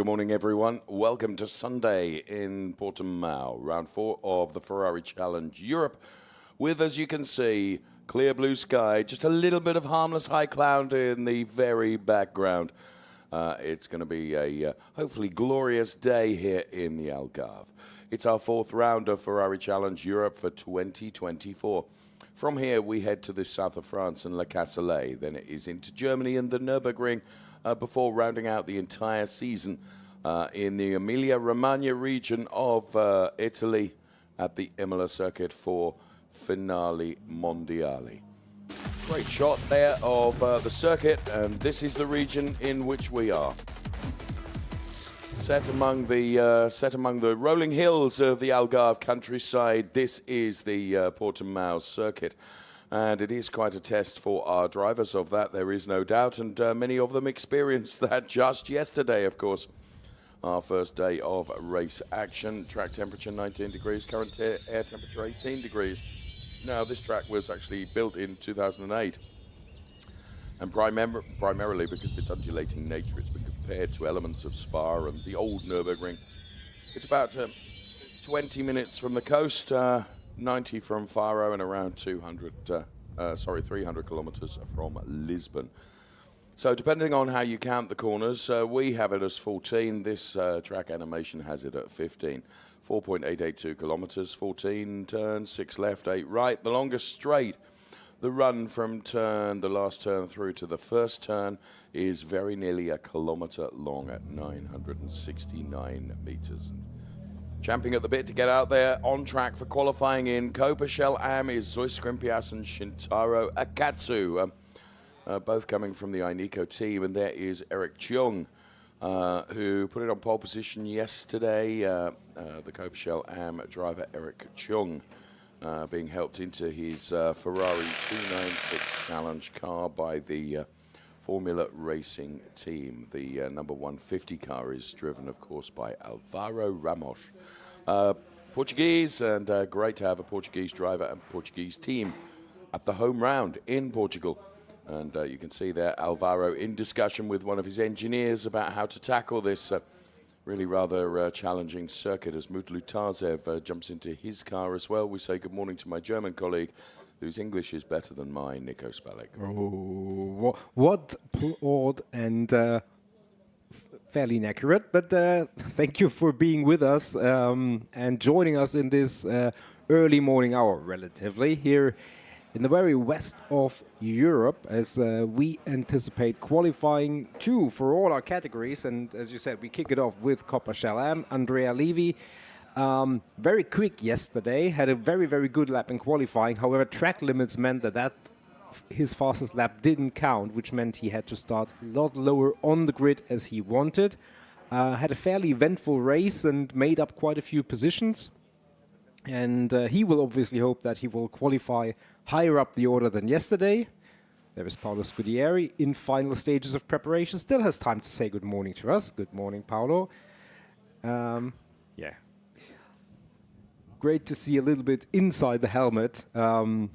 Good morning, everyone. Welcome to Sunday in Portimão, round 4 of the Ferrari Challenge Europe, with, as you can see, clear blue sky, just a little bit of harmless high cloud in the very background. It's going to be a hopefully glorious day here in the Algarve. It's our 4th round of Ferrari Challenge Europe for 2024. From here, we head to the south of France and Le Castellet. Then it is into Germany and the Nürburgring before rounding out the entire season in the Emilia-Romagna region of Italy at the Imola circuit for Finale Mondiale. Great shot there of the circuit, and this is the region in which we are. Set among the rolling hills of the Algarve countryside, this is the Portimão circuit. And it is quite a test for our drivers of that, there is no doubt, and many of them experienced that just yesterday, of course. Our first day of race action. Track temperature 19 degrees, current air temperature 18 degrees. Now, this track was actually built in 2008. And primarily because of its undulating nature, it's been compared to elements of Spa and the old Nürburgring. It's about 20 minutes from the coast, 90 from Faro, and around 300 kilometers from Lisbon. So depending on how you count the corners, we have it as 14. This track animation has it at 15. 4.882 kilometers, 14 turns, 6 left, 8 right. The longest straight. The run from the last turn through to the first turn is very nearly a kilometer long at 969 meters. Champing at the bit to get out there on track for qualifying in Coppa Shell Am is Zeus Grimpias and Shintaro Akatsu, both coming from the Ineco team. And there is Eric Cheung, who put it on pole position yesterday. The Coppa Shell Am driver Eric Cheung being helped into his Ferrari 296 Challenge car by the Formula Racing team. The number 150 car is driven, of course, by Alvaro Ramos. Portuguese, and great to have a Portuguese driver and Portuguese team at the home round in Portugal. And you can see there Alvaro in discussion with one of his engineers about how to tackle this really rather challenging circuit as Mutlutazev jumps into his car as well. We say good morning to my German colleague, whose English is better than mine, Nico Spalek. Oh, what odd and fairly inaccurate, but thank you for being with us and joining us in this early morning hour, relatively, here in the very west of Europe, as we anticipate qualifying 2 for all our categories. And as you said, we kick it off with Coppa Shell Am. Andrea Levy, very quick yesterday, had a very, very good lap in qualifying. However, track limits meant that his fastest lap didn't count, which meant he had to start a lot lower on the grid as he wanted. Had a fairly eventful race and made up quite a few positions. And he will obviously hope that he will qualify higher up the order than yesterday. There is Paolo Scudieri in final stages of preparation. Still has time to say good morning to us. Good morning, Paolo. Yeah. Great to see a little bit inside the helmet and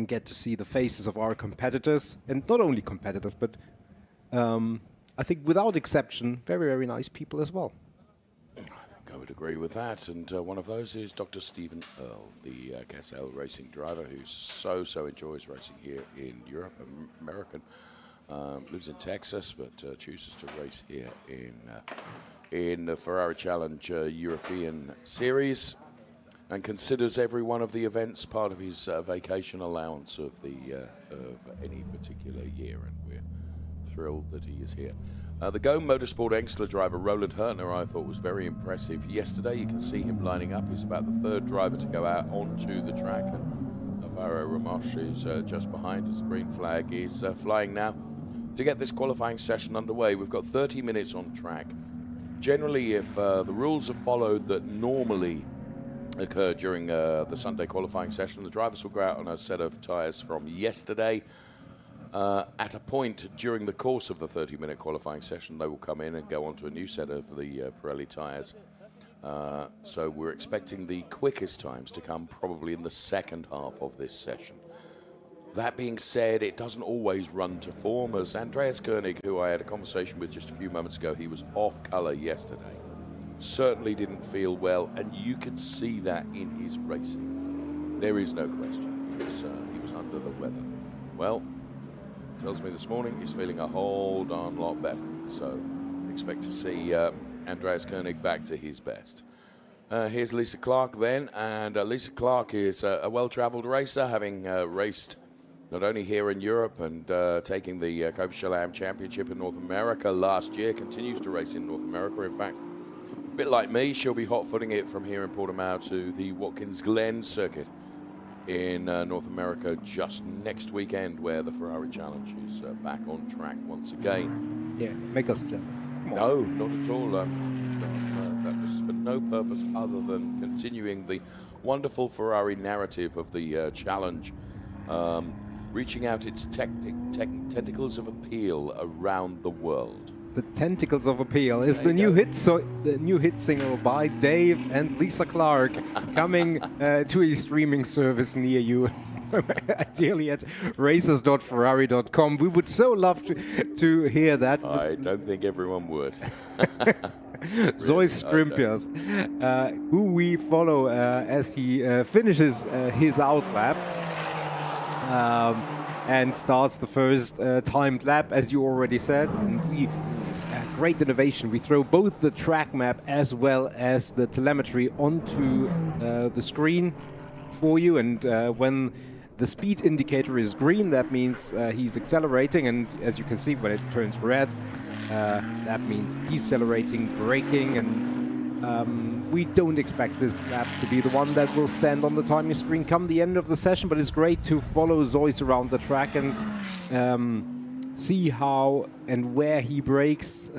get to see the faces of our competitors. And not only competitors, but I think without exception, very, very nice people as well. I would agree with that, and one of those is Dr. Stephen Earle, the Gazelle racing driver who so enjoys racing here in Europe. American, lives in Texas, but chooses to race here in the Ferrari Challenge European Series, and considers every one of the events part of his vacation allowance of any particular year, and we're thrilled that he is here. The Go Motorsport Engstler driver Roland Hertner, I thought, was very impressive yesterday. You can see him lining up. He's about the 3rd driver to go out onto the track. And Alvaro Ramos is just behind as the green flag is flying now to get this qualifying session underway. We've got 30 minutes on track. Generally, if the rules are followed that normally occur during the Sunday qualifying session, the drivers will go out on a set of tyres from yesterday. At a point during the course of the 30-minute qualifying session, they will come in and go onto a new set of the Pirelli tyres. So we're expecting the quickest times to come probably in the second half of this session. That being said, it doesn't always run to form, as Andreas Koenig, who I had a conversation with just a few moments ago, he was off colour yesterday. Certainly didn't feel well, and you could see that in his racing. There is no question. He was under the weather. Well, tells me this morning he's feeling a whole darn lot better. So expect to see Andreas Koenig back to his best. Here's Lisa Clark then, and Lisa Clark is a well-travelled racer, having raced not only here in Europe and taking the Coppa Shell Championship in North America last year, continues to race in North America. In fact, a bit like me, she'll be hot-footing it from here in Portimão to the Watkins Glen circuit in North America just next weekend, where the Ferrari Challenge is back on track once again. Yeah, make us jealous. Come on. No, not at all. That was for no purpose other than continuing the wonderful Ferrari narrative of the challenge, reaching out its tentacles of appeal around the world. The Tentacles of Appeal is the new hit single by Dave and Lisa Clark, coming to a streaming service near you. Ideally at racers.ferrari.com. We would so love to hear that. I don't think everyone would. Zoe Scrimpius, who we follow as he finishes his outlap and starts the first timed lap, as you already said. And great innovation. We throw both the track map as well as the telemetry onto the screen for you, and when the speed indicator is green, that means he's accelerating, and as you can see, when it turns red, that means decelerating, braking, and we don't expect this lap to be the one that will stand on the timing screen come the end of the session, but it's great to follow Zois around the track and see how and where he brakes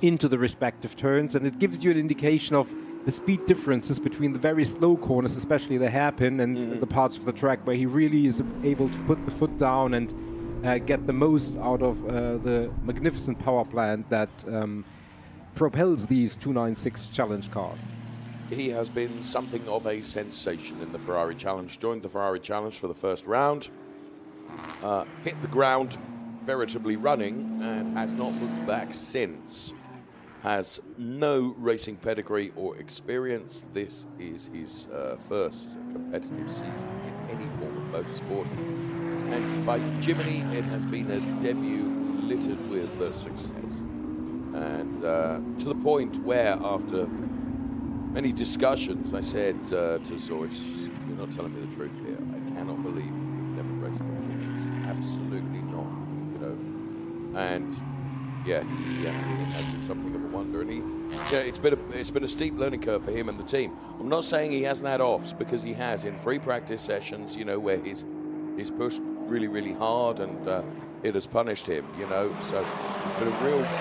into the respective turns, and it gives you an indication of the speed differences between the very slow corners, especially the hairpin, and the parts of the track where he really is able to put the foot down and get the most out of the magnificent power plant that propels these 296 Challenge cars. He has been something of a sensation in the Ferrari Challenge. Joined the Ferrari Challenge for the first round, hit the ground veritably running, and has not looked back since. Has no racing pedigree or experience. This is his first competitive season in any form of motorsport. And by Jiminy, it has been a debut littered with success. And to the point where, after many discussions, I said to Zois, "You're not telling me the truth here. I cannot believe you've never raced before. It's absolutely not, you know." And yeah, he has been something of a wonder, and it's been a steep learning curve for him and the team. I'm not saying he hasn't had offs, because he has in free practice sessions, you know, where he's pushed really, really hard, and it has punished him, you know. So it's been a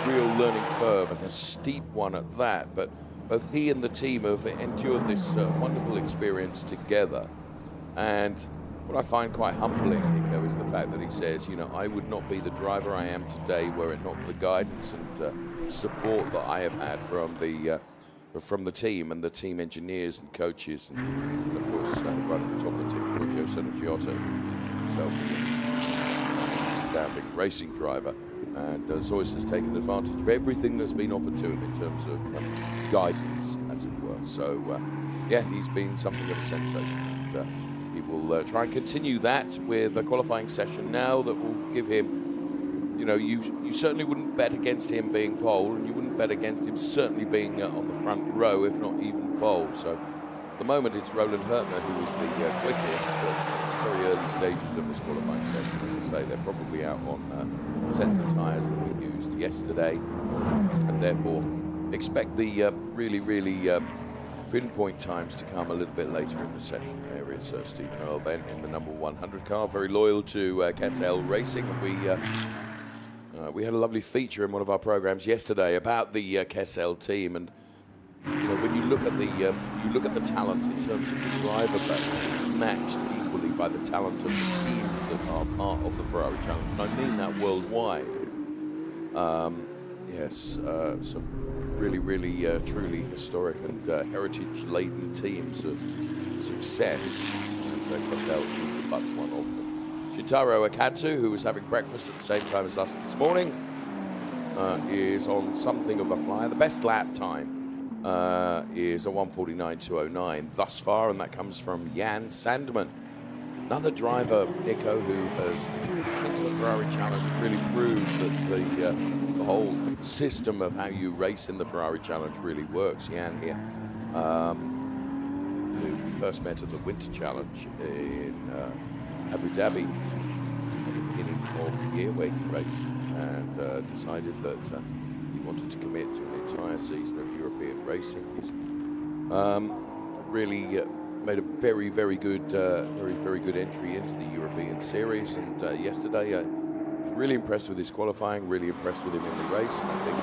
real learning curve, and a steep one at that. But both he and the team have endured this wonderful experience together, and what I find quite humbling, Nico, is the fact that he says, you know, I would not be the driver I am today were it not for the guidance and support that I have had from the team and the team engineers and coaches, and of course, right at the top of the team, Giorgio Sonagiotto himself is an outstanding racing driver, and Zois has taken advantage of everything that's been offered to him in terms of guidance, as it were. So, yeah, he's been something of a sensation. And, he will try and continue that with a qualifying session now that will give him, you know, you certainly wouldn't bet against him being pole, and you wouldn't bet against him certainly being on the front row, if not even pole. So at the moment it's Roland Hertner who is the quickest, but it's very early stages of this qualifying session. As I say, they're probably out on sets of tyres that we used yesterday, and therefore expect the really pinpoint times to come a little bit later in the session. There is Stephen Earl then in the number 100 car, very loyal to Cassell Racing. And we had a lovely feature in one of our programs yesterday about the Cassell team, and you know, when you look at the talent in terms of the driver base, it's matched equally by the talent of the teams that are part of the Ferrari Challenge, and I mean that worldwide. Yes, some really truly historic and heritage-laden teams of success. And Cassell is but one of them. Shintaro Akatsu, who was having breakfast at the same time as us this morning, is on something of a flyer. The best lap time is a 1:49.209 thus far, and that comes from Jan Sandman. Another driver, Nico, who has into the Ferrari Challenge. It really proves that the whole system of how you race in the Ferrari Challenge really works. Jan here, who we first met at the Winter Challenge in Abu Dhabi at the beginning of the year, where he raced and decided that he wanted to commit to an entire season of European racing. He's really made a very good entry into the European Series, and yesterday I was really impressed with his qualifying, really impressed with him in the race, and I think,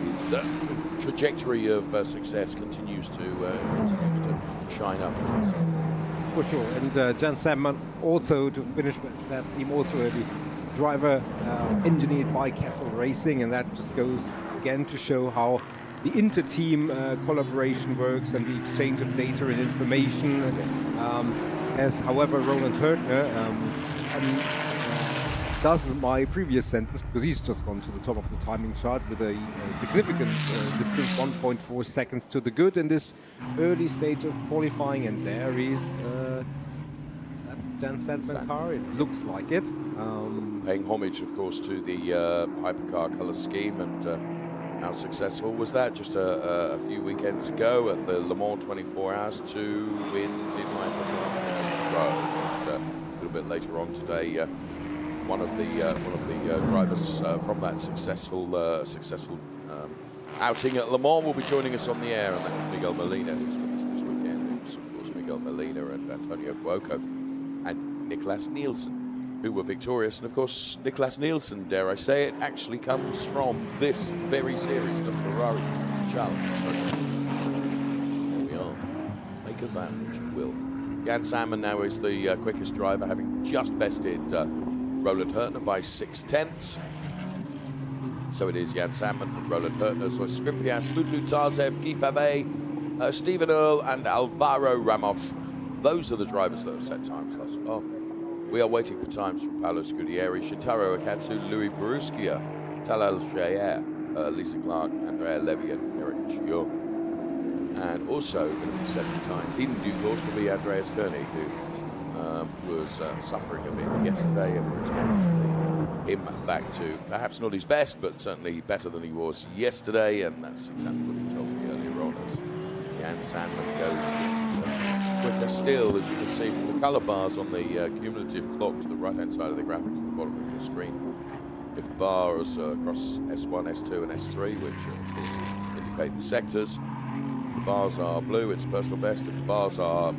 his trajectory of success continues to shine up. For sure, and Jan Sandman also, to finish with that theme, also a driver engineered by Kessel Racing, and that just goes again to show how the inter-team collaboration works and the exchange of data and information. Yes. As, however, Roland Hörtner does my previous sentence, because he's just gone to the top of the timing chart with a significant distance, 1.4 seconds to the good in this early stage of qualifying, and there is that Jan Sandman car? It looks like it. Paying homage, of course, to the hypercar colour scheme, and how successful was that? Just a few weekends ago at the Le Mans 24 Hours, 2 wins in hypercar. And, a little bit later on today, one of the drivers from that successful outing at Le Mans will be joining us on the air, and that is Miguel Molina, who's with us this weekend. It's, of course, Miguel Molina and Antonio Fuoco and Niklas Nielsen, who were victorious. And of course, Niklas Nielsen, dare I say it, actually comes from this very series, the Ferrari Challenge. So there we are. Make of that what you will. Jan Sandman now is the quickest driver, having just bested Roland Hörtner by 6/10. So it is Jan Sandman from Roland Hörtner, so Skripias, Budlu Tarzev, Guy Favre, Stephen Earle and Alvaro Ramos. Those are the drivers that have set times thus far. We are waiting for times from Paolo Scudieri, Shintaro Akatsu, Louis Peruskia, Talal Shayer, Lisa Clark, Andrea Levy and Eric Chiu. And also going to be setting times in due course will be Andreas Koenig, who was suffering a bit yesterday, and we're expecting to see him back to perhaps not his best, but certainly better than he was yesterday, and that's exactly what he told me earlier on as Jan Sandman goes quicker still, as you can see from the colour bars on the cumulative clock to the right-hand side of the graphics at the bottom of your screen. If the bars across S1, S2 and S3, which of course indicate the sectors, if the bars are blue, it's personal best. If the bars are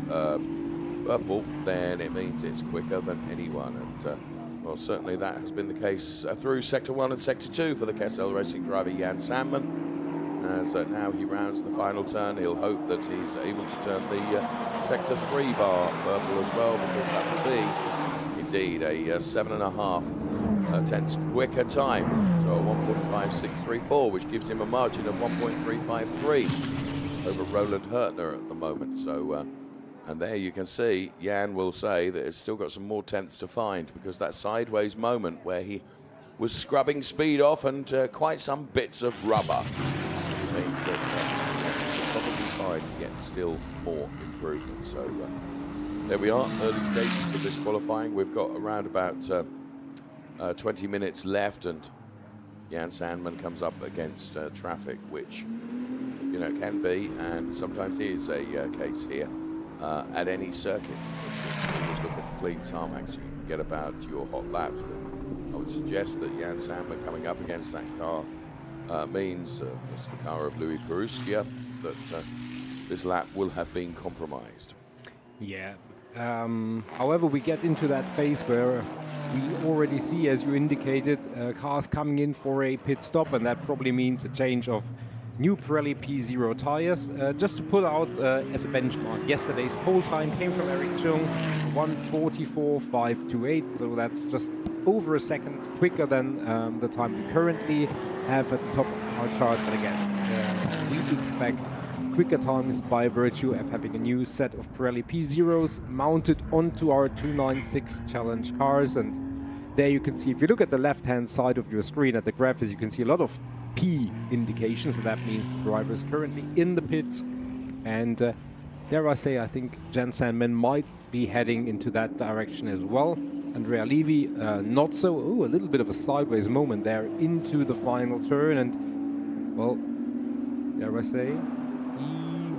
purple, then it means it's quicker than anyone. And well, certainly that has been the case through Sector 1 and Sector 2 for the Kessel Racing driver Jan Sandman. As now he rounds the final turn, he'll hope that he's able to turn the Sector 3 bar purple as well, because that will be indeed a 7.5 tenths quicker time. So a 1:45.634, which gives him a margin of 1.353 over Roland Hörtner at the moment. So and there you can see, Jan will say that it's still got some more tenths to find, because that sideways moment where he was scrubbing speed off and quite some bits of rubber means that he'll probably find yet still more improvement. So there we are, early stages of this qualifying. We've got around about 20 minutes left, and Jan Sandman comes up against traffic, which can be and sometimes is a case here. At any circuit, you're just looking for clean tarmac so you can get about your hot laps. But I would suggest that Jan Sandman coming up against that car means, it's the car of Louis Peruskia, that this lap will have been compromised. Yeah. However, we get into that phase where we already see, as you indicated, cars coming in for a pit stop, and that probably means a change of new Pirelli P0 tires. Just to pull out as a benchmark, yesterday's pole time came from Eric Chung, 1:44.528, so that's just over a second quicker than the time we currently have at the top of our chart. But again, we expect quicker times by virtue of having a new set of Pirelli P0s mounted onto our 296 Challenge cars. And there you can see, if you look at the left-hand side of your screen at the graphics, you can see a lot of P indications. So that means the driver is currently in the pits. And dare I say, I think Jan Sandman might be heading into that direction as well. Andrea Levy, not so. Oh, a little bit of a sideways moment there into the final turn. And, well, dare I say, he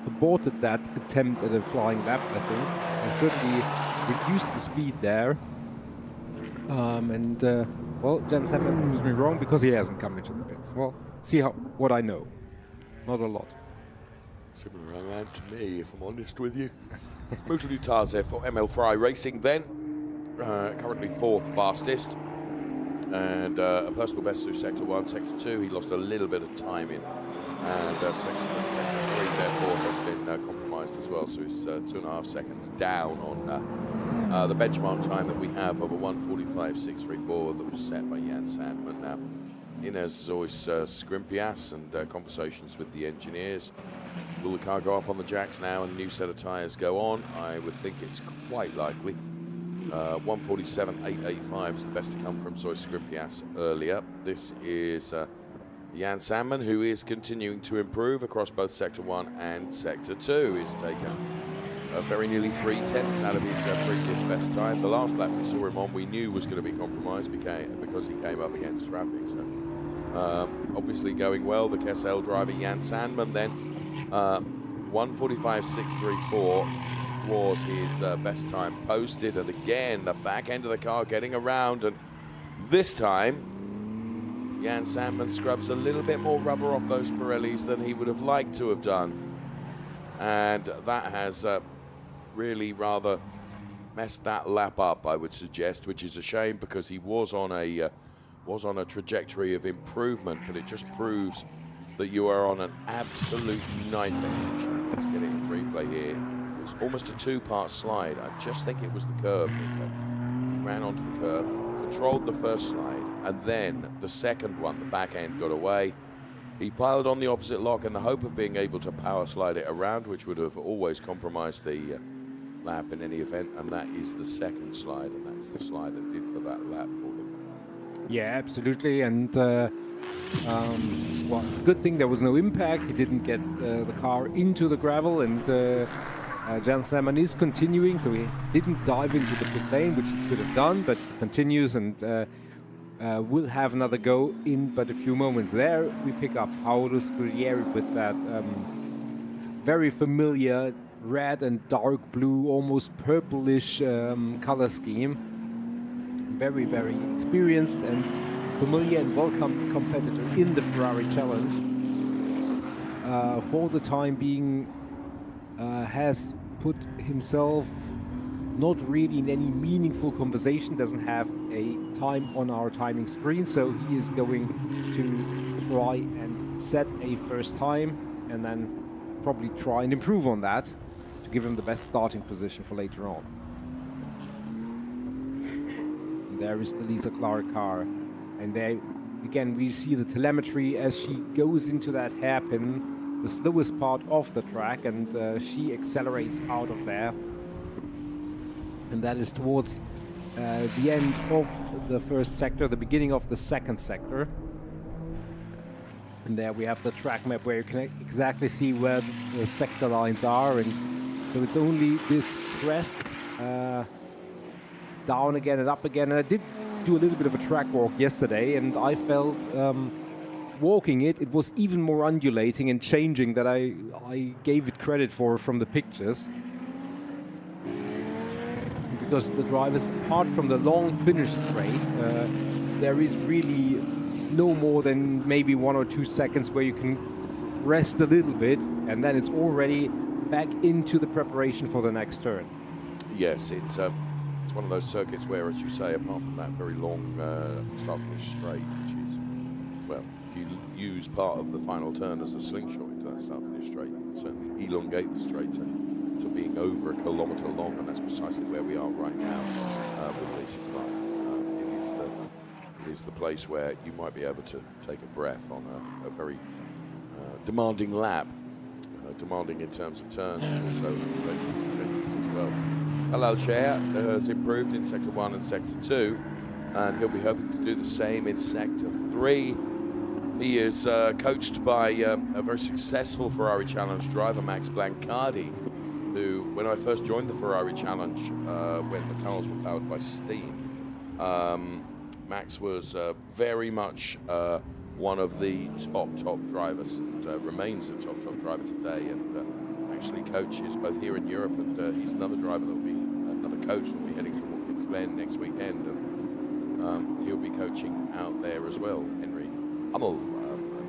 aborted that attempt at a flying lap, I think. And certainly reduced the speed there. Well, Jan Sandman proves me wrong because he hasn't come into the pits. Well, see what I know. Not a lot. Similar amount to me, if I'm honest with you. Moto Lutase for ML Ferrari Racing then. Currently 4th fastest. And a personal best through Sector 1. Sector 2, he lost a little bit of time in. And Sector 3, therefore, has been compromised as well. So he's 2.5 seconds down on the benchmark time that we have of a 1:45.634 that was set by Jan Sandman. Now, Inez is always scrimpy ass and conversations with the engineers. Will the car go up on the jacks now and a new set of tyres go on? I would think it's quite likely. 1:47.885 is the best to come from Zoe Scrimpy-Ass earlier. This is Jan Sandman, who is continuing to improve across both Sector 1 and Sector 2. He's taken very nearly 3/10 out of his previous best time. The last lap we saw him on, we knew was going to be compromised because he came up against traffic. So obviously going well. The Kessel driver, Jan Sandman, then 1:45.634 was his best time posted. And again, the back end of the car getting around. And this time, Jan Sandman scrubs a little bit more rubber off those Pirellis than he would have liked to have done. And that has really rather messed that lap up, I would suggest, which is a shame because he was on a trajectory of improvement, but it just proves that you are on an absolute knife edge. Let's get it in replay here. It was almost a 2-part slide. I just think it was the curb. He ran onto the curb, controlled the first slide, and then the second one, the back end, got away. He piled on the opposite lock in the hope of being able to power slide it around, which would have always compromised the lap in any event, and that is the second slide, and that is the slide that did for that lap for him. Yeah, absolutely, and well, good thing there was no impact. He didn't get the car into the gravel, and Jan Sandman is continuing, so he didn't dive into the pit lane, which he could have done, but he continues and will have another go in but a few moments. There we pick up Paolo Scudieri with that very familiar red and dark blue, almost purplish color scheme. Very, very experienced and familiar and welcome competitor in the Ferrari Challenge. For the time being, has put himself not really in any meaningful conversation, doesn't have a time on our timing screen, so he is going to try and set a first time and then probably try and improve on that to give him the best starting position for later on. And there is the Lisa Clark car, and there again we see the telemetry as she goes into that hairpin, the slowest part of the track, and she accelerates out of there. And that is towards the end of the first sector, the beginning of the second sector. And there we have the track map where you can exactly see where the sector lines are. And so it's only this crest, down again and up again. And I did do a little bit of a track walk yesterday, and I felt walking it was even more undulating and changing than I gave it credit for from the pictures. Because the drivers, apart from the long finish straight, there is really no more than maybe 1 or 2 seconds where you can rest a little bit, and then it's already back into the preparation for the next turn. Yes, it's one of those circuits where, as you say, apart from that very long start-finish straight, which is, well, if you use part of the final turn as a slingshot into that start-finish straight, you can certainly elongate the straight to being over 1 kilometre long, and that's precisely where we are right now with Lisa Clark. It is the place where you might be able to take a breath on a very demanding lap. Demanding in terms of turns, also undulation changes as well. Talal Shea has improved in Sector 1 and Sector 2, and he'll be hoping to do the same in Sector 3. He is coached by a very successful Ferrari Challenge driver, Max Blancardi, who, when I first joined the Ferrari Challenge, when the cars were powered by steam, Max was very much one of the top drivers, and remains a top driver today, and actually coaches both here in Europe, and he's another driver another coach that will be heading to Watkins Glen next weekend, and he'll be coaching out there as well. Henry Hummel, I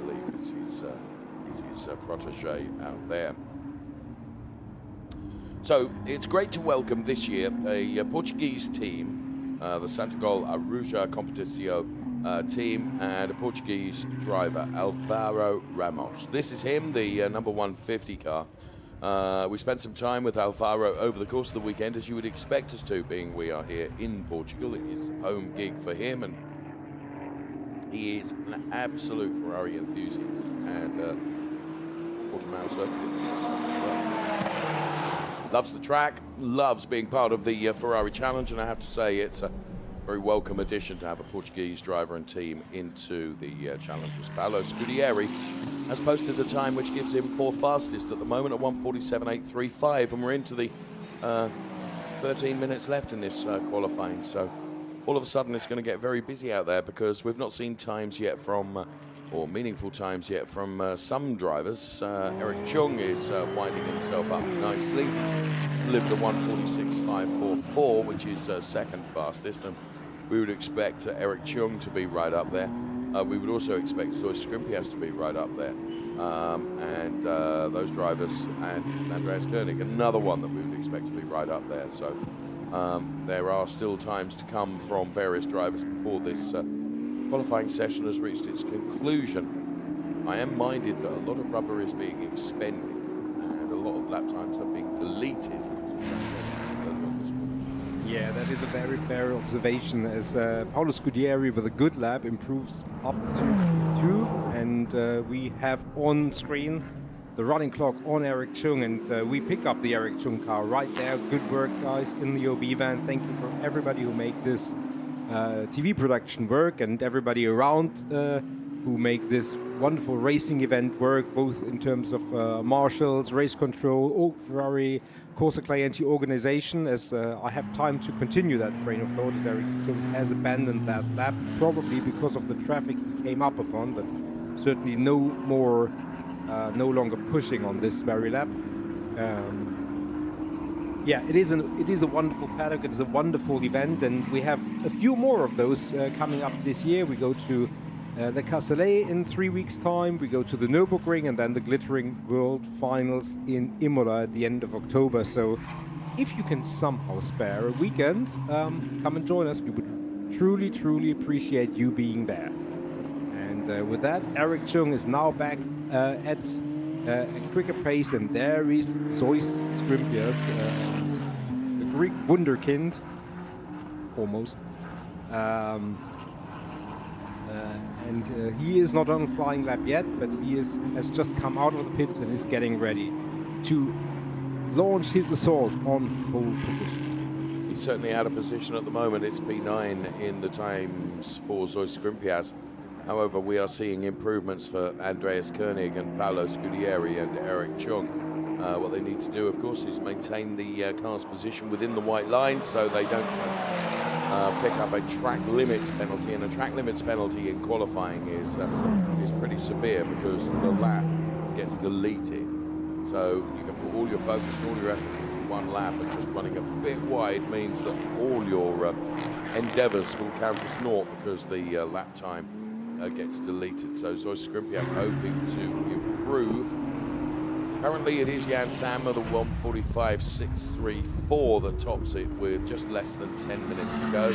believe, is his protege out there. So it's great to welcome this year a Portuguese team, the Santigol Aruja Competição team, and a Portuguese driver, Alvaro Ramos. This is him, the number 150 car. We spent some time with Alvaro over the course of the weekend, as you would expect us to, being we are here in Portugal. It is a home gig for him, and he is an absolute Ferrari enthusiast, and Portimão circuit. Loves the track, loves being part of the Ferrari Challenge, and I have to say it's a very welcome addition to have a Portuguese driver and team into the challenges. Paulo Scudieri has posted a time which gives him 4th fastest at the moment at 1:47.835, and we're into the 13 minutes left in this qualifying. So all of a sudden it's going to get very busy out there, because we've not seen times yet from, or meaningful times yet from some drivers. Eric Chung is winding himself up nicely. He's delivered a 1:46.544, which is 2nd fastest, and we would expect Eric Chung to be right up there. We would also expect Zoe Skrimpias to be right up there. And those drivers, and Andreas Koenig, another one that we would expect to be right up there. So there are still times to come from various drivers before this qualifying session has reached its conclusion. I am minded that a lot of rubber is being expended, and a lot of lap times are being deleted. Yeah, that is a very fair observation, as Paulo Scudieri with a good lap improves up to 2, and we have on screen the running clock on Eric Chung, and we pick up the Eric Chung car right there. Good work, guys, in the OB van. Thank you for everybody who make this TV production work, and everybody around who make this wonderful racing event work, both in terms of marshals, race control, Ferrari, Corsa Clienti organization, as I have time to continue that train of thought, as Eric has abandoned that lap, probably because of the traffic he came up upon, but certainly no longer pushing on this very lap. Yeah, it is a wonderful paddock, it is a wonderful event, and we have a few more of those coming up this year. We go to the Castellet in 3 weeks' time, we go to the Nürburgring, and then the Glittering World Finals in Imola at the end of October. So if you can somehow spare a weekend, come and join us. We would truly appreciate you being there. And with that, Eric Chung is now back at a quicker pace, and there is Zois Skrimpias, the Greek wunderkind, almost. And he is not on a flying lap yet, but he has just come out of the pits and is getting ready to launch his assault on pole position. He's certainly out of position at the moment. It's P9 in the times for Zois Skrimpias. However, we are seeing improvements for Andreas Koenig and Paulo Scudieri and Eric Chung. What they need to do, of course, is maintain the car's position within the white line so they don't pick up a track limits penalty. And a track limits penalty in qualifying is pretty severe, because the lap gets deleted. So you can put all your focus and all your efforts into one lap, and just running a bit wide means that all your endeavours will count as naught, because the lap time gets deleted. So Zois Skrimpias hoping to improve. Currently it is Jan Sammer, the 1:45.634, that tops it with just less than 10 minutes to go.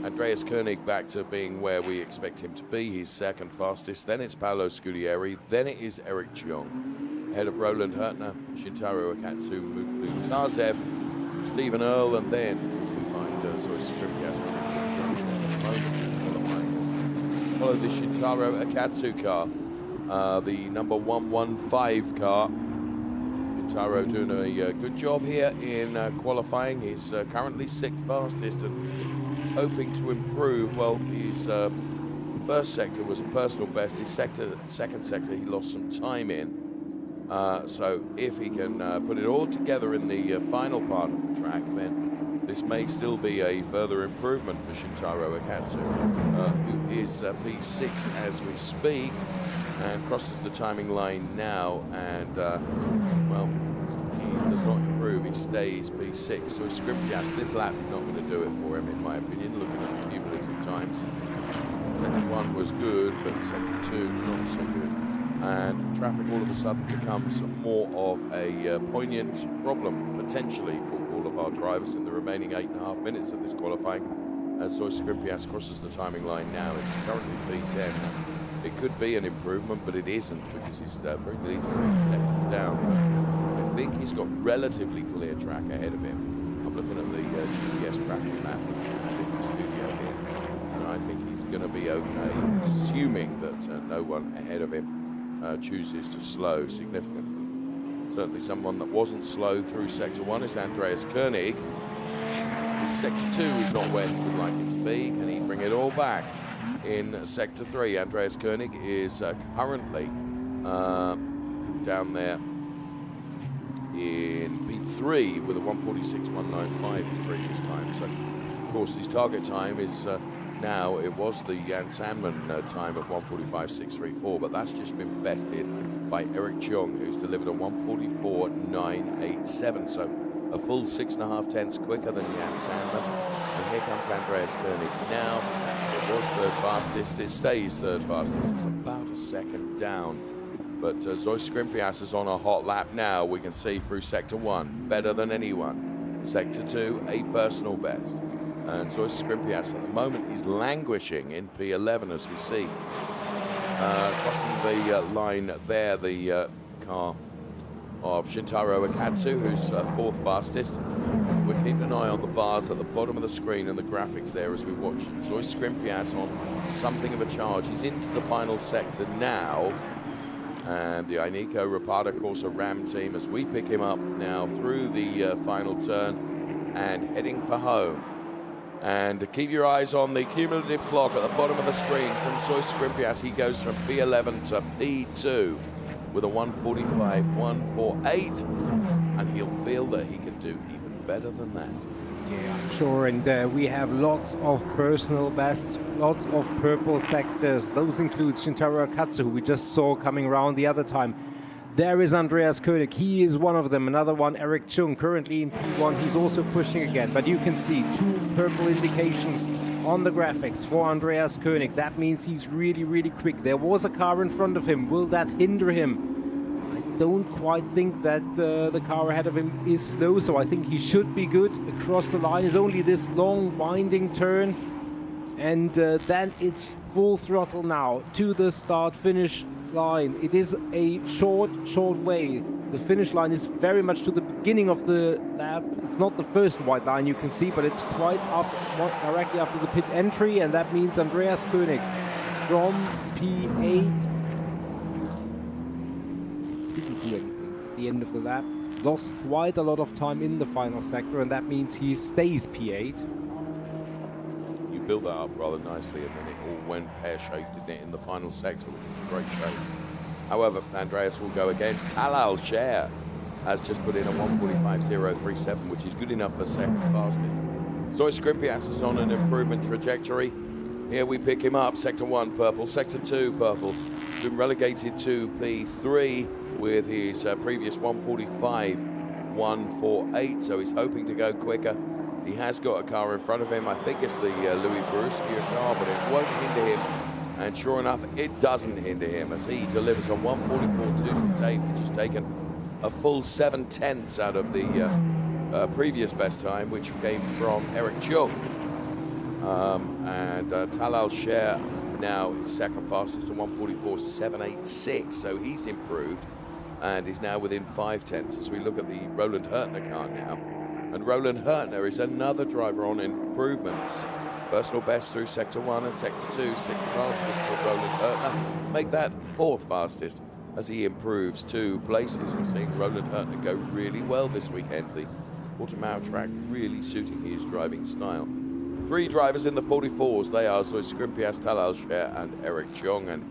Andreas Koenig back to being where we expect him to be. He's 2nd fastest. Then it's Paulo Scudieri. Then it is Eric Chung, ahead of Roland Hurtner, Shintaro Akatsu, Mutazev, Stephen Earle, and then we find Zois Skrimpias running at the moment. Follow the Shintaro Akatsu car. the number 115 car. Shintaro doing a good job here in qualifying. He's currently 6th fastest and hoping to improve. Well, his first sector was a personal best. His second sector he lost some time in. So if he can put it all together in the final part of the track, then this may still be a further improvement for Shintaro Akatsu, who is P6 as we speak, and crosses the timing line now, and well, he does not improve, he stays P6. So Skripjas, this lap is not going to do it for him, in my opinion, looking at the cumulative times. Sector 1 was good, but sector 2 not so good. And traffic all of a sudden becomes more of a poignant problem, potentially, for all of our drivers in the remaining 8.5 minutes of this qualifying. As Zoe Skripjas crosses the timing line now, it's currently P10. It could be an improvement, but it isn't, because he's very nearly 30 seconds down. I think he's got relatively clear track ahead of him. I'm looking at the GPS tracking map in the studio here, and I think he's going to be okay, assuming that no one ahead of him chooses to slow significantly. Certainly someone that wasn't slow through Sector 1 is Andreas Koenig. His Sector 2 is not where he would like it to be. Can he bring it all back in Sector 3? Andreas Koenig is currently down there in P3 with a 1:46.195 his previous time. So, of course, his target time is now, it was the Jan Sandman time of 1:45.634, but that's just been bested by Eric Chung, who's delivered a 1:44.987. So a full 6.5 tenths quicker than Jan Sandman. And here comes Andreas Koenig. Now, it was 3rd fastest. It stays 3rd fastest. It's about a second down. But Zoe Skripjas is on a hot lap now. We can see through Sector 1, better than anyone. Sector 2, a personal best. And Zoe Skripjas at the moment is languishing in P11 as we see. Crossing the line there, the car of Shintaro Akatsu, who's 4th fastest. We're keeping an eye on the bars at the bottom of the screen and the graphics there as we watch Zoe Skripjas on something of a charge. He's into the final sector now. And the Ainiko Rapata Corsa Ram team as we pick him up now through the final turn and heading for home. And keep your eyes on the cumulative clock at the bottom of the screen from Zoe Skripjas. He goes from P11 to P2 with a 1:45.148, and he'll feel that he can do even better than that. Yeah, I'm sure. And we have lots of personal bests, lots of purple sectors. Those include Shintaro Akatsu, who we just saw coming around the other time. There is Andreas Koenig. He is one of them. Another one, Eric Chung, currently in P1. He's also pushing again. But you can see 2 purple indications on the graphics for Andreas Koenig. That means he's really, really quick. There was a car in front of him. Will that hinder him? I don't quite think that the car ahead of him is slow, so I think he should be good. Across the line is only this long, winding turn. And then it's full throttle now to the start-finish line. It is a short way. The finish line is very much to the beginning of the lap. It's not the first white line you can see, but it's quite directly after the pit entry, and that means Andreas Koenig from P8 didn't do anything at the end of the lap. Lost quite a lot of time in the final sector, and that means he stays P8. Built that up rather nicely, and then it all went pear-shaped, didn't it, in the final sector, which was a great shape. However, Andreas will go again. Talal Sher has just put in a 1:45.037, which is good enough for 2nd fastest. Zoe Skripjas is on an improvement trajectory. Here we pick him up. Sector 1 purple, Sector 2 purple. He's been relegated to P3 with his previous 1:45.148, so he's hoping to go quicker. He has got a car in front of him. I think it's the Louis Borussia car, but it won't hinder him. And sure enough, it doesn't hinder him as he delivers a 1:44.268, which has taken a full 7 tenths out of the previous best time, which came from Eric Chung. And Talal Sher now is 2nd fastest at 1:44.786, so he's improved and is now within 5 tenths as we look at the Roland Hurtner car now. And Roland Hurtner is another driver on improvements. Personal best through Sector 1 and Sector 2. 6th fastest for Roland Hurtner. Make that 4th fastest as he improves 2 places. We're seeing Roland Hurtner go really well this weekend. The Portimão track really suiting his driving style. 3 drivers in the 44s. They are Zoe Scrimpias, Tal Alscher and Eric Cheong. And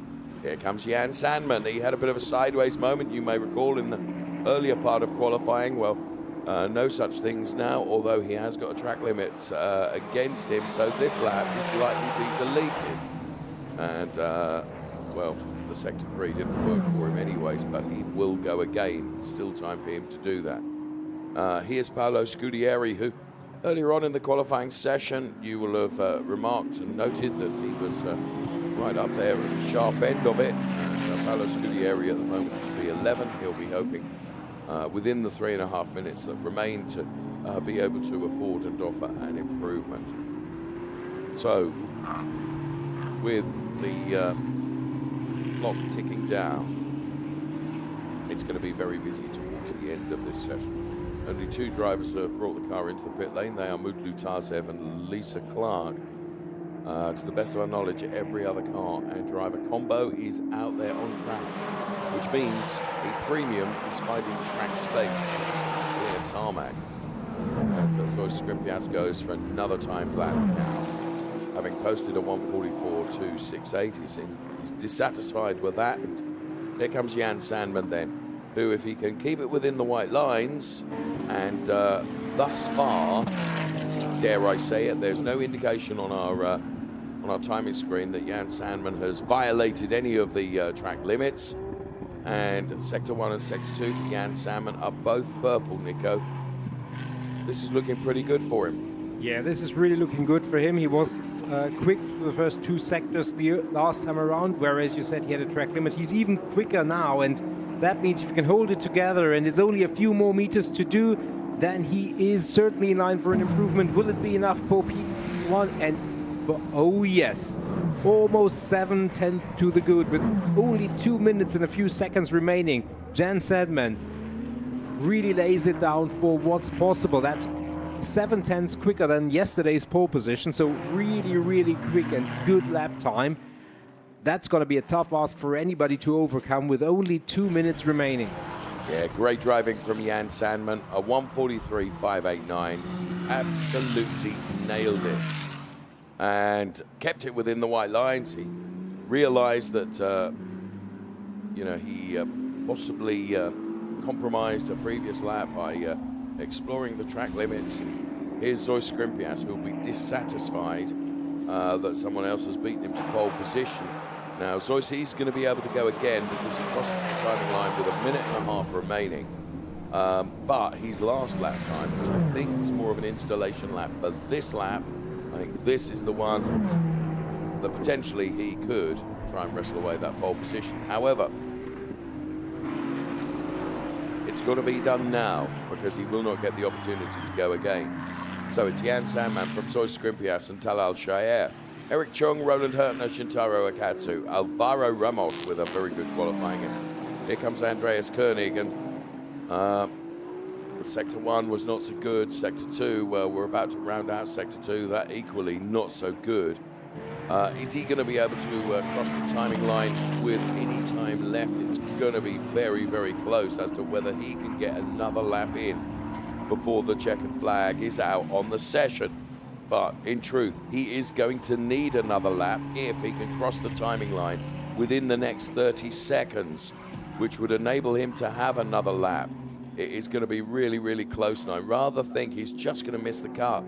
here comes Jan Sandman. He had a bit of a sideways moment, you may recall, in the earlier part of qualifying. Well, no such things now, although he has got a track limit against him, so this lap is likely to be deleted. And, well, the Sector 3 didn't work for him anyways, but he will go again. Still time for him to do that. Here's Paolo Scudieri, who earlier on in the qualifying session, you will have remarked and noted that he was right up there at the sharp end of it. Paolo Scudieri at the moment is P11. He'll be hoping within the 3.5 minutes that remain to be able to afford and offer an improvement. So, with the clock ticking down, it's going to be very busy towards the end of this session. Only 2 drivers have brought the car into the pit lane. They are Mutlu Tazev and Lisa Clark. To the best of our knowledge, every other car and driver combo is out there on track, which means a premium is finding track space near tarmac. So Zoe Scrimpias goes for another time lap now, having posted a 1:44.268. He's dissatisfied with that, and here comes Jan Sandman then, who, if he can keep it within the white lines, and thus far, dare I say it, there's no indication on our timing screen that Jan Sandman has violated any of the track limits. And Sector 1 and Sector 2 for Jan Sandman are both purple, Nico. This is looking pretty good for him. Yeah, this is really looking good for him. He was quick for the first 2 sectors the last time around, whereas you said he had a track limit. He's even quicker now, and that means if you can hold it together and it's only a few more meters to do, then he is certainly in line for an improvement. Will it be enough for P1? And oh yes, almost 7/10 to the good with only 2 minutes and a few seconds remaining. Jan Sandman really lays it down for what's possible. That's 7/10 quicker than yesterday's pole position, so really, really quick and good lap time. That's going to be a tough ask for anybody to overcome with only 2 minutes remaining. Yeah, great driving from Jan Sandman, a 1:43.589. Absolutely nailed it. And kept it within the white lines. He realized that, he possibly compromised a previous lap by exploring the track limits. Here's Zoe Scrimpias, who will be dissatisfied that someone else has beaten him to pole position. Now, Zoe, he's going to be able to go again because he crosses the timing line with 1.5 minutes remaining. But his last lap time, which I think was more of an installation lap for this lap, I think this is the one that potentially he could try and wrestle away that pole position. However, it's got to be done now because he will not get the opportunity to go again. So it's Jan Sandman from Zoe Scrimpias and Tal Alscher. Eric Cheong, Roland Hurtner, Shintaro Akatsu, Alvaro Ramos with a very good qualifying. And here comes Andreas Koenig, and Sector 1 was not so good. Sector 2, we're about to round out Sector 2, that equally not so good. Is he going to be able to cross the timing line with any time left? It's going to be very, very close as to whether he can get another lap in before the checkered flag is out on the session. But in truth, he is going to need another lap if he can cross the timing line within the next 30 seconds, which would enable him to have another lap. It is going to be really, really close, and I rather think he's just going to miss the cut.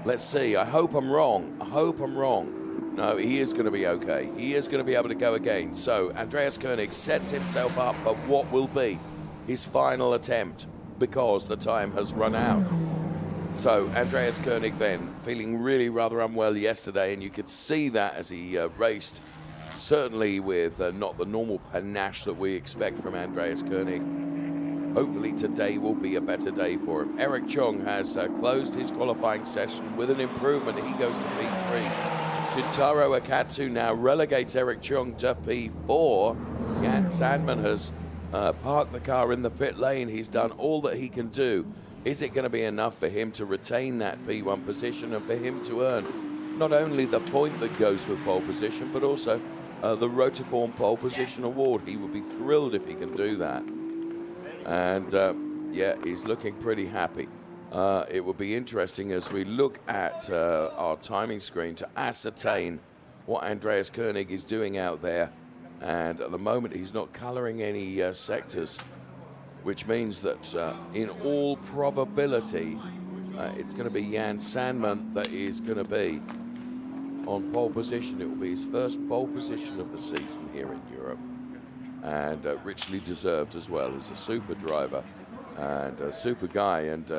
Let's see. I hope I'm wrong. I hope I'm wrong. No, he is going to be okay. He is going to be able to go again. So Andreas Koenig sets himself up for what will be his final attempt because the time has run out. So Andreas Koenig then feeling really rather unwell yesterday, and you could see that as he raced, certainly with not the normal panache that we expect from Andreas Koenig. Hopefully today will be a better day for him. Eric Cheong has closed his qualifying session with an improvement. He goes to P3. Shintaro Akatsu now relegates Eric Cheong to P4. Jan Sandman has parked the car in the pit lane. He's done all that he can do. Is it going to be enough for him to retain that P1 position and for him to earn not only the point that goes with pole position, but also the Rotiform Pole Position Award. He would be thrilled if he can do that. And yeah, he's looking pretty happy. It will be interesting as we look at our timing screen to ascertain what Andreas Koenig is doing out there. And at the moment, he's not coloring any sectors, which means that in all probability, it's going to be Jan Sandman that is going to be on pole position. It will be his first pole position of the season here in Europe, and richly deserved as well. As a super driver and a super guy, and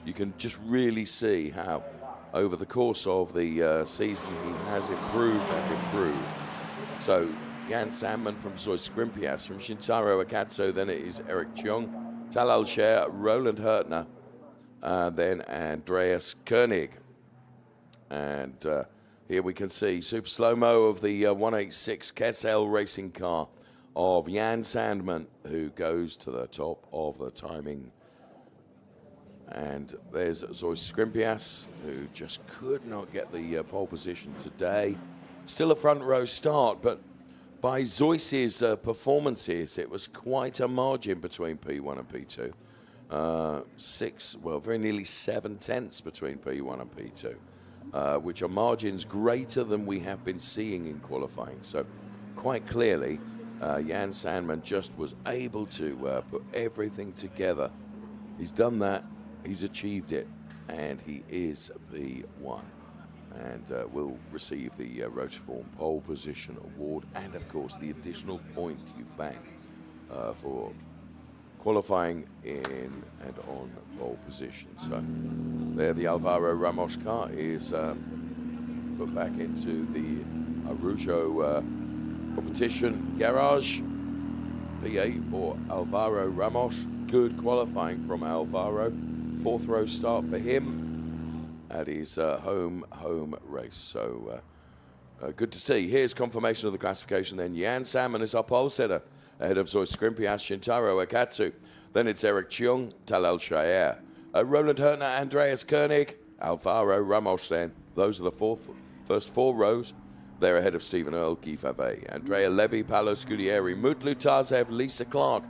you can just really see how over the course of the season he has improved and improved. So Jan Sandman from Zoe Skrimpias, from Shintaro Akatsu, then it is Eric Cheong, Talal Scher, Roland Hurtner, then Andreas Koenig. And here we can see super slow-mo of the 186 Kessel racing car of Jan Sandman, who goes to the top of the timing. And there's Zoe Skrimpias, who just could not get the pole position today. Still a front row start, but by Zoyce's performances, it was quite a margin between P1 and P2. Very nearly 7 tenths between P1 and P2, which are margins greater than we have been seeing in qualifying. So quite clearly, Jan Sandman just was able to put everything together. He's done that, he's achieved it, and he is P1. And will receive the Rotiform Pole Position Award, and of course the additional point you bank for qualifying in and on pole position. So there the Alvaro Ramos car is put back into the Arujo competition garage. P8 for Alvaro Ramos. Good qualifying from Alvaro. 4th row start for him at his home race. So good to see. Here's confirmation of the classification then. Jan Sandman is our pole setter ahead of Zoe Skrimpias, Shintaro Akatsu. Then it's Eric Cheong, Talal Scher, Roland Hurtner, Andreas Koenig, Alvaro Ramos then. Those are the first 4 rows. They're ahead of Stephen Earle, Guy Favre, Andrea Levy, Paolo Scudieri, Mutlu Tazev, Lisa Clark,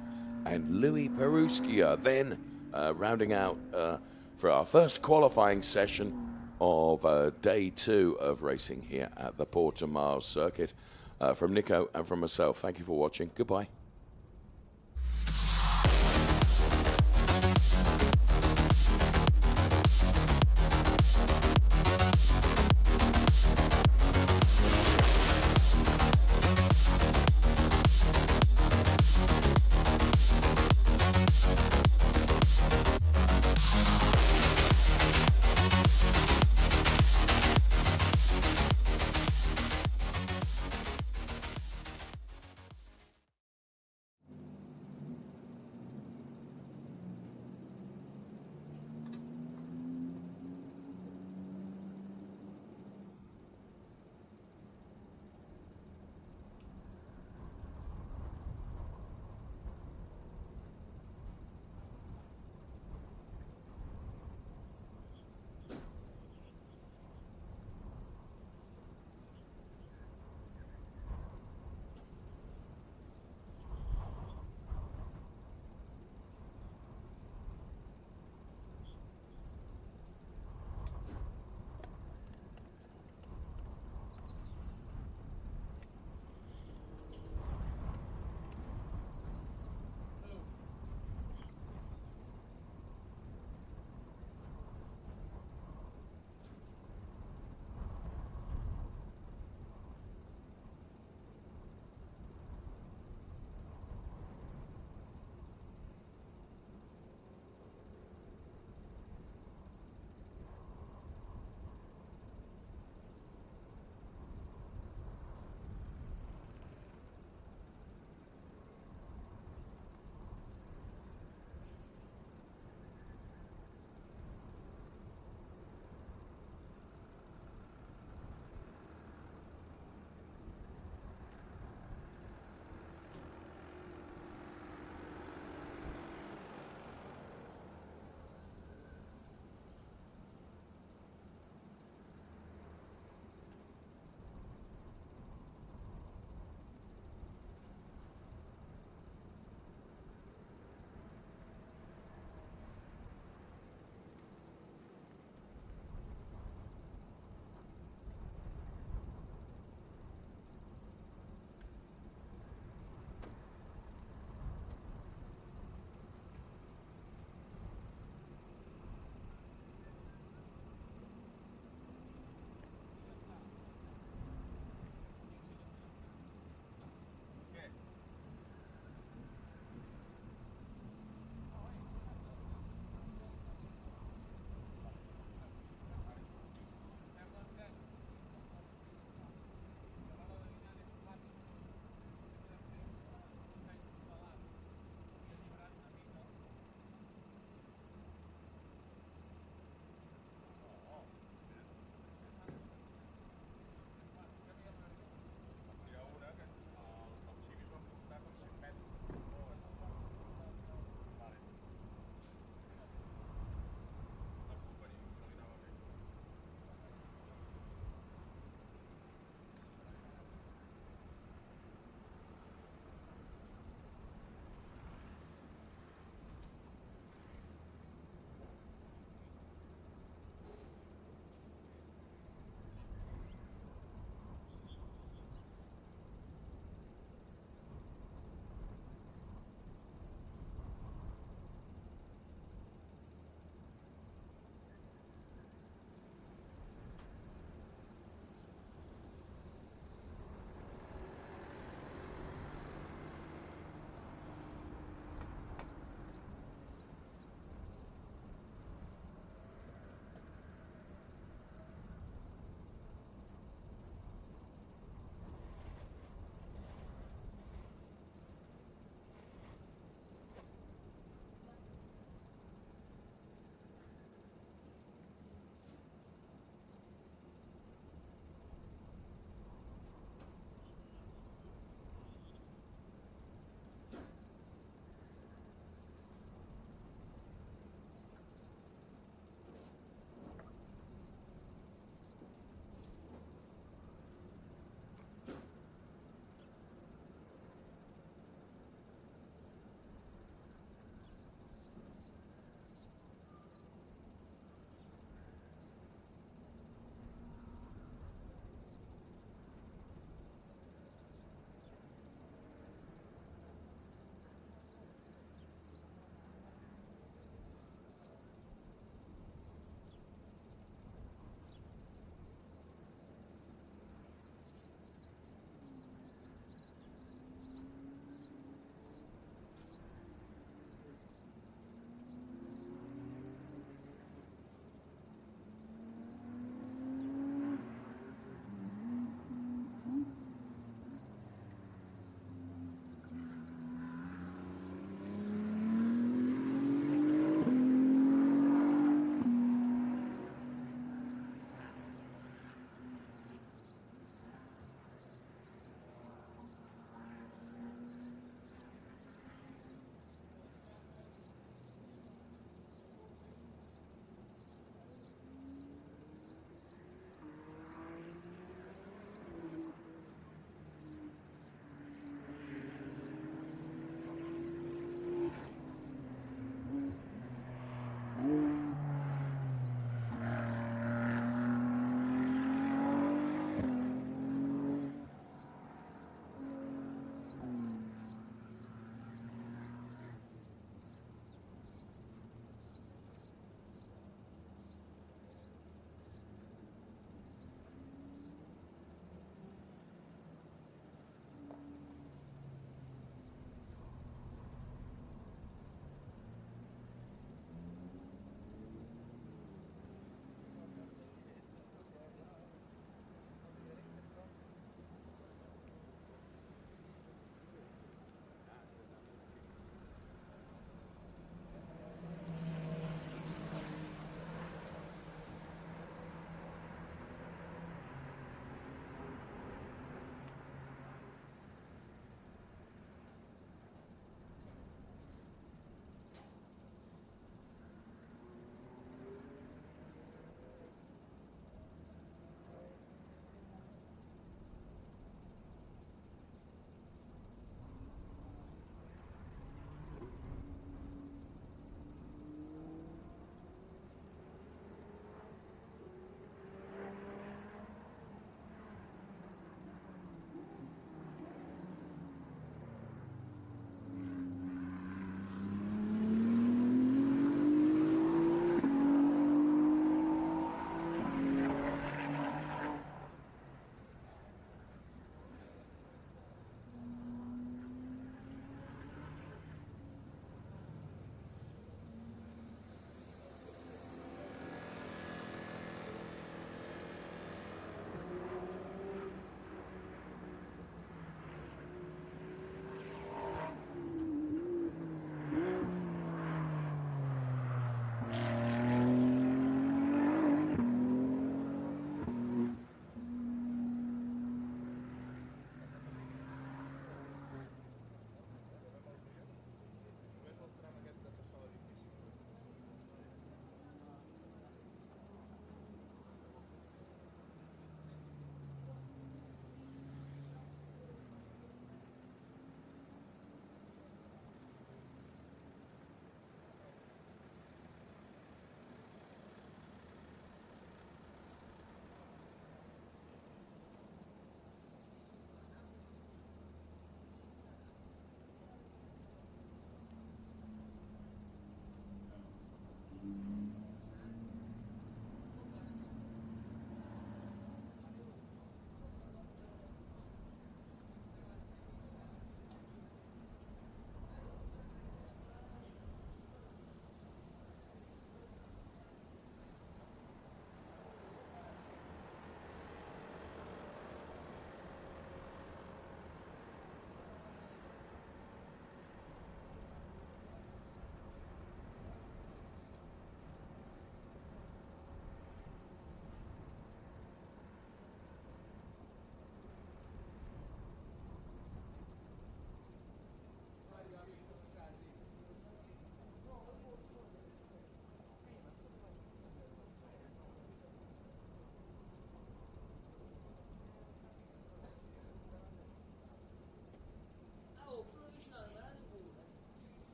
and Louis Peruskia. Then rounding out for our first qualifying session of day 2 of racing here at the Portimão circuit. From Nico and from myself, thank you for watching. Goodbye.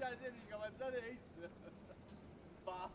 Fica avanzando, é isso. Pá.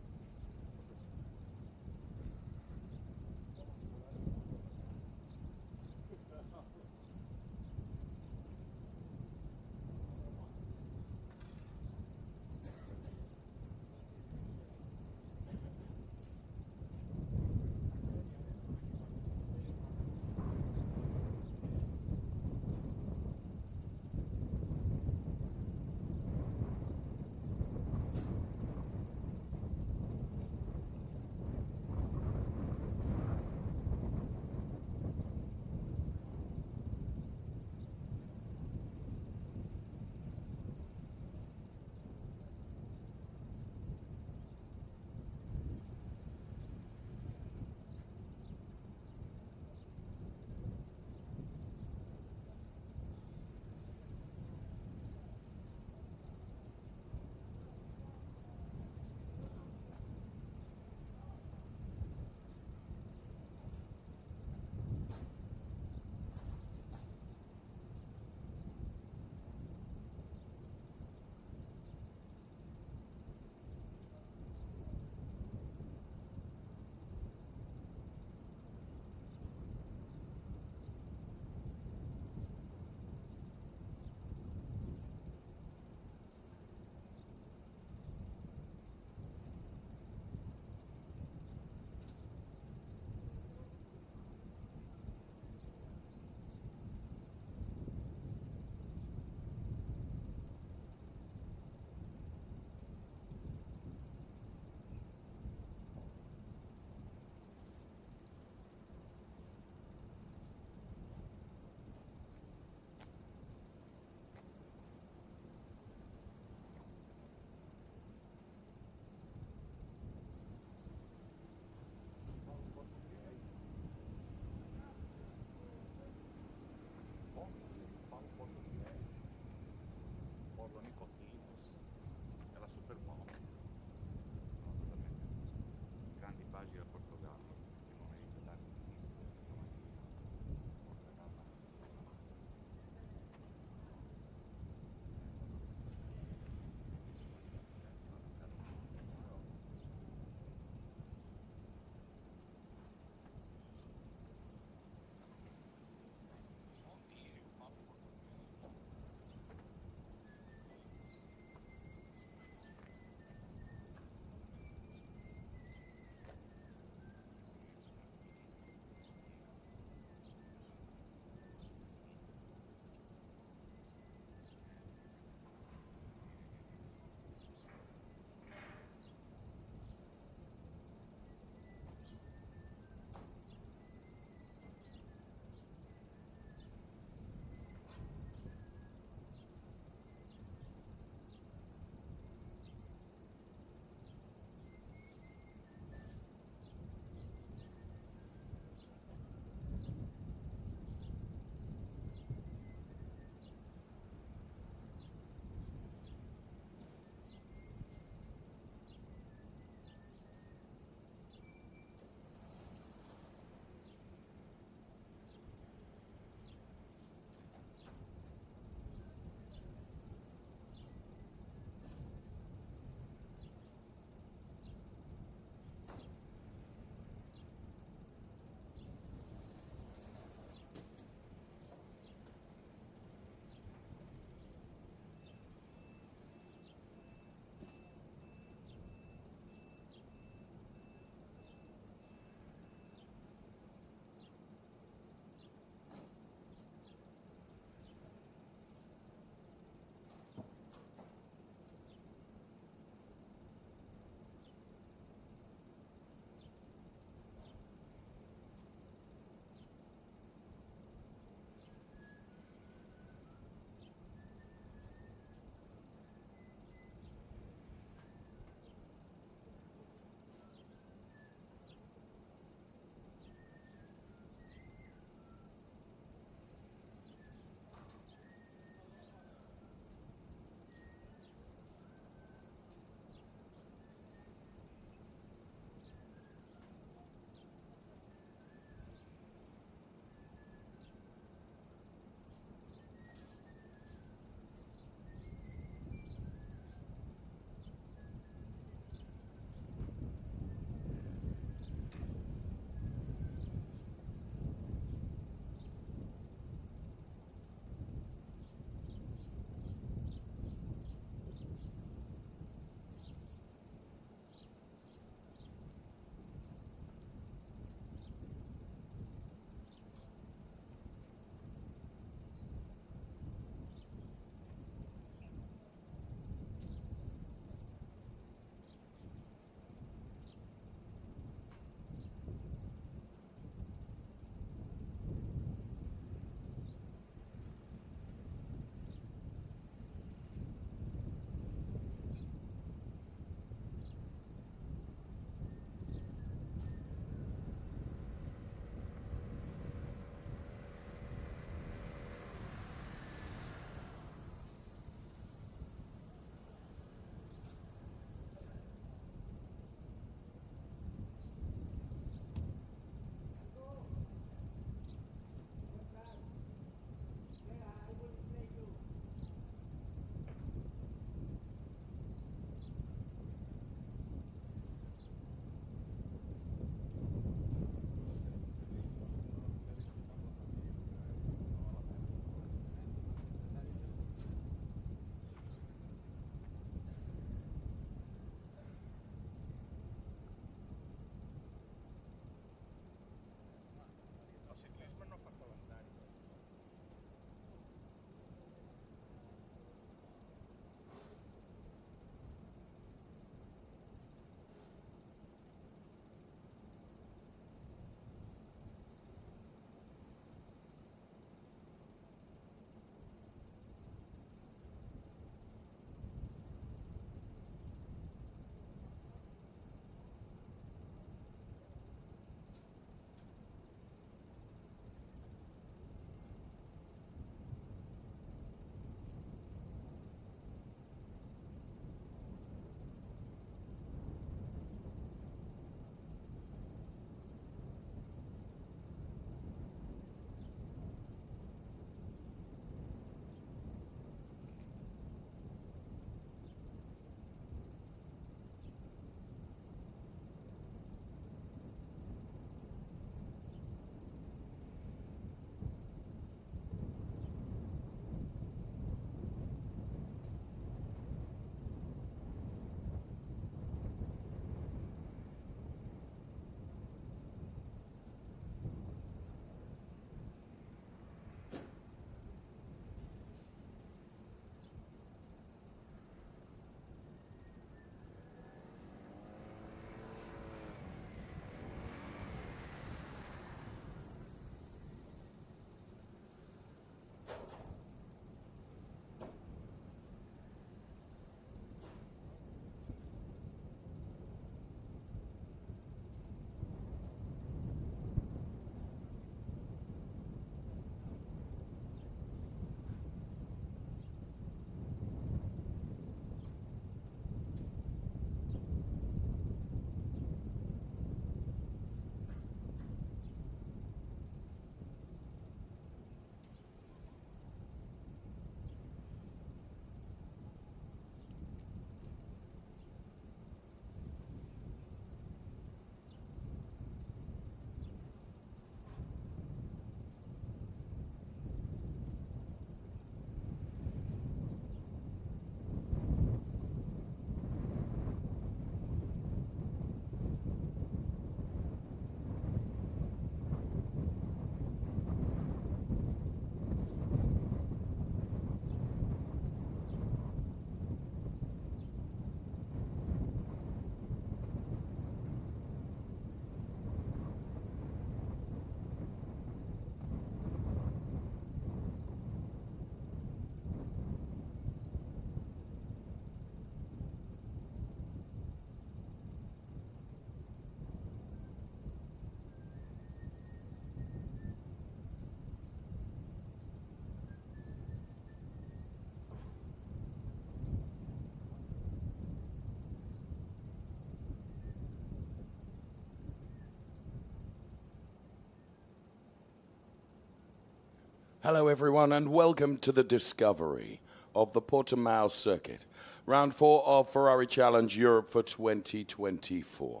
Hello, everyone, and welcome to the discovery of the Portimão circuit. Round 4 of Ferrari Challenge Europe for 2024.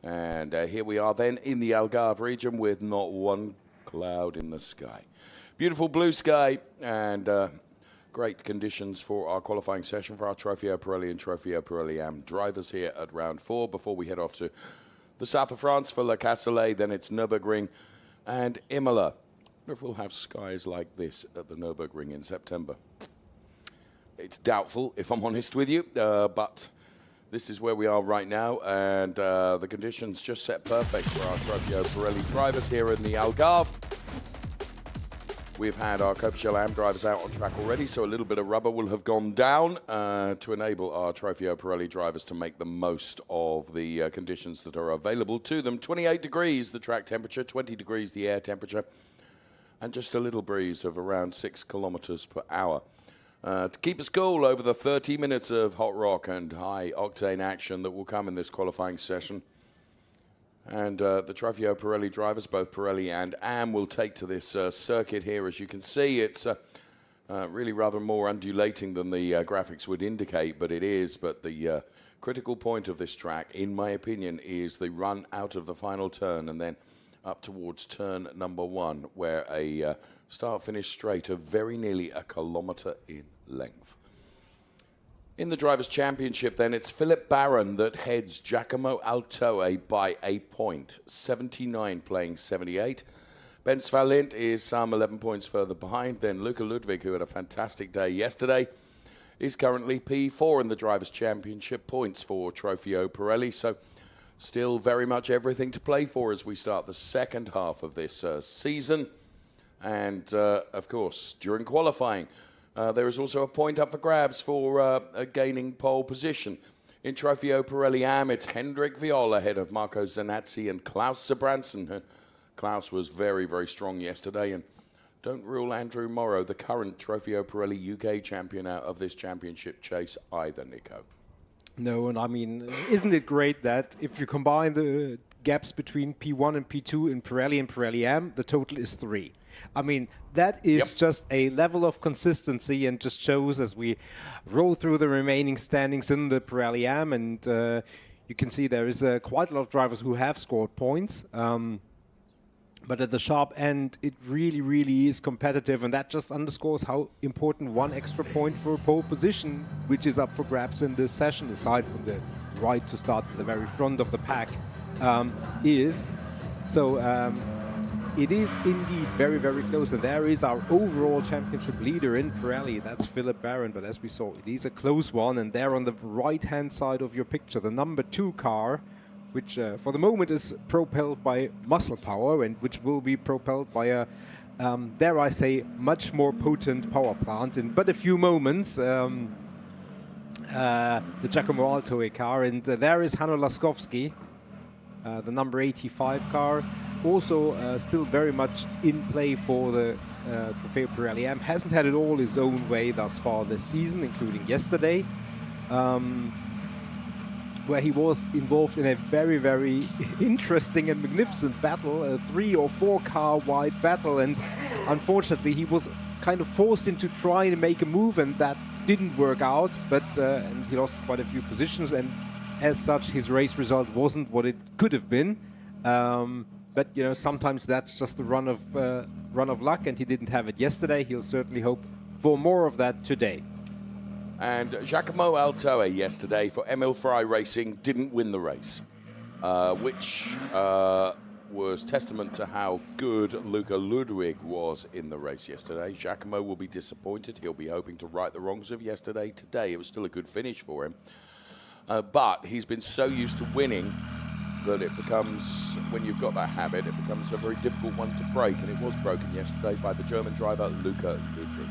And here we are then in the Algarve region with not one cloud in the sky. Beautiful blue sky and great conditions for our qualifying session for our Trofeo Pirelli and Trofeo Pirelli Am drivers here at round 4 before we head off to the south of France for Le Castellet, then it's Nürburgring and Imola. I wonder if we'll have skies like this at the Nürburgring in September. It's doubtful, if I'm honest with you, but this is where we are right now, and the conditions just set perfect for our Trofeo Pirelli drivers here in the Algarve. We've had our Coppa Shell Am drivers out on track already, so a little bit of rubber will have gone down to enable our Trofeo Pirelli drivers to make the most of the conditions that are available to them. 28 degrees the track temperature, 20 degrees the air temperature, and just a little breeze of around 6 kilometers per hour. To keep us cool over the 30 minutes of hot rock and high octane action that will come in this qualifying session. And the Trofeo Pirelli drivers, both Pirelli and Am, will take to this circuit here. As you can see, it's really rather more undulating than the graphics would indicate, but it is. But the critical point of this track, in my opinion, is the run out of the final turn and then up towards turn number 1, where a start-finish straight of very nearly a kilometre in length. In the Drivers' Championship, then, it's Philip Barron that heads Giacomo Altoe by a point, 79 playing 78. Ben Svalint is some 11 points further behind. Then Luca Ludwig, who had a fantastic day yesterday, is currently P4 in the Drivers' Championship points for Trofeo Pirelli. So still very much everything to play for as we start the second half of this season. And, of course, during qualifying, there is also a point up for grabs for gaining pole position. In Trofeo Pirelli Am, it's Hendrik Viola ahead of Marco Zanazzi and Klaus Sebranson. Klaus was very, very strong yesterday. And don't rule Andrew Morrow, the current Trofeo Pirelli UK champion, out of this championship chase either, Nico. No, and I mean, isn't it great that if you combine the gaps between P1 and P2 in Pirelli and Pirelli Am, the total is 3. I mean, that is just a level of consistency and just shows as we roll through the remaining standings in the Pirelli Am, and you can see there is quite a lot of drivers who have scored points. But at the sharp end, it really, really is competitive, and that just underscores how important one extra point for a pole position, which is up for grabs in this session, aside from the right to start at the very front of the pack, is. So it is indeed very, very close, and there is our overall championship leader in Pirelli. That's Philip Barron, but as we saw, it is a close one, and there on the right-hand side of your picture, the number 2 car, which for the moment is propelled by muscle power and which will be propelled by a, dare I say, much more potent power plant in but a few moments, the Giacomo Altoe car. And there is Hanno Laskowski, the number 85 car, also still very much in play for the Trofeo Pirelli Am. Hasn't had it all his own way thus far this season, including yesterday. Where he was involved in a very, very interesting and magnificent battle, a 3 or 4 car wide battle, and unfortunately he was kind of forced into trying to make a move, and that didn't work out, but and he lost quite a few positions, and as such his race result wasn't what it could have been. But you know, sometimes that's just the run of luck, and he didn't have it yesterday. He'll certainly hope for more of that today. And Giacomo Altoe yesterday for Emil Frey Racing didn't win the race, which was testament to how good Luca Ludwig was in the race yesterday. Giacomo will be disappointed. He'll be hoping to right the wrongs of yesterday today. It was still a good finish for him. But he's been so used to winning that it becomes, when you've got that habit, it becomes a very difficult one to break. And it was broken yesterday by the German driver, Luca Ludwig.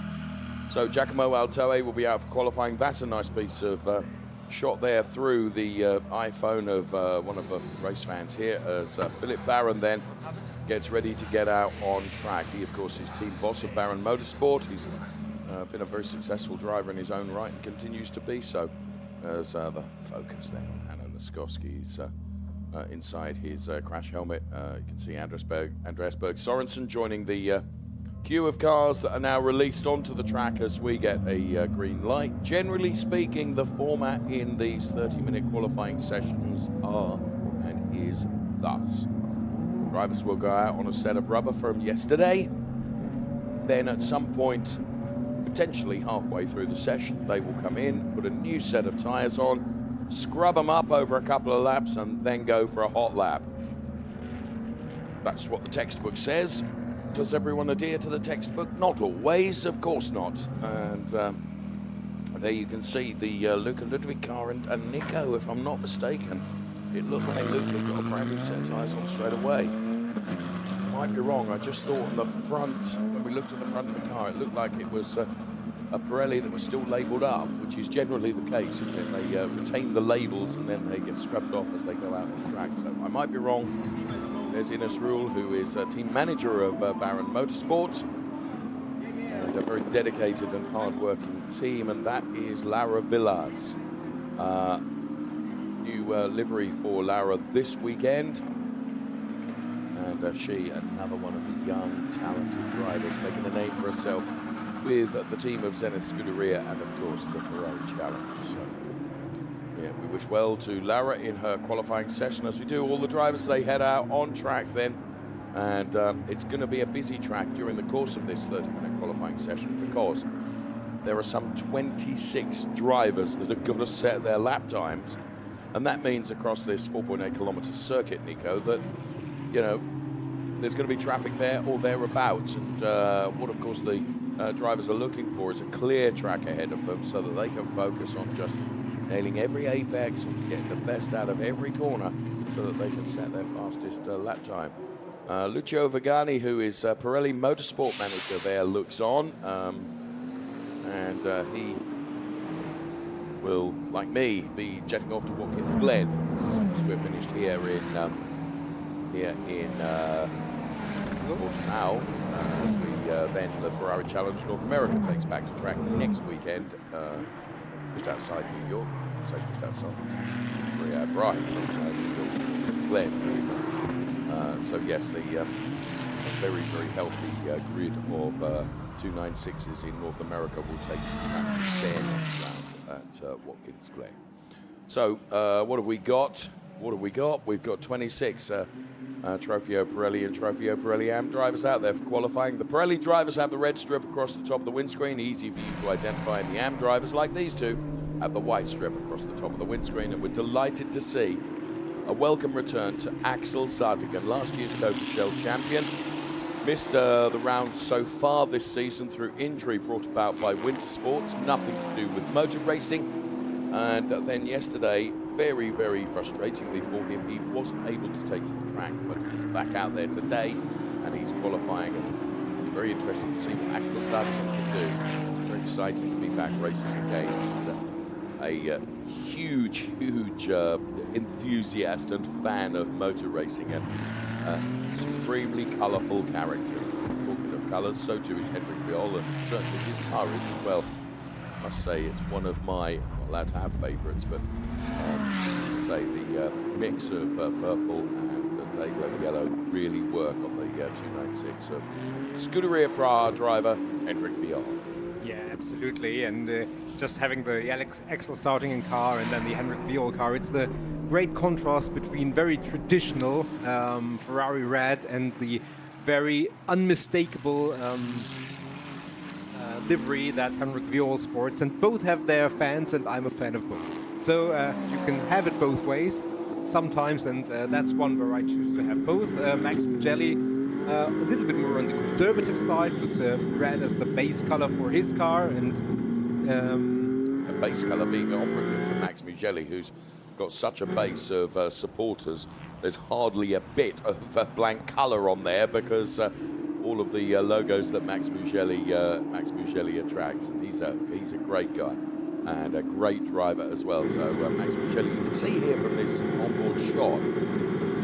So Giacomo Altoe will be out for qualifying. That's a nice piece of shot there through the iPhone of one of the race fans here as Philip Barron then gets ready to get out on track. He, of course, is team boss of Barron Motorsport. He's been a very successful driver in his own right and continues to be so. As the focus then on Hanno Laskowski's inside his crash helmet. You can see Andreas Berg Sorensen joining the queue of cars that are now released onto the track as we get a green light. Generally speaking, the format in these 30-minute qualifying sessions are and is thus. Drivers will go out on a set of rubber from yesterday. Then at some point, potentially halfway through the session, they will come in, put a new set of tyres on, scrub them up over a couple of laps, and then go for a hot lap. That's what the textbook says. Does everyone adhere to the textbook? Not always, of course not. And there you can see the Luca Ludwig car and Nico, if I'm not mistaken. It looked like Luca got a brand new set of tyres on straight away. Might be wrong. I just thought on the front, when we looked at the front of the car, it looked like it was a Pirelli that was still labelled up, which is generally the case, isn't it? They retain the labels and then they get scrubbed off as they go out on the track. So I might be wrong. There's Ines Rule, who is a team manager of Baron Motorsport, and a very dedicated and hard-working team, and that is Laura Villas. New livery for Laura this weekend. And she, another one of the young, talented drivers, making a name for herself with the team of Zenith Scuderia and, of course, the Ferrari Challenge. So, yeah, we wish well to Laura in her qualifying session, as we do all the drivers. They head out on track then. And it's going to be a busy track during the course of this 30-minute qualifying session, because there are some 26 drivers that have got to set their lap times. And that means across this 4.8-kilometre circuit, Nico, that, you know, there's going to be traffic there or thereabouts. And what, of course, the drivers are looking for is a clear track ahead of them so that they can focus on just nailing every apex and getting the best out of every corner so that they can set their fastest lap time. Lucio Vigani, who is Pirelli Motorsport Manager there, looks on. And he will, like me, be jetting off to Watkins Glen as soon as we're finished here in Portimão, as we then the Ferrari Challenge North America takes back to track next weekend, just outside New York, so just outside, 3-hour drive from New York to Watkins Glen. So yes, the very, very healthy grid of 296s in North America will take the track their next round at Watkins Glen. So what have we got? We've got 26 Trofeo Pirelli and Trofeo Pirelli AM drivers out there for qualifying. The Pirelli drivers have the red strip across the top of the windscreen, easy for you to identify. And the AM drivers, like these two, have the white strip across the top of the windscreen. And we're delighted to see a welcome return to Axel Sardigan, last year's Coppa Shell champion. Missed the rounds so far this season through injury brought about by winter sports, nothing to do with motor racing. And then yesterday, very, very frustratingly for him, he wasn't able to take to the track, but he's back out there today and he's qualifying. And very interesting to see what Axel Sardigan can do. Very excited to be back racing again. He's a huge enthusiast and fan of motor racing, and supremely colourful character. Talking of colours, so too is Henrik Viol, and certainly his car is as well. I must say it's one of my, I'm not allowed to have favourites, but say the mix of purple and Dayglow yellow really work on the 296 of Scuderia Prague driver Henrik Viol. Yeah, absolutely. And just having the Axel Sardigan car and then the Henrik Viol car, it's the great contrast between very traditional Ferrari red and the very unmistakable livery that Henrik Viol sports. And both have their fans, and I'm a fan of both. So you can have it both ways sometimes, and that's one where I choose to have both. Max Mugelli, a little bit more on the conservative side, with the red as the base color for his car, and the base color being operative for Max Mugelli, who's got such a base of supporters. There's hardly a bit of blank color on there, because all of the logos that Max Mugelli attracts, and he's a great guy and a great driver as well. So Max Mugelli, you can see here from this onboard shot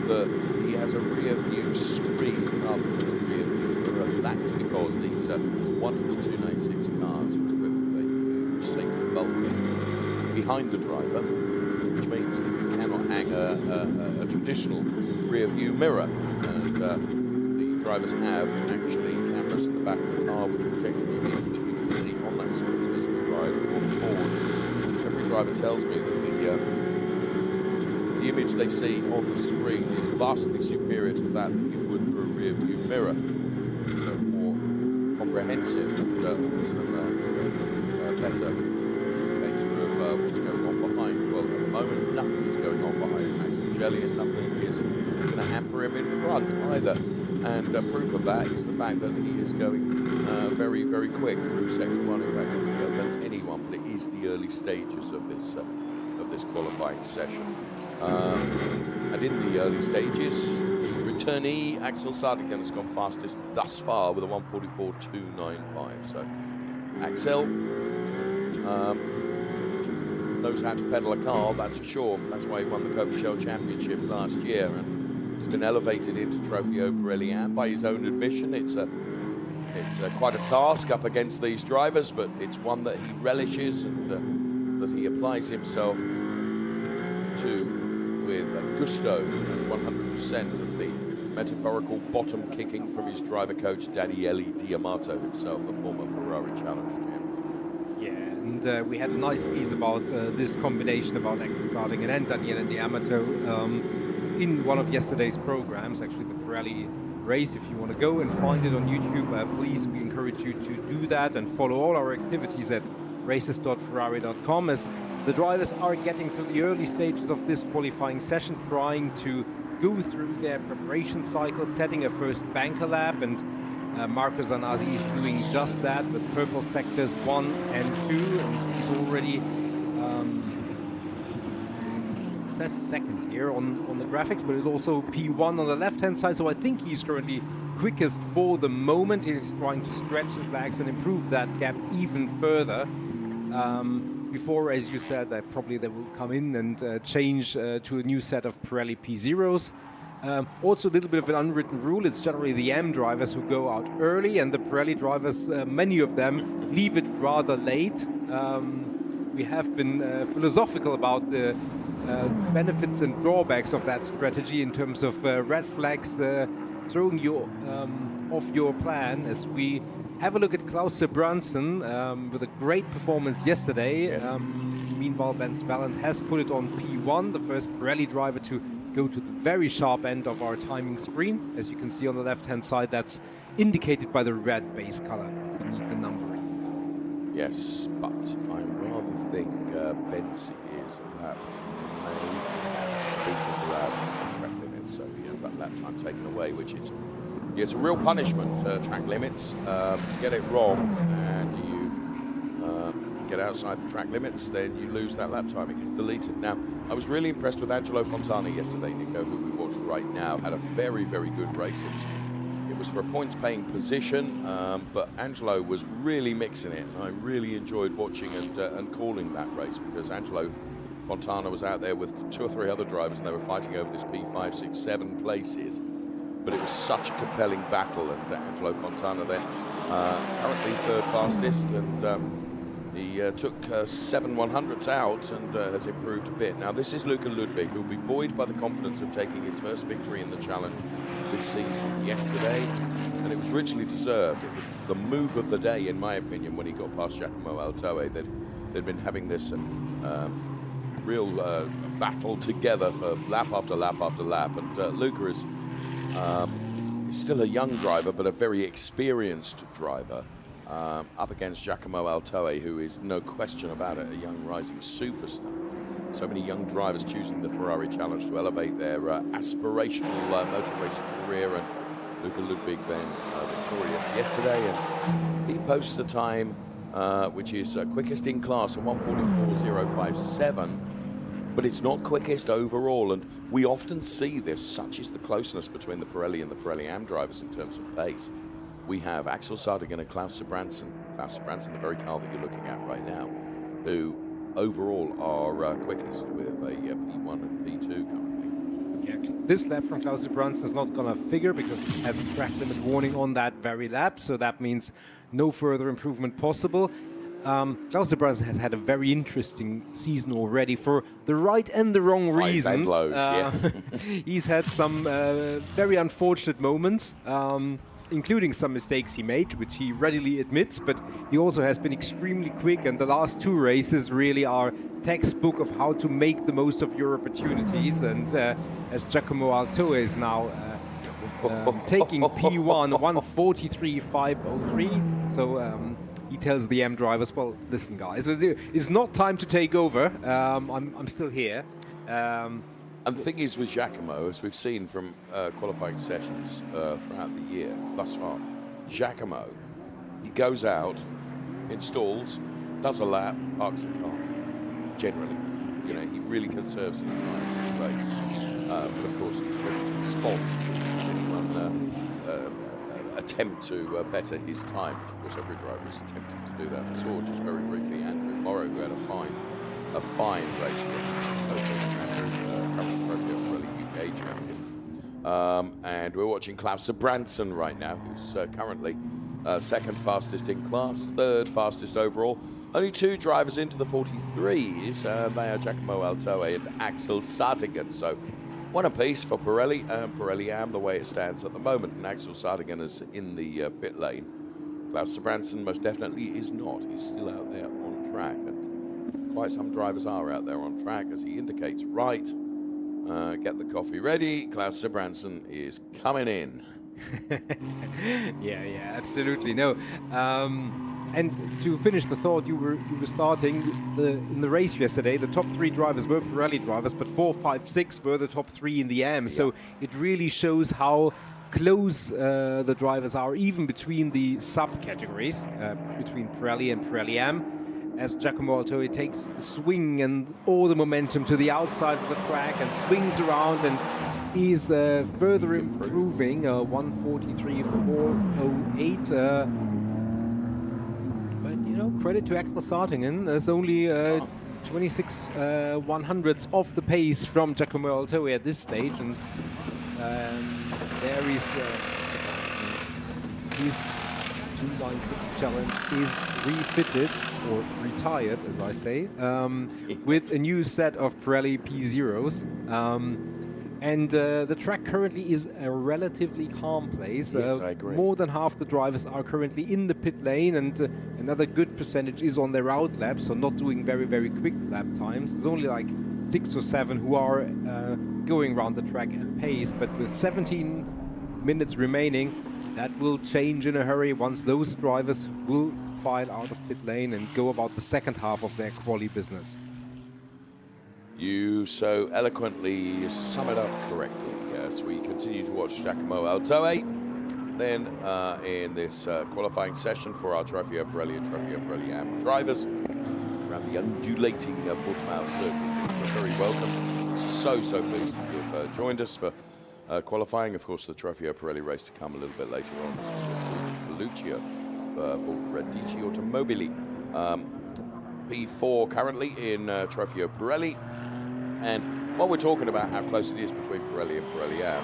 that he has a rear view screen rather than a rear view mirror. That's because these are wonderful 296 cars are equipped with a huge safety bulkhead behind the driver, which means that you cannot hang a traditional rear view mirror. And the drivers have actually cameras cameras in the back of the car which project an image that we can see on that screen as we ride on board. Every driver tells me that the image they see on the screen is vastly superior to that you would through a rear view mirror. So more comprehensive and offers them a better indicator of what's going on behind. Well, at the moment, nothing is going on behind Max Pirelli, and nothing is going to hamper him in front either. And proof of that is the fact that he is going very, very quick through Sector 1. In fact, quicker than anyone, but it is the early stages of this qualifying session. And in the early stages, the returnee, Axel Sardigan, has gone fastest thus far with a 1:44.295. So Axel knows how to pedal a car, that's for sure. That's why he won the Coppa Shell Championship last year, and he's been elevated into Trofeo Pirelli. And by his own admission, it's quite a task up against these drivers, but it's one that he relishes and that he applies himself to with gusto and 100% of the metaphorical bottom kicking from his driver coach Daniele Diamato himself, a former Ferrari Challenge champion. Yeah, and we had a nice piece about this combination about Axel Sardigan and Daniele Diamato in one of yesterday's programs, actually the Pirelli race. If you want to go and find it on YouTube, please, we encourage you to do that and follow all our activities at races.ferrari.com, as the drivers are getting to the early stages of this qualifying session, trying to go through their preparation cycle, setting a first banker lap, and Marco Zanazzi is doing just that with purple sectors 1 and 2, and he's already it says second here on the graphics, but it's also P1 on the left-hand side, so I think he's currently quickest for the moment. He's trying to stretch his legs and improve that gap even further. Before, as you said, probably they will come in and change to a new set of Pirelli P0s. Also, a little bit of an unwritten rule. It's generally the M drivers who go out early, and the Pirelli drivers, many of them, leave it rather late. We have been philosophical about the benefits and drawbacks of that strategy in terms of red flags throwing you off your plan, as we have a look at Klaus Sebranson with a great performance yesterday. Yes. Meanwhile, Ben Valent has put it on P1, the first Pirelli driver to go to the very sharp end of our timing screen. As you can see on the left-hand side, that's indicated by the red base color beneath the numbering. Yes, but I rather think Benz is lap allowed track limits, so he has that lap time taken away, which is a real punishment. Track limits, get it wrong and you get outside the track limits, then you lose that lap time. It gets deleted. Now, I was really impressed with Angelo Fontana yesterday, Nico, who we watched right now. Had a very, very good race. It was for a points-paying position, but Angelo was really mixing it, and I really enjoyed watching and calling that race, because Angelo Fontana was out there with 2 or 3 other drivers, and they were fighting over this P5, 6, 7 places. But it was such a compelling battle, and Angelo Fontana then currently 3rd fastest, and he took 7 100ths out and has improved a bit. Now this is Luca Ludwig, who will be buoyed by the confidence of taking his first victory in the challenge this season yesterday, and it was richly deserved. It was the move of the day, in my opinion, when he got past Giacomo Altoe. They'd been having this real battle together for lap after lap after lap, and Luca is still a young driver, but a very experienced driver, up against Giacomo Altoe, who is, no question about it, a young rising superstar. So many young drivers choosing the Ferrari Challenge to elevate their aspirational motor racing career, and Luca Ludwig then victorious yesterday, and he posts a time which is quickest in class, a 1:44.057. But it's not quickest overall, and we often see this. Such is the closeness between the Pirelli and the Pirelli AM drivers in terms of pace. We have Axel Sardigan and Klaus Sebranson, the very car that you're looking at right now, who overall are quickest with a P1 and P2 currently. Yeah, this lap from Klaus Sebranson is not going to figure because he has a track limit warning on that very lap, so that means no further improvement possible. Klaus Sebranson has had a very interesting season already for the right and the wrong reasons. Yes. He's had some very unfortunate moments. including some mistakes he made, which he readily admits, but he also has been extremely quick, and the last 2 races really are textbook of how to make the most of your opportunities. And as Giacomo Altoe is now taking P1 1:43.503, so he tells the M drivers, well, listen guys, it's not time to take over, I'm still here. And the thing is with Giacomo, as we've seen from qualifying sessions throughout the year thus far, Giacomo, he goes out, installs, does a lap, parks the car. Generally, you know, he really conserves his tyres in the race. But of course, he's ready to respond if anyone attempt to better his time. Of course, every driver is attempting to do that. We saw just very briefly Andrew Morrow, who had a fine race yesterday. So current Trophy of Pirelli UK champion. And we're watching Klaus Branson right now, who's currently second fastest in class, third fastest overall. Only 2 drivers into the 43s. They are Giacomo Altoe and Axel Sartingen. So 1 apiece for Pirelli and Pirelli Am, the way it stands at the moment. And Axel Sartingen is in the pit lane. Klaus Branson most definitely is not. He's still out there on track. And quite some drivers are out there on track, as he indicates. Right, get the coffee ready. Klaus Branson is coming in. yeah, absolutely. No. And to finish the thought, you were starting in the race yesterday. The top 3 drivers were Pirelli drivers, but 4, 5, 6 were the top 3 in the AM. Yeah. So it really shows how close the drivers are, even between the subcategories, between Pirelli and Pirelli AM. As Giacomo Altoe takes the swing and all the momentum to the outside of the track and swings around and is further improving. 1:43.408. Credit to Axel Sartingen. There's only 26 100ths off the pace from Giacomo Altoe at this stage, and there is his 296 challenge is refitted, or retired, as I say, with a new set of Pirelli P0s. And the track currently is a relatively calm place. Yes, I agree. More than half the drivers are currently in the pit lane, and another good percentage is on their out laps, so not doing very, very quick lap times. There's only like 6 or 7 who are going around the track at pace, but with 17 minutes remaining, that will change in a hurry once those drivers will file out of pit lane and go about the second half of their quali business. You so eloquently sum it up correctly. Yes, we continue to watch Giacomo Altoe. Then in this qualifying session for our Trofeo Pirelli and Trofeo Pirelli Am drivers around the undulating Portimão circuit. You're very welcome. So pleased that you've joined us for qualifying. Of course, the Trofeo Pirelli race to come a little bit later on. This is Lucia for Radici Automobili. P4 currently in Trofeo Pirelli. And while we're talking about how close it is between Pirelli and Pirelli Am,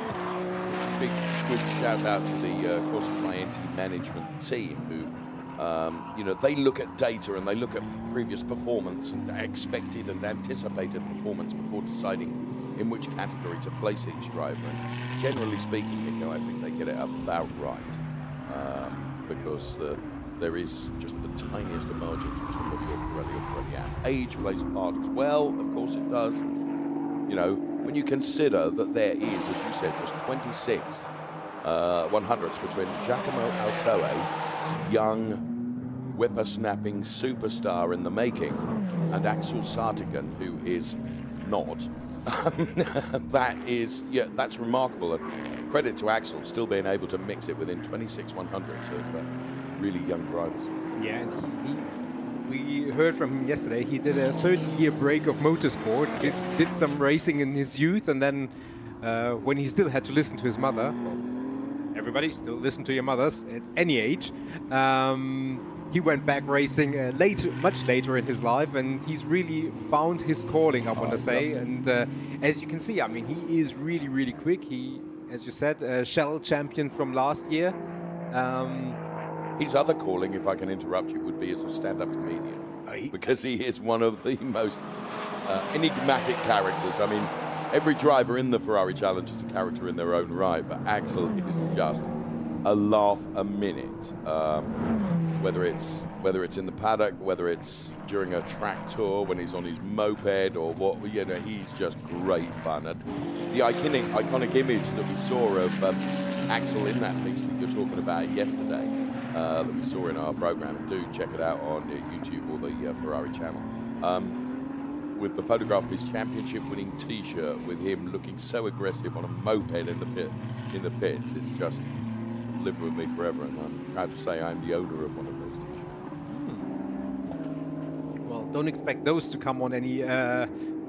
big good shout out to the Corsa Clienti management team who, they look at data and they look at previous performance and expected and anticipated performance before deciding in which category to place each driver. And generally speaking, Nico, I think they get it about right because there is just the tiniest of margins between whether you're Pirelli or Pirelli Am. Age plays a part as well, of course it does. You know, when you consider that there is, as you said, just 26 100ths between Giacomo Altoe, young, whippersnapping superstar in the making, and Axel Sartingen, who is not. That's remarkable. And credit to Axel still being able to mix it within 26 100ths of really young drivers. Yeah, and we heard from him yesterday. He did a 30-year break of motorsport, did some racing in his youth, and then when he still had to listen to his mother, well, everybody still listen to your mothers at any age, he went back racing much later in his life, and he's really found his calling, I want to say. And as you can see, I mean, he is really, really quick. He, as you said, Shell champion from last year. His other calling, if I can interrupt you, would be as a stand-up comedian, because he is one of the most enigmatic characters. I mean, every driver in the Ferrari Challenge is a character in their own right, but Axel is just a laugh a minute. Whether it's in the paddock, whether it's during a track tour when he's on his moped or what, he's just great fun. And the iconic image that we saw of Axel in that piece that you're talking about yesterday, that we saw in our program, do check it out on YouTube or the Ferrari channel. With the photograph of his championship-winning T-shirt with him looking so aggressive on a moped in the pits, it's just lived with me forever, and I'm proud to say I'm the owner of one of those T-shirts. Well, don't expect those to come on any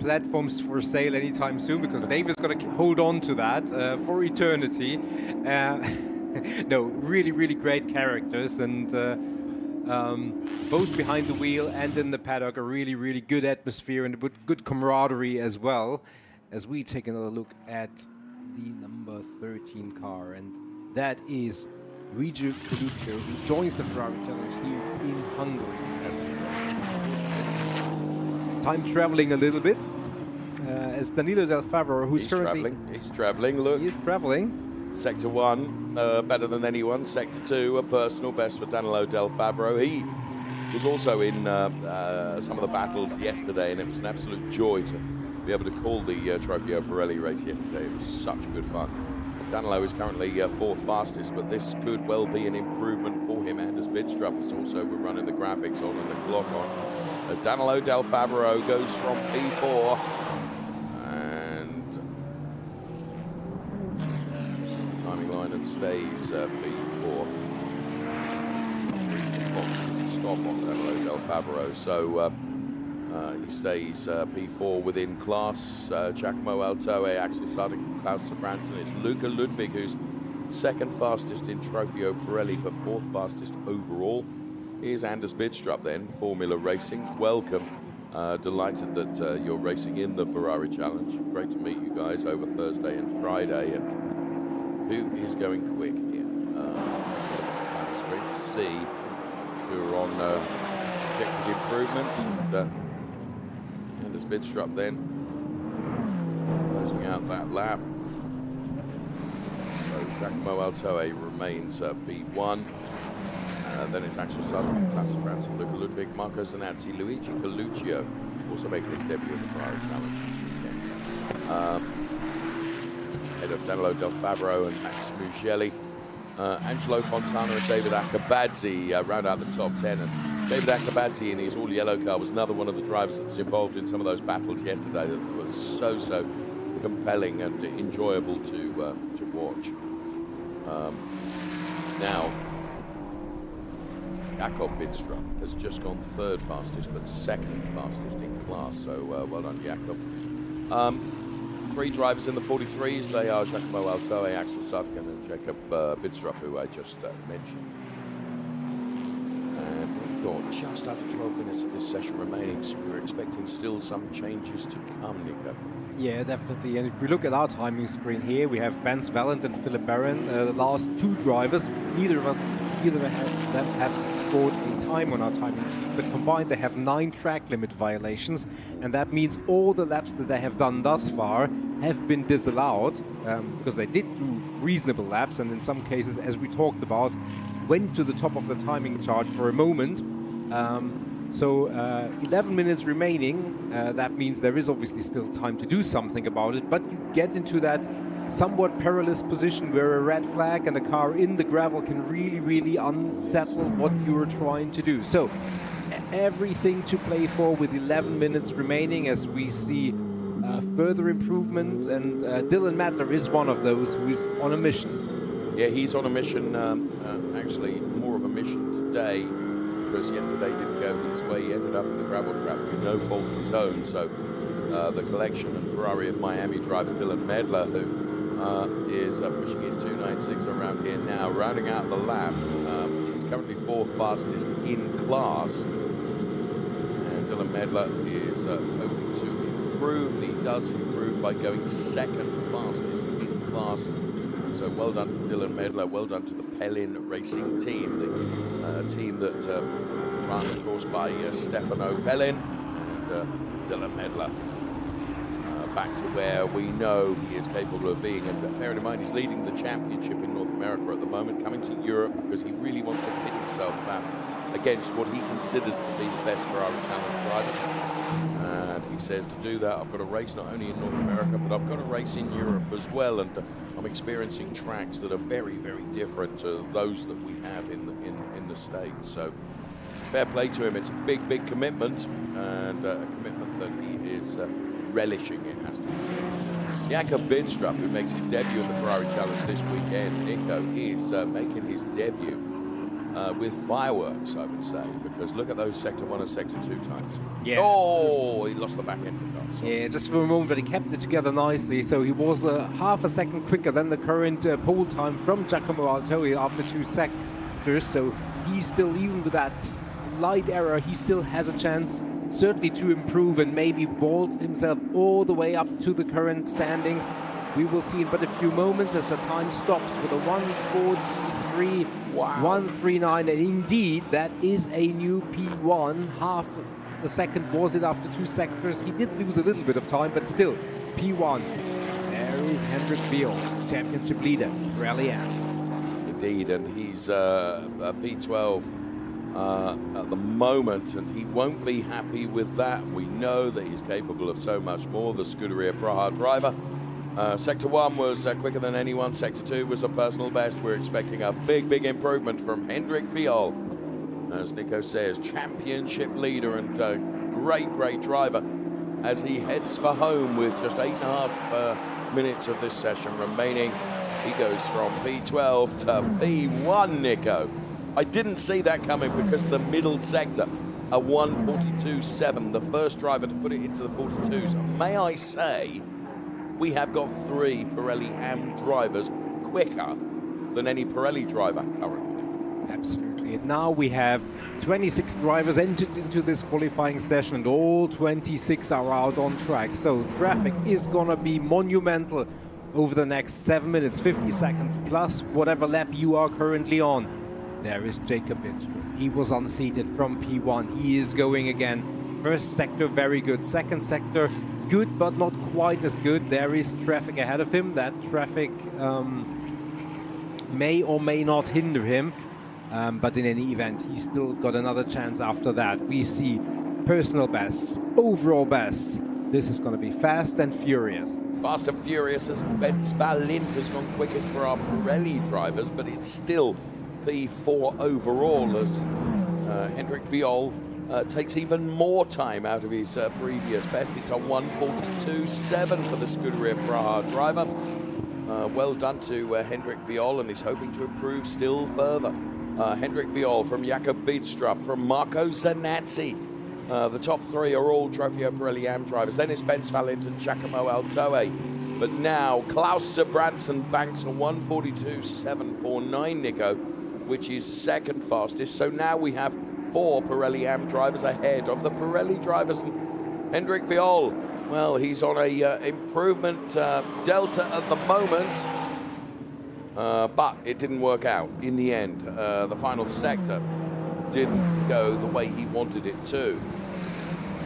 platforms for sale anytime soon, because Dave is going to hold on to that for eternity. No, really, really great characters, and both behind the wheel and in the paddock, a really, really good atmosphere and a good camaraderie as well. As we take another look at the number 13 car, and that is Luigi Coluccio, who joins the Ferrari Challenge here in Hungary. Time traveling a little bit, as Danilo Del Favaro, who's currently... He's traveling, look. He is traveling. Sector 1, better than anyone. Sector 2, a personal best for Danilo Del Favaro. He was also in some of the battles yesterday, and it was an absolute joy to be able to call the Trofeo Pirelli race yesterday. It was such good fun. Danilo is currently 4th fastest, but this could well be an improvement for him. Anders Bidstrup is also, we're running the graphics on and the clock on, as Danilo Del Favaro goes from P4 and stays P4. Stop on Danilo Del Favaro, so he stays P4 within class. Giacomo Altoe, Axel Suding, Klaus Sabranson. It's Luca Ludwig who's 2nd fastest in Trofeo Pirelli, but 4th fastest overall. Here's Anders Bidstrup then, Formula Racing. Welcome. Delighted that you're racing in the Ferrari Challenge. Great to meet you guys over Thursday and Friday. And who is going quick here? It's great to see who are on projected improvements. And Anders Bidstrup then closing out that lap. So Giacomo Altoe remains P1. Then it's Axel Sutherland, Klaus Branson, Luca Ludwig, Marco Zanazzi, Luigi Coluccio, also making his debut at the Ferrari Challenge this weekend. Ahead of Danilo Del Favaro and Max Mugelli. Angelo Fontana and David Akabadze round out the top 10. And David Akabadze in his all-yellow car was another one of the drivers that was involved in some of those battles yesterday that was so compelling and enjoyable to watch. Now, Jakob Bidstrup has just gone 3rd fastest, but 2nd fastest in class. So well done, Jakob. 3 drivers in the 43s. They are Giacomo Altoe, Axel Sutkin, and Jakob Bidstrup, who I just mentioned. And we've got just under 12 minutes of this session remaining, so we're expecting still some changes to come, Nico. Yeah, definitely. And if we look at our timing screen here, we have Ben Svalent and Philip Barron, the last 2 drivers. Neither of them have scored a time on our timing sheet, but combined they have 9 track limit violations, and that means all the laps that they have done thus far have been disallowed, because they did do reasonable laps, and in some cases, as we talked about, went to the top of the timing chart for a moment. So 11 minutes remaining. That means there is obviously still time to do something about it, but you get into that somewhat perilous position where a red flag and a car in the gravel can really unsettle what you're trying to do. So everything to play for with 11 minutes remaining, as we see further improvement, and Dylan Madler is one of those who is on a mission. Yeah, he's on a mission, actually more of a mission today, because yesterday didn't go his way. He ended up in the gravel trap through no fault of his own. So the collection and Ferrari of Miami driver Dylan Medler, who is pushing his 296 around here now, rounding out the lap. He's currently 4th fastest in class. And Dylan Medler is hoping to improve, and he does improve by going 2nd fastest in class. So well done to Dylan Medler, well done to the Pellin Racing team, the team that run, of course, by Stefano Pellin and Dylan Medler. back to where we know he is capable of being. And bearing in mind, he's leading the championship in North America at the moment, coming to Europe because he really wants to pit himself against what he considers to be the best Ferrari Challenge drivers. And he says, to do that, I've got to race not only in North America, but I've got to race in Europe as well. And I'm experiencing tracks that are very, very different to those that we have in the States. So fair play to him. It's a big, big commitment, and a commitment that he is relishing, it has to be said. Jakob Bidstrup, who makes his debut in the Ferrari Challenge this weekend, Nico, is making his debut with fireworks, I would say, because look at those Sector 1 and Sector 2 times. Yeah. Oh, he lost the back end of the car. Sorry. Yeah, just for a moment, but he kept it together nicely. So he was half a second quicker than the current pole time from Giacomo Altoe after 2 sectors. So he's still, even with that light error, he still has a chance certainly to improve and maybe vault himself all the way up to the current standings. We will see in but a few moments as the time stops with a 1:43. Wow. 1:39, and indeed that is a new P1. Half a second was it after 2 sectors. He did lose a little bit of time, but still P1. There is Hendrik Viol, championship leader, Pirelli. Indeed, and he's a P12 at the moment, and he won't be happy with that. We know that he's capable of so much more, the Scuderia Praha driver. Sector 1 was quicker than anyone. Sector 2 was a personal best. We're expecting a big, big improvement from Hendrik Viol. As Nico says, championship leader and great, great driver as he heads for home with just 8.5 minutes of this session remaining. He goes from P12 to P1, Nico. I didn't see that coming because of the middle sector, a 1:42.7, the first driver to put it into the 42s. May I say, we have got 3 Pirelli AM drivers quicker than any Pirelli driver currently. Absolutely. And now we have 26 drivers entered into this qualifying session, and all 26 are out on track. So traffic is going to be monumental over the next 7 minutes, 50 seconds, plus whatever lap you are currently on. There is Jakob Bidstrup. He was unseated from P1. He is going again. First sector, very good. Second sector, good, but not quite as good. There is traffic ahead of him. That traffic may or may not hinder him. But in any event, he's still got another chance after that. We see personal bests, overall bests. This is going to be fast and furious. Fast and furious as Ben Spalint has gone quickest for our Pirelli drivers, but it's still P4 overall as Hendrik Viol takes even more time out of his previous best. It's a 1:42.7 for the Scuderia Praha driver. Well done to Hendrik Viol, and he's hoping to improve still further. Hendrik Viol from Jakob Bidstrup, from Marco Zanazzi. The top 3 are all Trofeo Pirelli AM drivers. Then it's Ben Spalint and Giacomo Altoe. But now Klaus Sebranson banks a 1:42.749, Nico, which is second fastest. So now we have 4 Pirelli AM drivers ahead of the Pirelli drivers. And Hendrik Viol, well, he's on a improvement delta at the moment. But it didn't work out in the end. The final sector didn't go the way he wanted it to.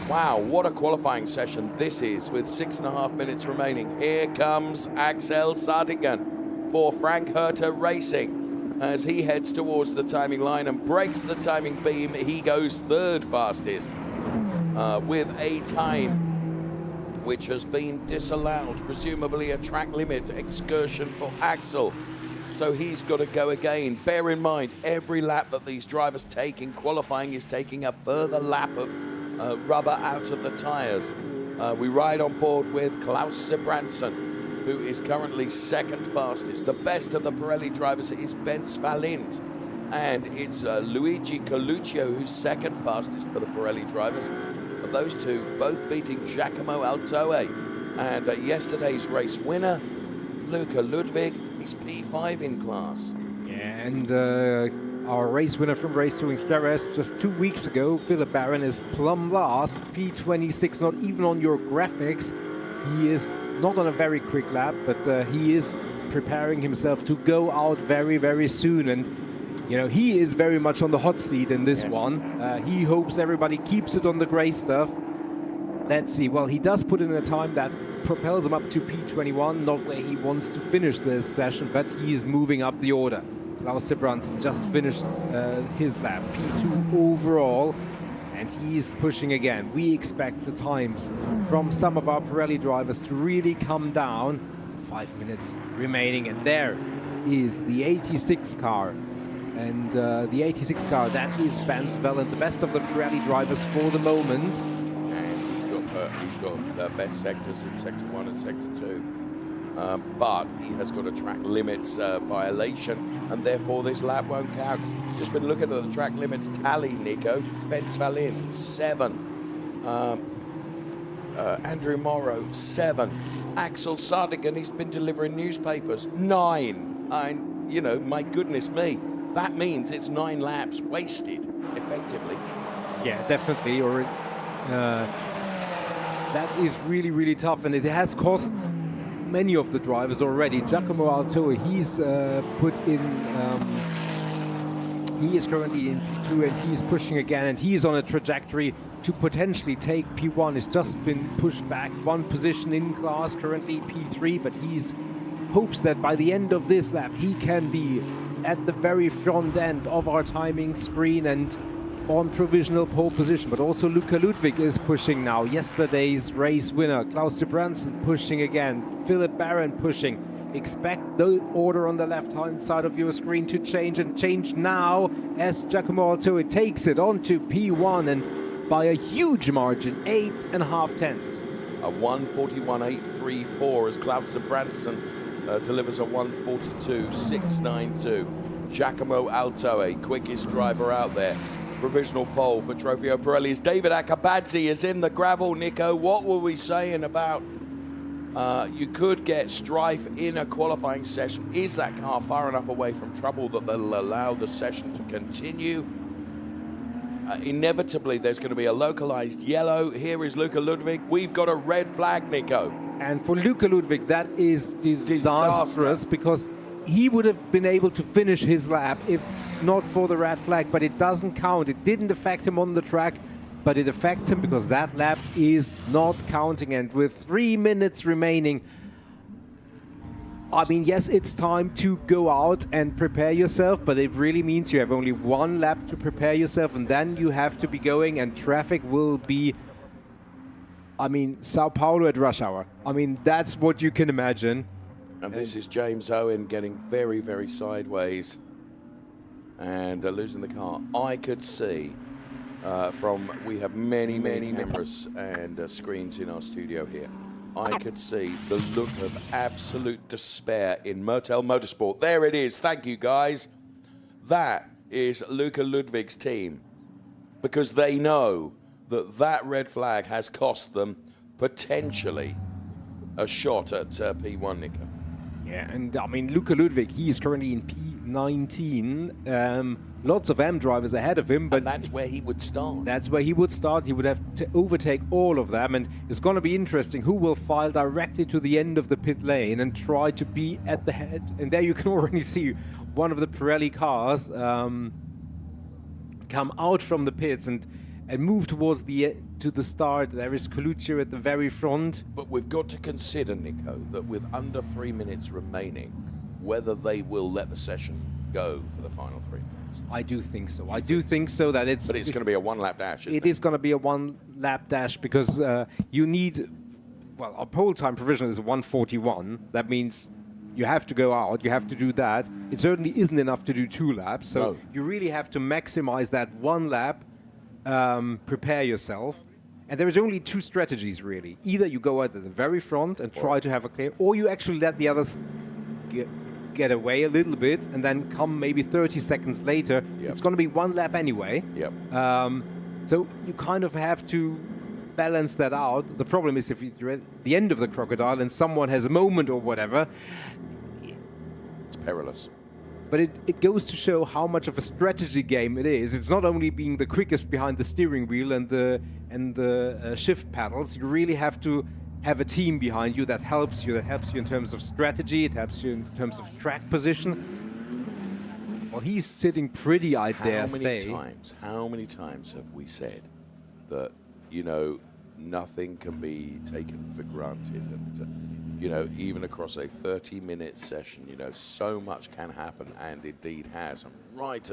Wow, what a qualifying session this is with 6.5 minutes remaining. Here comes Axel Sardigan for Frank Herter Racing as he heads towards the timing line and breaks the timing beam. He goes third fastest with a time which has been disallowed, presumably a track limit excursion for Axel. So he's got to go again. Bear in mind, every lap that these drivers take in qualifying is taking a further lap of rubber out of the tyres. We ride on board with Klaus Sebranson, who is currently second fastest. The best of the Pirelli drivers is Ben Spalint. And it's Luigi Coluccio who's second fastest for the Pirelli drivers. Of those two, both beating Giacomo Altoe. And yesterday's race winner, Luca Ludwig, is P5 in class. Yeah, and our race winner from race 2 in Jerez just 2 weeks ago, Philip Barron, is plumb last, P26, not even on your graphics. He is not on a very quick lap, but he is preparing himself to go out very, very soon. And, you know, he is very much on the hot seat in this one. He hopes everybody keeps it on the grey stuff. Let's see. Well, he does put in a time that propels him up to P21, not where he wants to finish this session, but he's moving up the order. Klaus Brunson just finished his lap, P2 overall, and he's pushing again. We expect the times from some of our Pirelli drivers to really come down. 5 minutes remaining, and there is the 86 car. And the 86 car, that is Ben Svellen, the best of the Pirelli drivers for the moment. And he's got the best sectors in Sector 1 and Sector 2. But he has got a track limits violation, and therefore this lap won't count. Just been looking at the track limits tally, Nico. Ben Svellen, 7. Andrew Morrow, 7. Axel Sardigan, he's been delivering newspapers, 9. And, you know, my goodness me, that means it's 9 laps wasted, effectively. Yeah, definitely. Or that is really, really tough, and it has cost many of the drivers already. Giacomo Altoe, he's put in. He is currently in P2 and he's pushing again, and he's on a trajectory to potentially take P1. He's just been pushed back one position in class, currently P3, but he's hopes that by the end of this lap he can be at the very front end of our timing screen and on provisional pole position. But also Luca Ludwig is pushing now. Yesterday's race winner, Klaus Branson pushing again, Philip Barron pushing. Expect the order on the left-hand side of your screen to change, and change now as Giacomo Altoe takes it onto P1, and by a huge margin, 8.5 tenths. A 1:41.834 as Klaus Branson delivers a 1:42.692. Giacomo Altoe, quickest driver out there. Provisional pole for Trofeo Pirelli's David Akabadze is in the gravel. Nico, what were we saying about you could get strife in a qualifying session? Is that car far enough away from trouble that they'll allow the session to continue? Inevitably, there's going to be a localized yellow. Here is Luca Ludwig. We've got a red flag, Nico. And for Luca Ludwig, that is disastrous because he would have been able to finish his lap if not for the red flag, but it doesn't count. It didn't affect him on the track, but it affects him because that lap is not counting. And with 3 minutes remaining, I mean, yes, it's time to go out and prepare yourself, but it really means you have only 1 lap to prepare yourself, and then you have to be going, and traffic will be, I mean, Sao Paulo at rush hour. I mean, that's what you can imagine. And this is James Owen getting very, very sideways and losing the car. I could see we have many cameras and screens in our studio here. I could see the look of absolute despair in Mertel Motorsport. There it is. Thank you, guys. That is Luca Ludwig's team, because they know that that red flag has cost them potentially a shot at P1, Nico. Yeah, and I mean, Luca Ludwig, he is currently in P19. Lots of M drivers ahead of him, but and that's where he would start. That's where he would start. He would have to overtake all of them, and it's going to be interesting who will file directly to the end of the pit lane and try to be at the head. And there you can already see one of the Pirelli cars come out from the pits and move towards the start. There is Colucci at the very front. But we've got to consider, Nico, that with under 3 minutes remaining, whether they will let the session go for the final 3 minutes. I do think so. I do think so that it's... But it's going to be a 1-lap dash, isn't it? It is going to be a 1-lap dash because you need... Well, our pole time provision is 1:41. That means you have to go out. You have to do that. It certainly isn't enough to do 2 laps. So no. You really have to maximize that 1 lap, prepare yourself. And there is only 2 strategies, really. Either you go out at the very front and try to have a clear, or you actually let the others get away a little bit and then come maybe 30 seconds later. Yep. It's going to be 1 lap anyway. Yep. So you kind of have to balance that out. The problem is if you're at the end of the crocodile and someone has a moment or whatever, it's perilous. But it goes to show how much of a strategy game it is. It's not only being the quickest behind the steering wheel and the shift paddles. You really have to have a team behind you that helps you. That helps you in terms of strategy. It helps you in terms of track position. Well, he's sitting pretty, I dare say. How many times have we said that, you know, nothing can be taken for granted. And, you know, even across a 30-minute session, you know, so much can happen, and indeed has. And right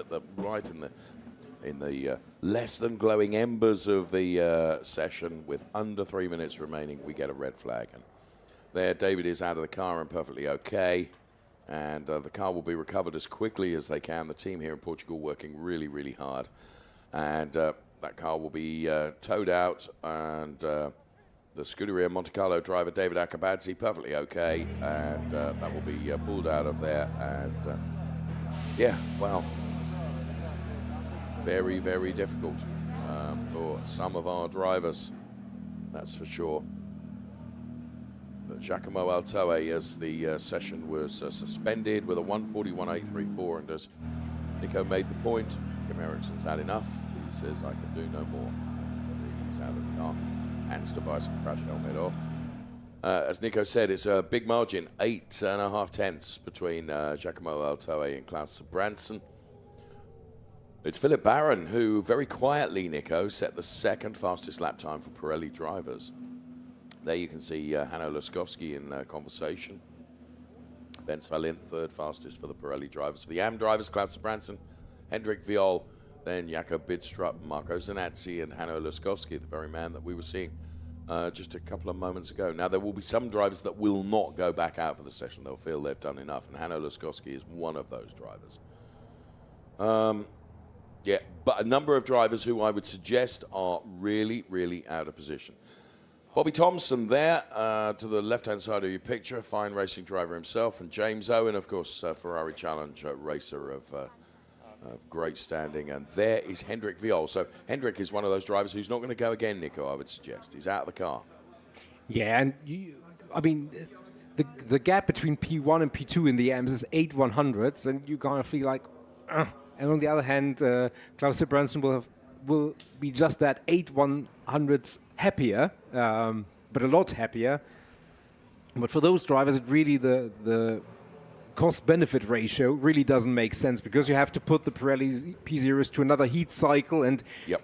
in the less than glowing embers of the session, with under 3 minutes remaining, we get a red flag. And there, David is out of the car and perfectly okay. And the car will be recovered as quickly as they can. The team here in Portugal working really, really hard. And that car will be towed out, and the Scuderia Monte Carlo driver, David Akabadze, perfectly okay. And that will be pulled out of there. And yeah, well, very, very difficult for some of our drivers, that's for sure. But Giacomo Altoe, as the session was suspended with a 1:41.834, and as Nico made the point, Kim Eriksson's had enough. He says, I can do no more. He's out of the car. Hands device and crash helmet off. As Nico said, it's a big margin, 8.5 tenths between Giacomo Altoe and Klaus Branson. It's Philip Barron who very quietly, Nico, set the second fastest lap time for Pirelli drivers. There you can see Hanno Laskowski in conversation. Ben Svalint, third fastest for the Pirelli drivers. For the AM drivers, Klaus Branson, Hendrik Viol, then Jakob Bidstrup, Marco Zanazzi, and Hanno Laskowski, the very man that we were seeing just a couple of moments ago. Now, there will be some drivers that will not go back out for the session. They'll feel they've done enough, and Hanno Laskowski is one of those drivers. Yeah, but a number of drivers who I would suggest are really, really out of position. Bobby Thompson there to the left-hand side of your picture, fine racing driver himself, and James Owen, of course, Ferrari Challenge racer of great standing, and there is Hendrik Viol. So Hendrik is one of those drivers who's not going to go again, Nico, I would suggest. He's out of the car. Yeah, and I mean, the gap between P1 and P2 in the AMs is 8/100ths, and you kind of feel like, and on the other hand, Klaus Branson will be just that 8/100ths happier, but a lot happier. But for those drivers, it really the cost-benefit ratio really doesn't make sense, because you have to put the Pirelli P0s to another heat cycle and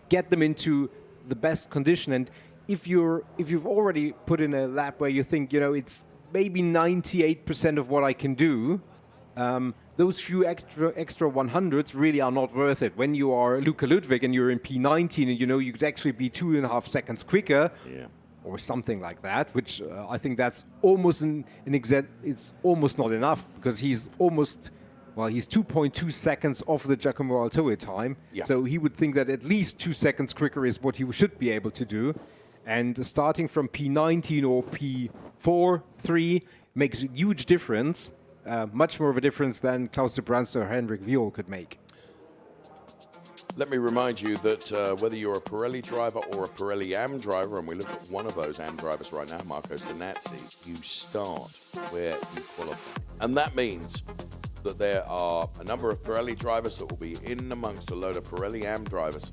get them into the best condition. And if you've already put in a lap where you think, you know, it's maybe 98% of what I can do, those few extra 100ths really are not worth it. When you are Luca Ludwig and you're in P19 and you know you could actually be 2.5 seconds quicker, or something like that, which I think that's almost it's almost not enough, because he's 2.2 seconds off the Giacomo Altoe time. So he would think that at least 2 seconds quicker is what he should be able to do. And starting from P19 or P4, 3 makes a huge difference. Much more of a difference than Klaus Branson or Hendrik Viol could make. Let me remind you that whether you're a Pirelli driver or a Pirelli AM driver, and we look at one of those AM drivers right now, Marco Zanazzi, you start where you qualify. And that means that there are a number of Pirelli drivers that will be in amongst a load of Pirelli AM drivers,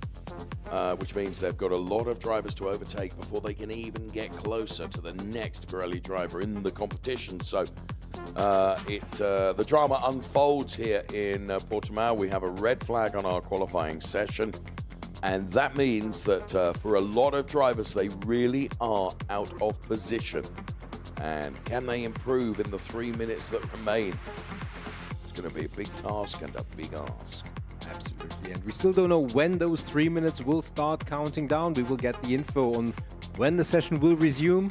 which means they've got a lot of drivers to overtake before they can even get closer to the next Pirelli driver in the competition. So the drama unfolds here in Portimão. We have a red flag on our qualifying session, and that means that for a lot of drivers, they really are out of position. And can they improve in the 3 minutes that remain? It's going to be a big task and a big ask. Absolutely, and we still don't know when those 3 minutes will start counting down. We will get the info on when the session will resume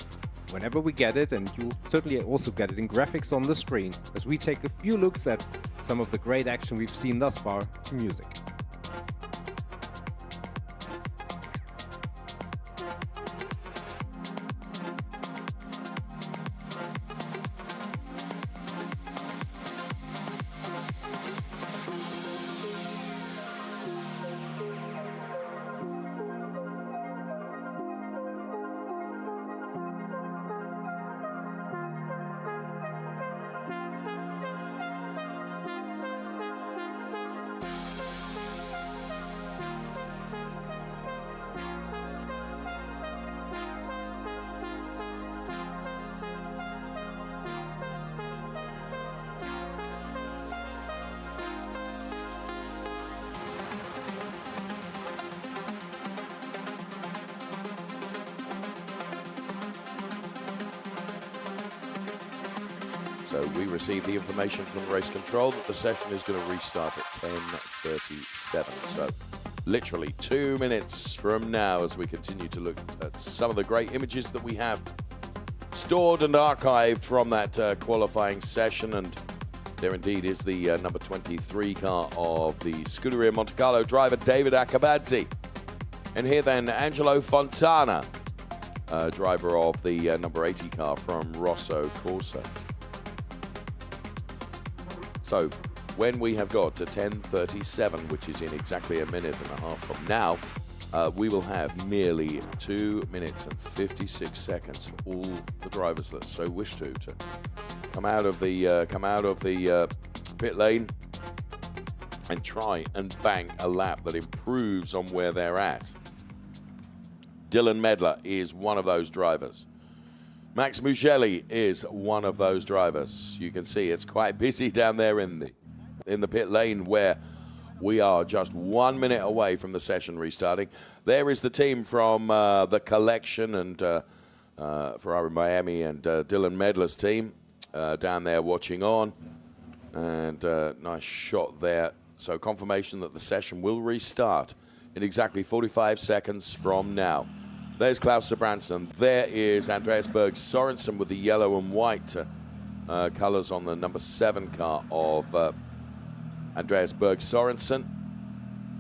whenever we get it, and you'll certainly also get it in graphics on the screen as we take a few looks at some of the great action we've seen thus far to music. So we receive the information from race control that the session is going to restart at 10:37. So literally 2 minutes from now, as we continue to look at some of the great images that we have stored and archived from that qualifying session. And there indeed is the number 23 car of the Scuderia Monte Carlo driver, David Acabazzi. And here then, Angelo Fontana, driver of the number 80 car from Rosso Corsa. So when we have got to 10:37, which is in exactly a minute and a half from now, we will have nearly 2 minutes and 56 seconds for all the drivers that so wish to come out of the pit lane and try and bank a lap that improves on where they're at. Dylan Medler is one of those drivers. Max Mugelli is one of those drivers. You can see it's quite busy down there in the pit lane, where we are just 1 minute away from the session restarting. There is the team from the collection and Ferrari Miami and Dylan Medler's team down there watching on. And nice shot there. So confirmation that the session will restart in exactly 45 seconds from now. There's Klaus Sebranson. There is Andreas Berg Sorensen with the yellow and white colors on the number 7 car of Andreas Berg Sorensen.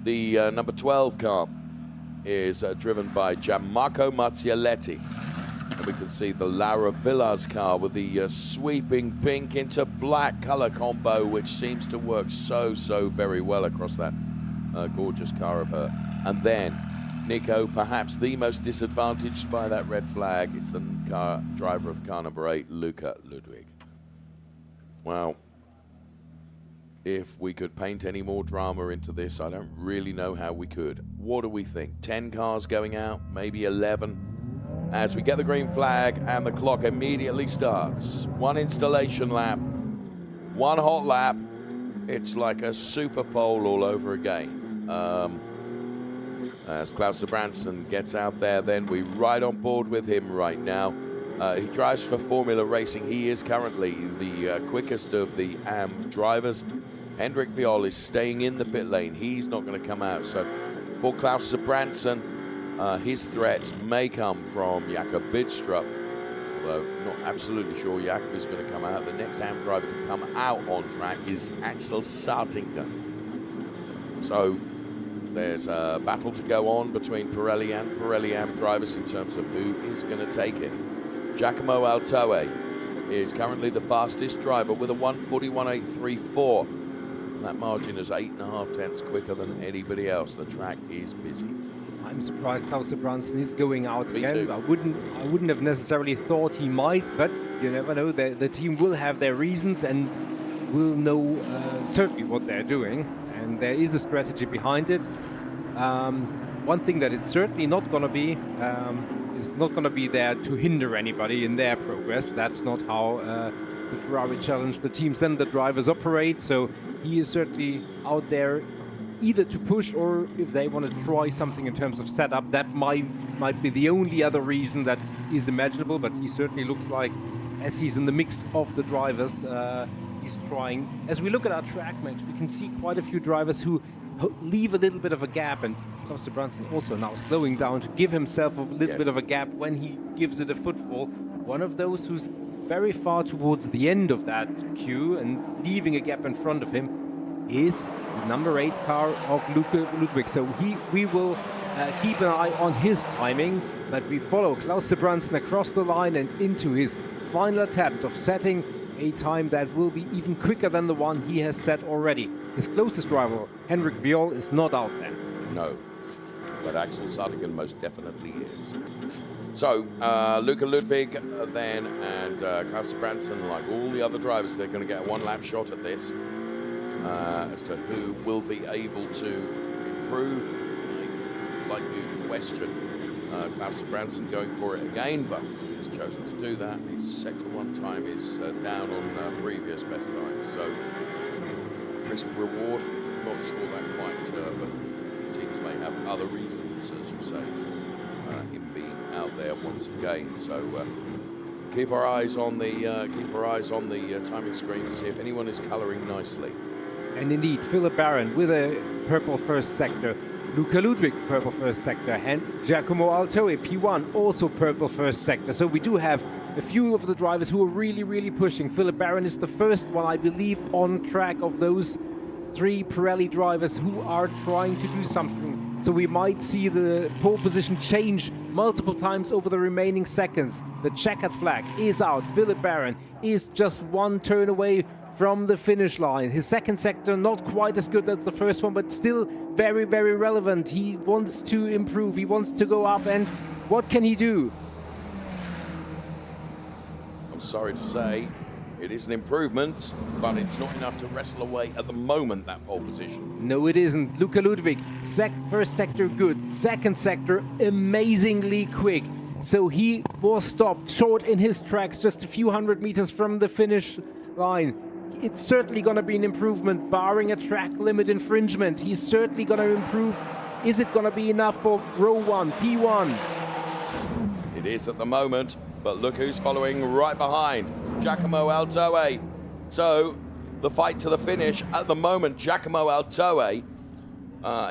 The number 12 car is driven by Gianmarco Mazzialetti. And we can see the Laura Villas car with the sweeping pink into black color combo, which seems to work so very well across that gorgeous car of her. And then Nico, perhaps the most disadvantaged by that red flag. It's the driver of car number 8, Luca Ludwig. Well, if we could paint any more drama into this, I don't really know how we could. What do we think? 10 cars going out, maybe 11? As we get the green flag and the clock immediately starts. 1 installation lap, 1 hot lap. It's like a Super Bowl all over again. As Klaus Sebranson gets out there, then we ride on board with him right now. He drives for Formula Racing. He is currently the quickest of the AM drivers. Hendrik Viol is staying in the pit lane. He's not going to come out. So for Klaus Sebranson, his threat may come from Jakob Bidstrup, although not absolutely sure Jakob is going to come out. The next AM driver to come out on track is Axel Sartinger. So there's a battle to go on between Pirelli and Pirelli AM drivers in terms of who is going to take it. Giacomo Altoe is currently the fastest driver with a 1:41.834. That margin is 8.5 tenths quicker than anybody else. The track is busy. I'm surprised Klaus Sebranson is going out Me again. too. I wouldn't have necessarily thought he might, but you never know. The team will have their reasons and will know certainly what they're doing, and there is a strategy behind it. One thing that it's certainly not going to be is not going to be there to hinder anybody in their progress. That's not how the Ferrari Challenge, the teams and the drivers operate. So he is certainly out there either to push, or if they want to try something in terms of setup, that might be the only other reason that is imaginable. But he certainly looks like, as he's in the mix of the drivers, he's trying. As we look at our track match, we can see quite a few drivers who leave a little bit of a gap, and Klaus Sebranson also now slowing down to give himself a little bit of a gap when he gives it a footfall. One of those who's very far towards the end of that queue and leaving a gap in front of him is the number 8 car of Luca Ludwig. So we will keep an eye on his timing, but we follow Klaus Sebranson across the line and into his final attempt of setting a time that will be even quicker than the one he has set already. His closest rival, Hendrik Viol, is not out there. No, but Axel Sardigan most definitely is. So, Luca Ludwig then and Klaus Sebranson, like all the other drivers, they're going to get a 1 lap shot at this as to who will be able to improve. Like you question Klaus Sebranson going for it again, but he's chosen to do that. His sector 1 time is down on previous best time, so risk reward, not sure that quite, but teams may have other reasons, as you say, him being out there once again. So Keep our eyes on the timing screen to see if anyone is colouring nicely. And indeed, Philip Barron with a purple first sector, Luca Ludwig purple first sector, and Giacomo Altoe P1 also purple first sector. So we do have a few of the drivers who are really, really pushing. Philip Barron is the first one, I believe, on track of those 3 Pirelli drivers who are trying to do something. So we might see the pole position change multiple times over the remaining seconds. The checkered flag is out. Philip Barron is just 1 turn away from the finish line. His second sector not quite as good as the first one, but still very, very relevant. He wants to improve. He wants to go up. And what can he do? I'm sorry to say, it is an improvement, but it's not enough to wrestle away at the moment that pole position. No, it isn't. Luca Ludwig, first sector good, second sector amazingly quick. So he was stopped short in his tracks just a few hundred meters from the finish line. It's certainly going to be an improvement, barring a track limit infringement. He's certainly going to improve. Is it going to be enough for row 1, P1? It is at the moment, but look who's following right behind. Giacomo Altoe. So the fight to the finish at the moment, Giacomo Altoe,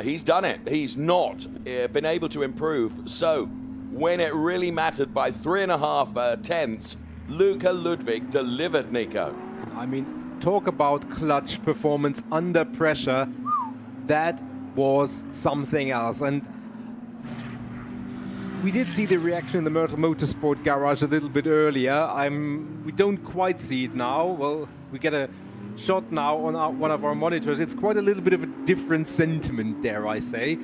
he's done it. He's not been able to improve. So when it really mattered by 3.5 tenths, Luca Ludwig delivered, Nico. I mean, talk about clutch performance under pressure. That was something else. And we did see the reaction in the Myrtle Motorsport garage a little bit earlier. We don't quite see it now. Well, we get a shot now on one of our monitors. It's quite a little bit of a different sentiment, dare I say.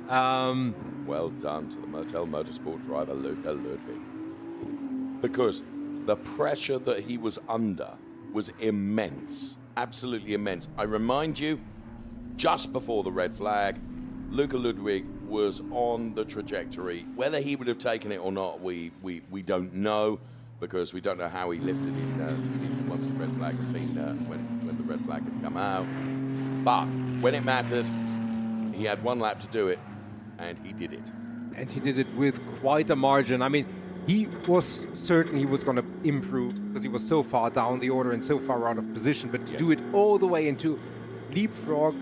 Well done to the Myrtle Motorsport driver, Luca Ludwig. Because the pressure that he was under was immense, absolutely immense. I remind you, just before the red flag, Luca Ludwig was on the trajectory. Whether he would have taken it or not, we don't know, because we don't know how he lifted it once the red flag had been when the red flag had come out. But when it mattered, he had 1 lap to do it, and he did it. And he did it with quite a margin. I mean, he was certain he was going to improve because he was so far down the order and so far out of position. But to do it all the way into leapfrog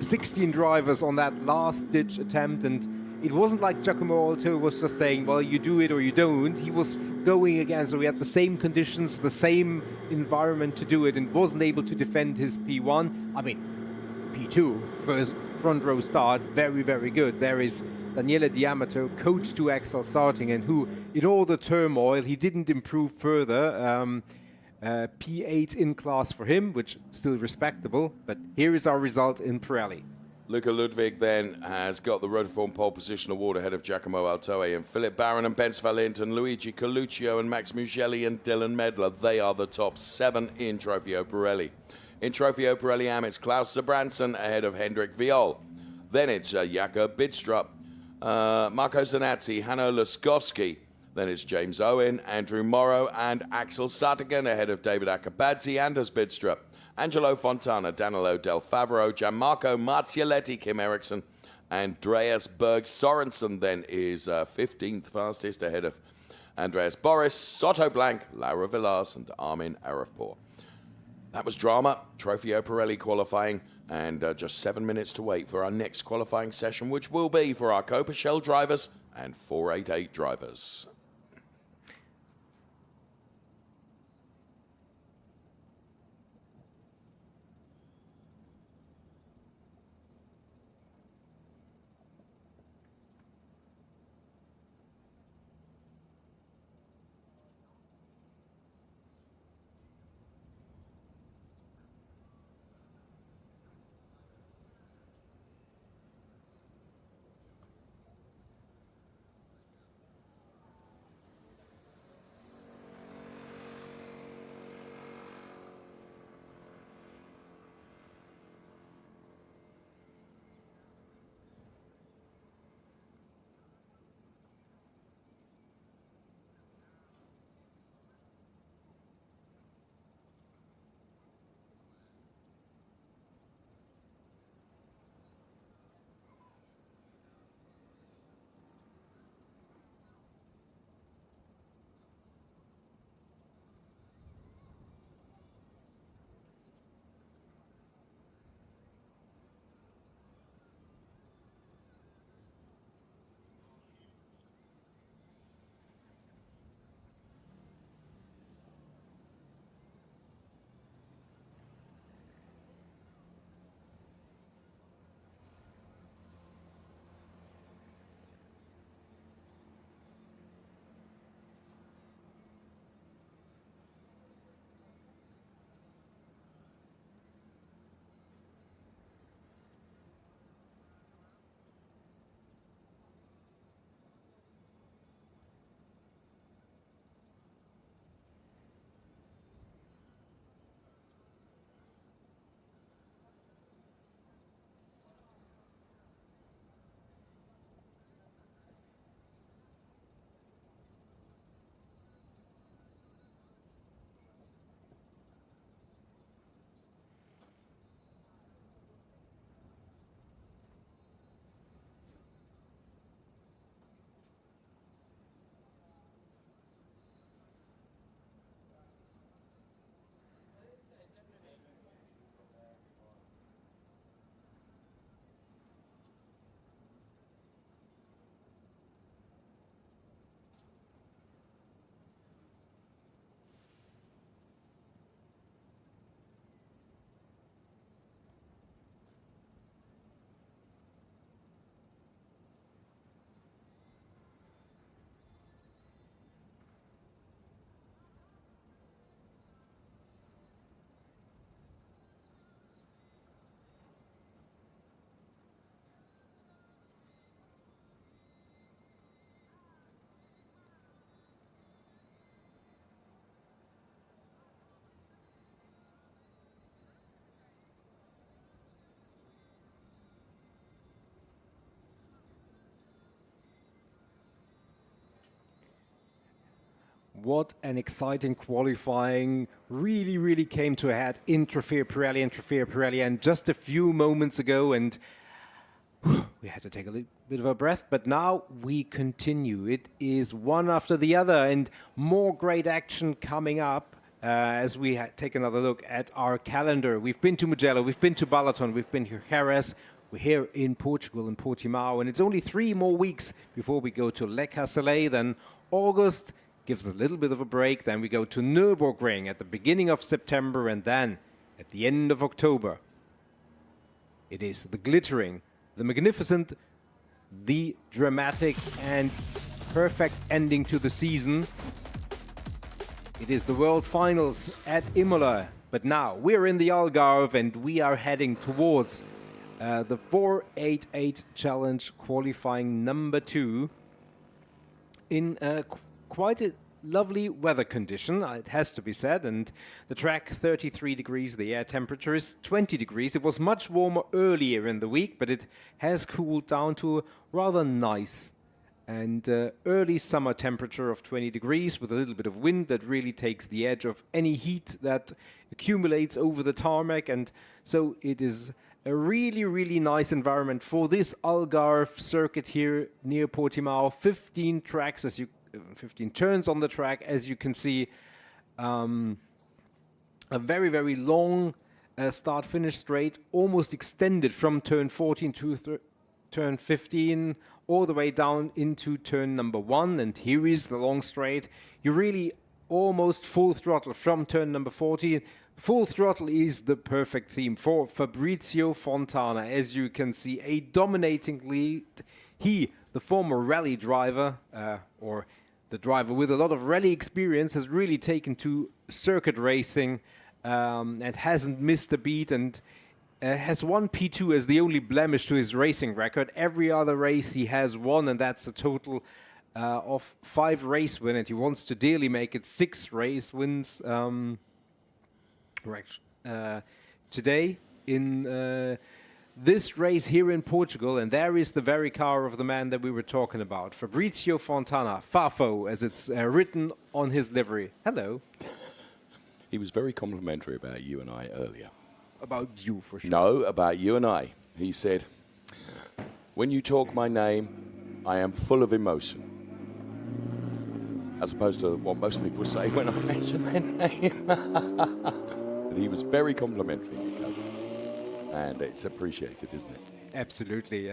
16 drivers on that last-ditch attempt, and it wasn't like Giacomo Altoe was just saying, well, you do it or you don't. He was going again, so we had the same conditions, the same environment to do it, and wasn't able to defend his P1. I mean, P2, first front row start, very, very good. There is Daniele D'Amato, coach to Axel starting, and who, in all the turmoil, he didn't improve further. P8 in class for him, which still respectable, but here is our result in Pirelli. Luca Ludwig then has got the Rotiform pole position award ahead of Giacomo Altoe, and Philip Barron and Benz Valent and Luigi Coluccio and Max Mugelli and Dylan Medler. They are the top 7 in Trofeo Pirelli. In Trofeo Pirelli Am, it's Klaus Zabranson ahead of Hendrik Viol. Then it's Jakob Bidstrup, Marco Zanazzi, Hanno Laskowski. Then it's James Owen, Andrew Morrow, and Axel Suttigan ahead of David Akabadze, Anders Bidstrup, Angelo Fontana, Danilo Del Favaro, Gianmarco Marzialetti, Kim Eriksson, Andreas Berg Sorensen then is 15th fastest ahead of Andreas Boris, Soto Blank, Laura Villas, and Armin Arifpour. That was drama, Trofeo Pirelli qualifying, and just 7 minutes to wait for our next qualifying session, which will be for our Coppa Shell drivers and 488 drivers. what an exciting qualifying. Really, really came to a head. Interfere Pirelli. And just a few moments ago, and we had to take a little bit of a breath, but now we continue. It is one after the other, and more great action coming up as we take another look at our calendar. We've been to Mugello, we've been to Balaton, we've been to Jerez. We're here in Portugal, in Portimão, and it's only 3 more weeks before we go to Le Castellet. Then August gives a little bit of a break. Then we go to Nürburgring at the beginning of September, and then at the end of October, it is the glittering, the magnificent, the dramatic and perfect ending to the season. It is the World Finals at Imola. But now we're in the Algarve and we are heading towards the 488 Challenge qualifying number 2 in quite a lovely weather condition, it has to be said, and the track 33 degrees, the air temperature is 20 degrees. It was much warmer earlier in the week, but it has cooled down to a rather nice and early summer temperature of 20 degrees with a little bit of wind that really takes the edge of any heat that accumulates over the tarmac, and so it is a really, really nice environment for this Algarve circuit here near Portimão. 15 tracks, 15 turns on the track, as you can see. A very, very long start-finish straight, almost extended from turn 14 to turn 15, all the way down into turn number 1. And here is the long straight. You really almost full throttle from turn number 14. Full throttle is the perfect theme for Fabrizio Fontana. As you can see, a dominating lead. He, the former rally driver, or the driver with a lot of rally experience, has really taken to circuit racing and hasn't missed a beat, and has won P2 as the only blemish to his racing record. Every other race he has won, and that's a total of 5 race wins, and he wants to dearly make it 6 race wins. Today in this race here in Portugal, and there is the very car of the man that we were talking about, Fabrizio Fontana, Fafo, as it's written on his livery. Hello. He was very complimentary about you and I earlier. About you, for sure. No, about you and I. He said, when you talk my name, I am full of emotion. As opposed to what most people say when I mention their name. But he was very complimentary, Nico. And it's appreciated, isn't it? Absolutely.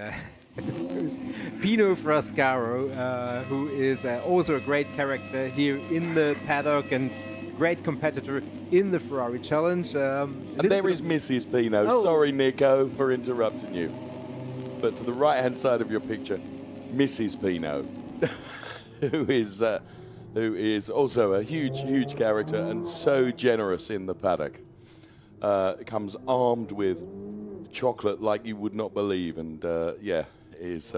Pino Frascaro, who is also a great character here in the paddock and great competitor in the Ferrari Challenge. And there is Mrs. Pino. Oh. Sorry, Nico, for interrupting you. But to the right-hand side of your picture, Mrs. Pino, who is also a huge, huge character and so generous in the paddock. Comes armed with chocolate like you would not believe, and is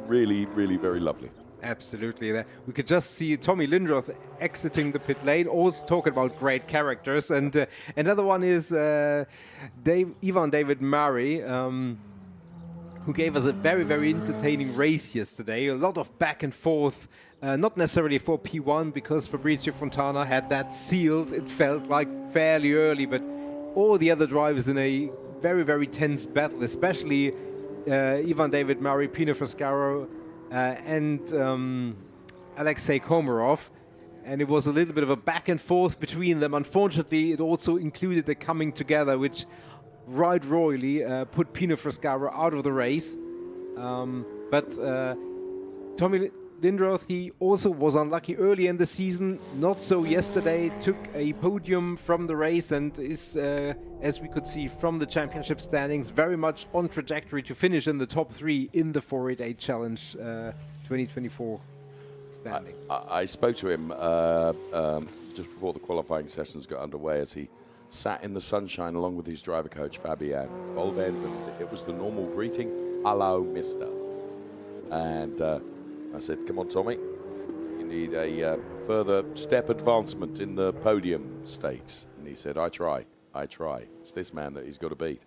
really, really very lovely. Absolutely. We could just see Tommy Lindroth exiting the pit lane, also talking about great characters. And another one is Ivan David Murray, who gave us a very, very entertaining race yesterday. A lot of back and forth, not necessarily for P1, because Fabrizio Fontana had that sealed, it felt like fairly early, but all the other drivers in a very, very tense battle, especially Ivan David Murray, Pino Frascaro, and Alexei Komarov. And it was a little bit of a back and forth between them. Unfortunately, it also included a coming together, which right royally put Pino Frascaro out of the race. But Tommy Lindroth, he also was unlucky early in the season, not so yesterday, took a podium from the race and is, as we could see from the championship standings, very much on trajectory to finish in the top 3 in the 488 Challenge 2024 standing. I spoke to him just before the qualifying sessions got underway as he sat in the sunshine along with his driver coach, Fabian Volvend, and it was the normal greeting, hello, mister. And I said, come on, Tommy, you need a further step advancement in the podium stakes. And he said, I try. It's this man that he's got to beat.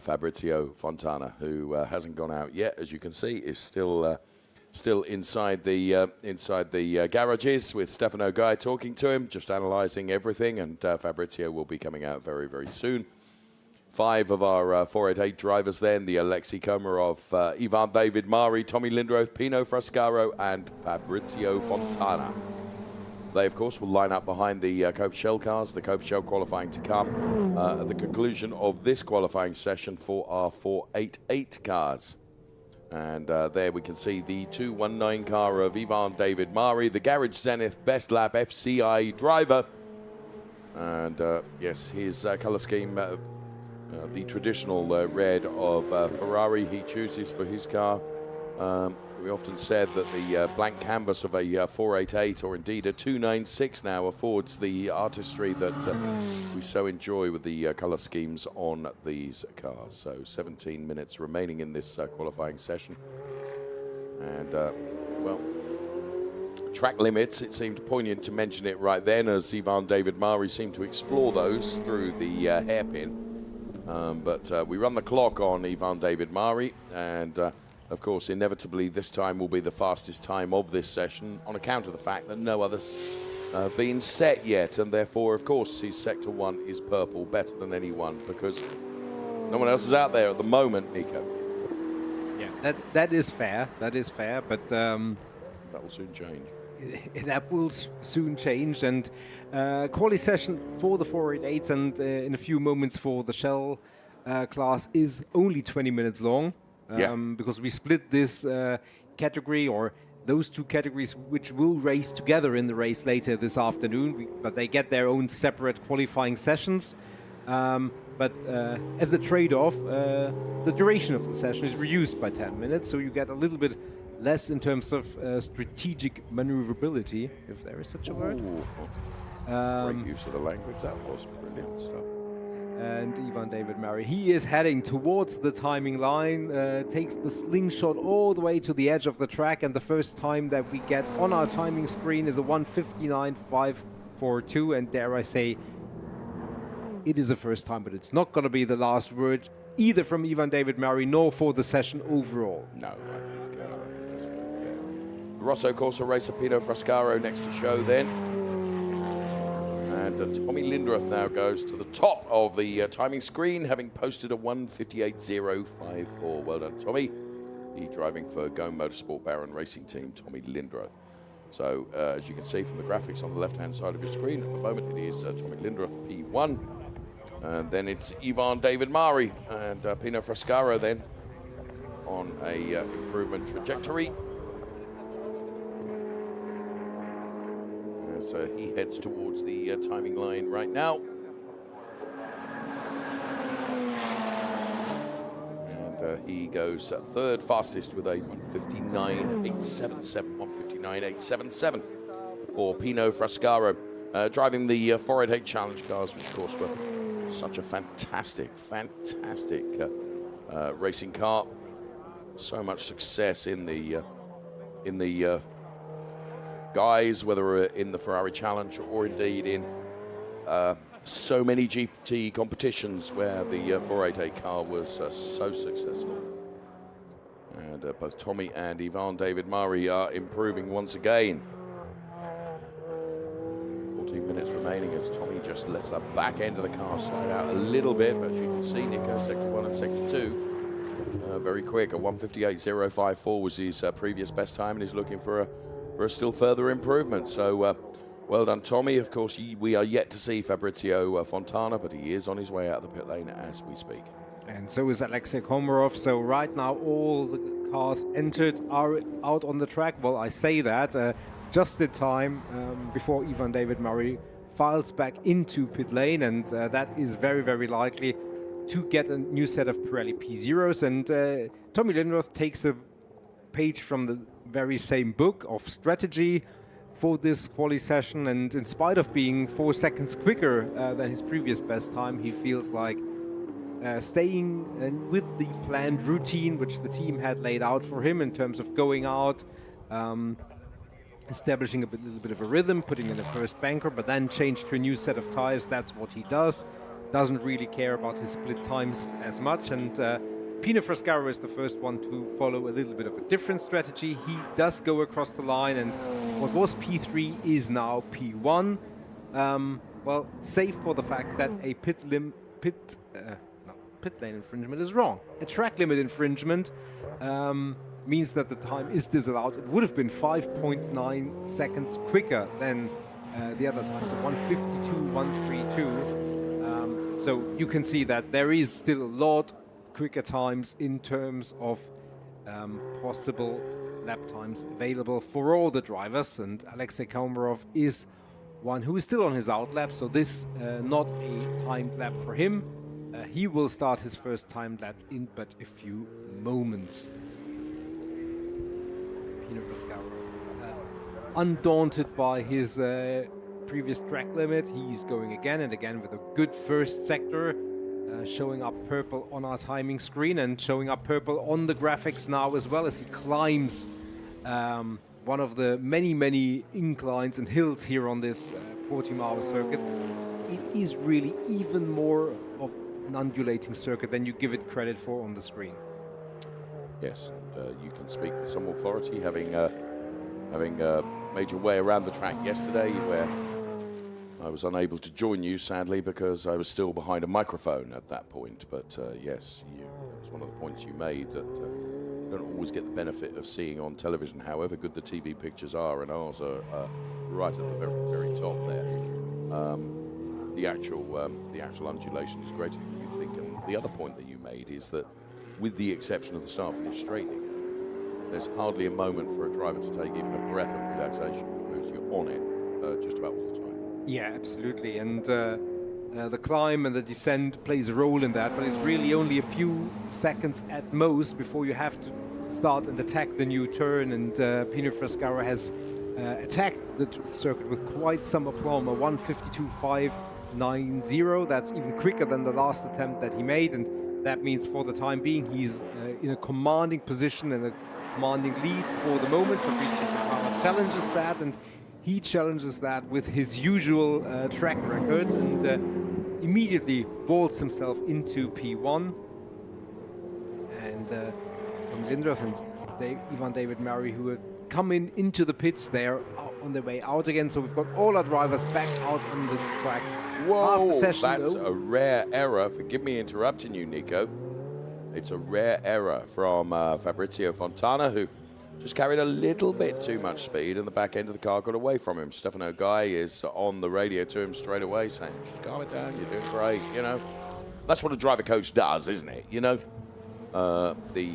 Fabrizio Fontana, who hasn't gone out yet, as you can see, is still still inside the garages with Stefano Guy talking to him, just analysing everything, and Fabrizio will be coming out very, very soon. 5 of our 488 drivers then, the Alexei Komarov, Ivan David Mari, Tommy Lindroth, Pino Frascaro, and Fabrizio Fontana. They, of course, will line up behind the Coppa Shell cars, the Coppa Shell qualifying to come at the conclusion of this qualifying session for our 488 cars. And there we can see the 219 car of Ivan David Mari, the Garage Zenith Best Lap FCI driver. And yes, his colour scheme, the traditional red of Ferrari he chooses for his car. We often said that the blank canvas of a 488 or indeed a 296 now affords the artistry that we so enjoy with the colour schemes on these cars. So 17 minutes remaining in this qualifying session. And, well, track limits, it seemed poignant to mention it right then as Ivan David Mari seemed to explore those through the hairpin. But we run the clock on Ivan David Mari, and of course, inevitably, this time will be the fastest time of this session on account of the fact that no others have been set yet, and therefore, of course, his Sector 1 is purple, better than anyone, because no one else is out there at the moment, Nico. Yeah, that is fair. That is fair, but that will soon change. That will soon change, and quali session for the 488s and in a few moments for the Shell class is only 20 minutes long. Because we split this category, or those two categories, which will race together in the race later this afternoon, but they get their own separate qualifying sessions. But as a trade-off, the duration of the session is reduced by 10 minutes, so you get a little bit less in terms of strategic maneuverability, if there is such a word. Great use of the language, that was brilliant stuff. And Ivan David Mari, he is heading towards the timing line, takes the slingshot all the way to the edge of the track, and the first time that we get on our timing screen is a 1:59.542, and dare I say, it is a first time, but it's not going to be the last word either from Ivan David Mari nor for the session overall. No, I think that's very fair. Rosso Corsa racer Pino Frascaro next to show then. And Tommy Lindroth now goes to the top of the timing screen, having posted a 1:58.054. Well done, Tommy. The driving for Go Motorsport Baron Racing Team, Tommy Lindroth. So, as you can see from the graphics on the left-hand side of your screen, at the moment it is Tommy Lindroth, P1. And then it's Ivan David Mari and Pino Frascaro then on a improvement trajectory. So he heads towards the timing line right now. And he goes third fastest with a 1:59.877. 1:59.877 for Pino Frascaro. Driving the 488 Challenge cars, which of course were such a fantastic racing car. So much success in the guys, whether in the Ferrari Challenge or indeed in so many GT competitions where the 488 car was so successful. And both Tommy and Ivan David Mari are improving once again. 14 minutes remaining as Tommy just lets the back end of the car slide out a little bit, but as you can see, Nico, Sector 1 and Sector 2, very quick. A 1:58.054 was his previous best time, and he's looking for a still further improvement. So well done, Tommy. Of course, we are yet to see Fabrizio Fontana, but he is on his way out of the pit lane as we speak. And so is Alexei Komarov. So right now all the cars entered are out on the track. Well, I say that just in time before Ivan David Mari files back into pit lane, and that is very, very likely to get a new set of Pirelli P0s. And Tommy Lindroth takes a page from the very same book of strategy for this quali session, and in spite of being 4 seconds quicker than his previous best time, he feels like staying with the planned routine which the team had laid out for him in terms of going out, establishing a little bit of a rhythm, putting in the first banker, but then change to a new set of tires. That's what he does. Doesn't really care about his split times as much, and Pino Frescaro is the first one to follow a little bit of a different strategy. He does go across the line, and what was P3 is now P1. Well, save for the fact that a pit lane infringement is wrong. A track limit infringement means that the time is disallowed. It would have been 5.9 seconds quicker than the other times, so 152, 132. So you can see that there is still a lot quicker times in terms of possible lap times available for all the drivers, and Alexei Komarov is one who is still on his out lap, so this not a timed lap for him. He will start his first timed lap in but a few moments. Pino Frescaro, undaunted by his previous track limit, he's going again and again with a good first sector, showing up purple on our timing screen and showing up purple on the graphics now as well as he climbs one of the many inclines and hills here on this Portimão circuit. It is really even more of an undulating circuit than you give it credit for on the screen. Yes, and you can speak with some authority, having made your way around the track yesterday, where I was unable to join you, sadly, because I was still behind a microphone at that point. But yes, that was one of the points you made, that you don't always get the benefit of seeing on television, however good the TV pictures are, and ours are right at the very top there. The actual undulation is greater than you think. And the other point that you made is that, with the exception of the start-finish straightening, there's hardly a moment for a driver to take even a breath of relaxation, because you're on it just about all the time. Yeah, absolutely. And the climb and the descent plays a role in that, but it's really only a few seconds at most before you have to start and attack the new turn. And Pino Frescaro has attacked the circuit with quite some aplomb, a 152.590. That's even quicker than the last attempt that he made, and that means for the time being he's in a commanding position and a commanding lead for the moment. Fabrizio Fontana challenges that, and he challenges that with his usual track record, and immediately vaults himself into P1. And Tom Lindroth and Ivan David Murray, who had come into the pits there on their way out again. So we've got all our drivers back out on the track. Whoa, that's a rare error. Forgive me interrupting you, Nico. It's a rare error from Fabrizio Fontana, who just carried a little bit too much speed, and the back end of the car got away from him. Stefano Guy is on the radio to him straight away, saying, just calm it down, you're doing great, you know. That's what a driver coach does, isn't it? You know, the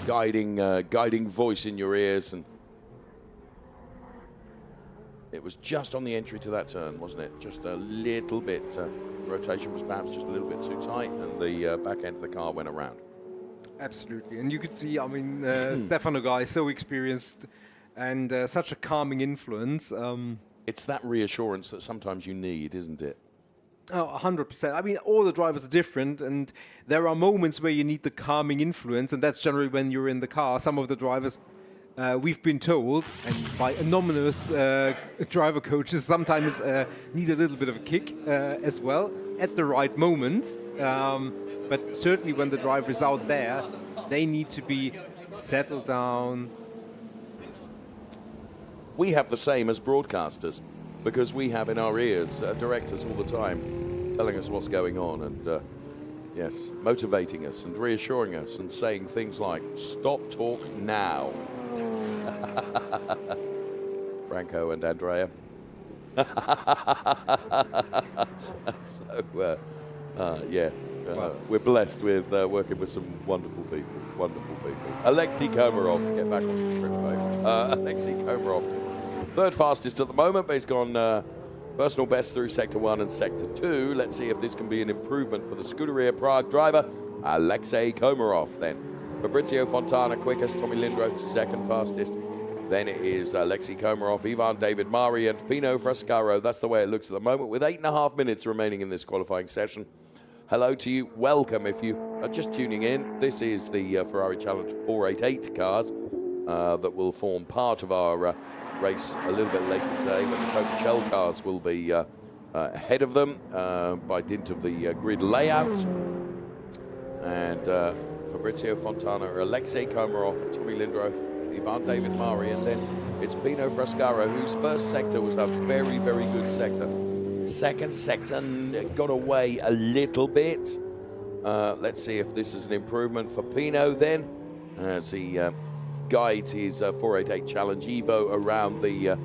guiding voice in your ears. And it was just on the entry to that turn, wasn't it? Just a little bit. Rotation was perhaps just a little bit too tight, and the back end of the car went around. Absolutely, and you could see, I mean, Stefano Guy, so experienced and such a calming influence. It's that reassurance that sometimes you need, isn't it? Oh, 100%. I mean, all the drivers are different, and there are moments where you need the calming influence, and that's generally when you're in the car. Some of the drivers, we've been told, and by anonymous driver coaches, sometimes need a little bit of a kick as well at the right moment. But certainly when the driver is out there, they need to be settled down. We have the same as broadcasters, because we have in our ears directors all the time telling us what's going on, and yes, motivating us and reassuring us and saying things like, stop talk now. Franco and Andrea. So, yeah. We're blessed with working with some wonderful people. Alexei Komarov, get back on the script, babe. Alexei Komarov, third fastest at the moment, but he's gone personal best through Sector 1 and Sector 2. Let's see if this can be an improvement for the Scuderia Prague driver, Alexei Komarov. Then Fabrizio Fontana quickest, Tommy Lindroth second fastest. Then it is Alexei Komarov, Ivan David Mari, and Pino Frescaro. That's the way it looks at the moment, with 8.5 minutes remaining in this qualifying session. Hello to you. Welcome if you are just tuning in. This is the Ferrari Challenge 488 cars that will form part of our race a little bit later today, but the Coppa Shell cars will be ahead of them by dint of the grid layout. And Fabrizio Fontana, Alexei Komarov, Tommy Lindroth, Ivan David Mari, and then it's Pino Frascaro, whose first sector was a very, very good sector. Second sector got away a little bit. Let's see if this is an improvement for Pino then, as he guides his 488 Challenge Evo around the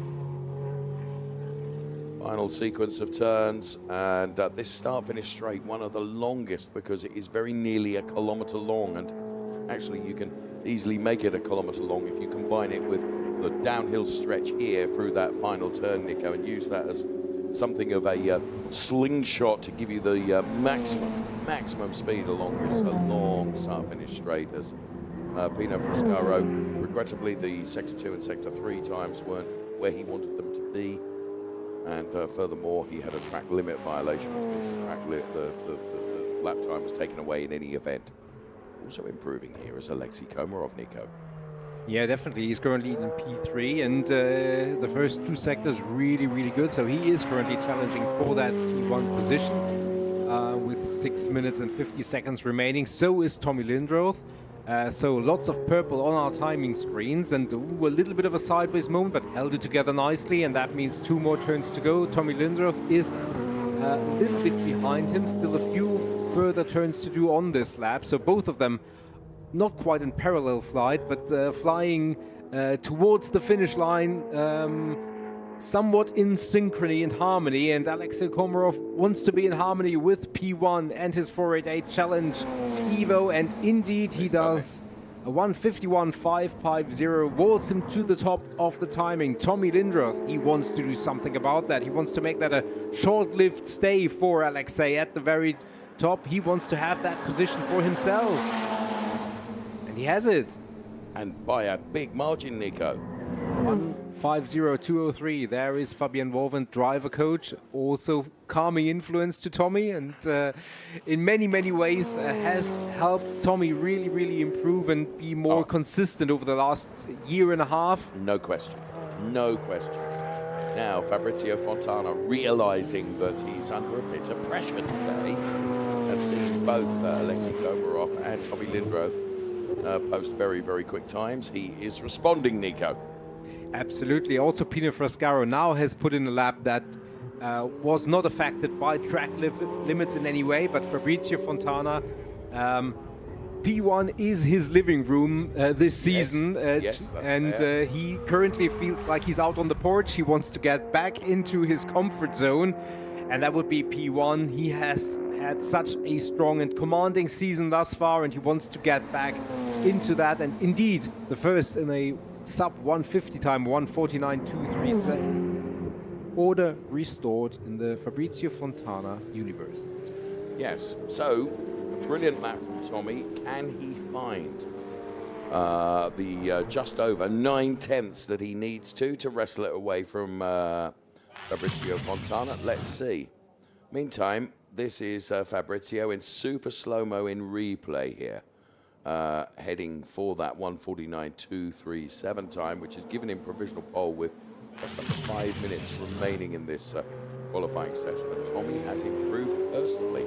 final sequence of turns. And this start-finish straight, one of the longest, because it is very nearly a kilometre long, and actually you can easily make it a kilometre long if you combine it with the downhill stretch here through that final turn, Nico, and use that as something of a slingshot to give you the maximum speed along this long start-finish straight, as Pino Frascaro, regrettably the Sector 2 and Sector 3 times weren't where he wanted them to be, and furthermore he had a track limit violation, which means the lap time was taken away in any event. Also improving here is Alexei Komarov, Nico. Yeah, definitely. He's currently in P3, and the first two sectors really, really good. So he is currently challenging for that P1 position with 6 minutes and 50 seconds remaining. So is Tommy Lindroth. So lots of purple on our timing screens, and a little bit of a sideways moment, but held it together nicely, and that means 2 more turns to go. Tommy Lindroth is a little bit behind him, still a few further turns to do on this lap. So both of them not quite in parallel flight, but flying towards the finish line, somewhat in synchrony and harmony. And Alexei Komarov wants to be in harmony with P1 and his 488 Challenge Evo, and indeed he does. A 151.550 walls him to the top of the timing. Tommy Lindroth, he wants to do something about that. He wants to make that a short-lived stay for Alexei at the very top. He wants to have that position for himself. And he has it. And by a big margin, Nico. 150.203. There is Fabian Wolven, driver coach, also calming influence to Tommy, and in many, many ways has helped Tommy really, really improve and be more consistent over the last year and a half. No question. No question. Now, Fabrizio Fontana, realizing that he's under a bit of pressure today, has seen both Alexei Komarov and Tommy Lindroth post very, very quick times. He is responding, Nico. Absolutely. Also, Pino Frascaro now has put in a lap that was not affected by track limits in any way, but Fabrizio Fontana, P1 is his living room this season, and he currently feels like he's out on the porch. He wants to get back into his comfort zone, and that would be P1. He has had such a strong and commanding season thus far, and he wants to get back into that, and indeed the first in a sub 150 time, 149.237. Order restored in the Fabrizio Fontana universe. Yes, so a brilliant lap from Tommy. Can he find the just over 9/10 that he needs to wrestle it away from Fabrizio Fontana? Let's see. Meantime, this is Fabrizio in super slow-mo in replay here. Heading for that 149.237 time, which has given him provisional pole with just 5 minutes remaining in this qualifying session. And Tommy has improved personally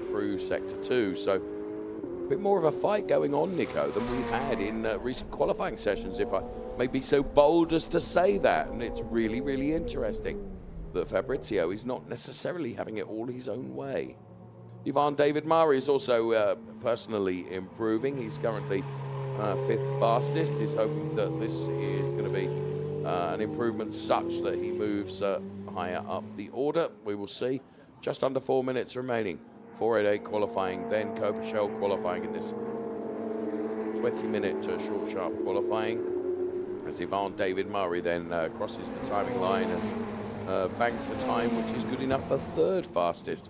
through Sector 2. So a bit more of a fight going on, Nico, than we've had in recent qualifying sessions, if I may be so bold as to say that. And it's really, really interesting that Fabrizio is not necessarily having it all his own way. Ivan David Mari is also personally improving. He's currently 5th fastest. He's hoping that this is going to be an improvement such that he moves higher up the order. We will see. Just under 4 minutes remaining. 488 qualifying, then Coppa Shell qualifying in this 20-minute short sharp qualifying. As Ivan David Mari then crosses the timing line and banks a time which is good enough for 3rd fastest.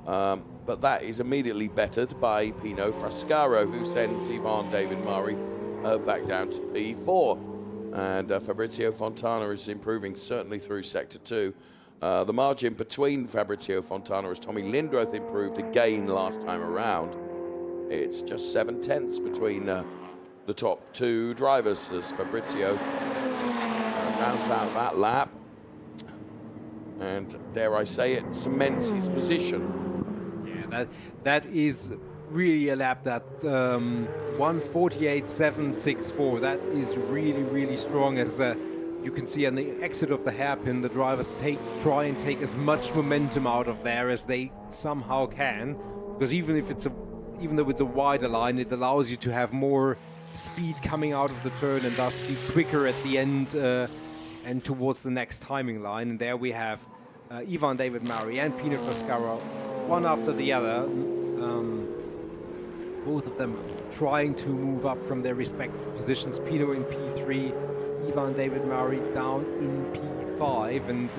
But that is immediately bettered by Pino Frascaro, who sends Ivan David Mari back down to P4. And Fabrizio Fontana is improving certainly through Sector 2. The margin between Fabrizio Fontana as Tommy Lindroth improved again last time around. It's just 7/10 between the top 2 drivers as Fabrizio rounds out that lap. And dare I say it, cements his position. Yeah, that is really a lap that 1:48.764. That is really, really strong. As you can see on the exit of the hairpin, the drivers try and take as much momentum out of there as they somehow can, because even though it's a wider line, it allows you to have more speed coming out of the turn and thus be quicker at the end and towards the next timing line. And there we have Ivan David Murray and Pino Foscaro, one after the other, both of them trying to move up from their respective positions. Pino in P3, Ivan David Murray down in P5, and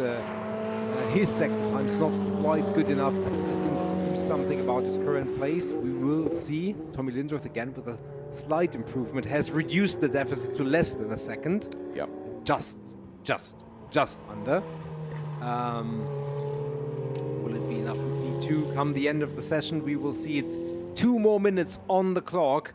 his second time is not quite good enough, I think, to do something about his current place. We will see. Tommy Lindroth again with a slight improvement, has reduced the deficit to less than a second. Yep. Just under. Will it be enough for P2? Come the end of the session, we will see. It's 2 more minutes on the clock.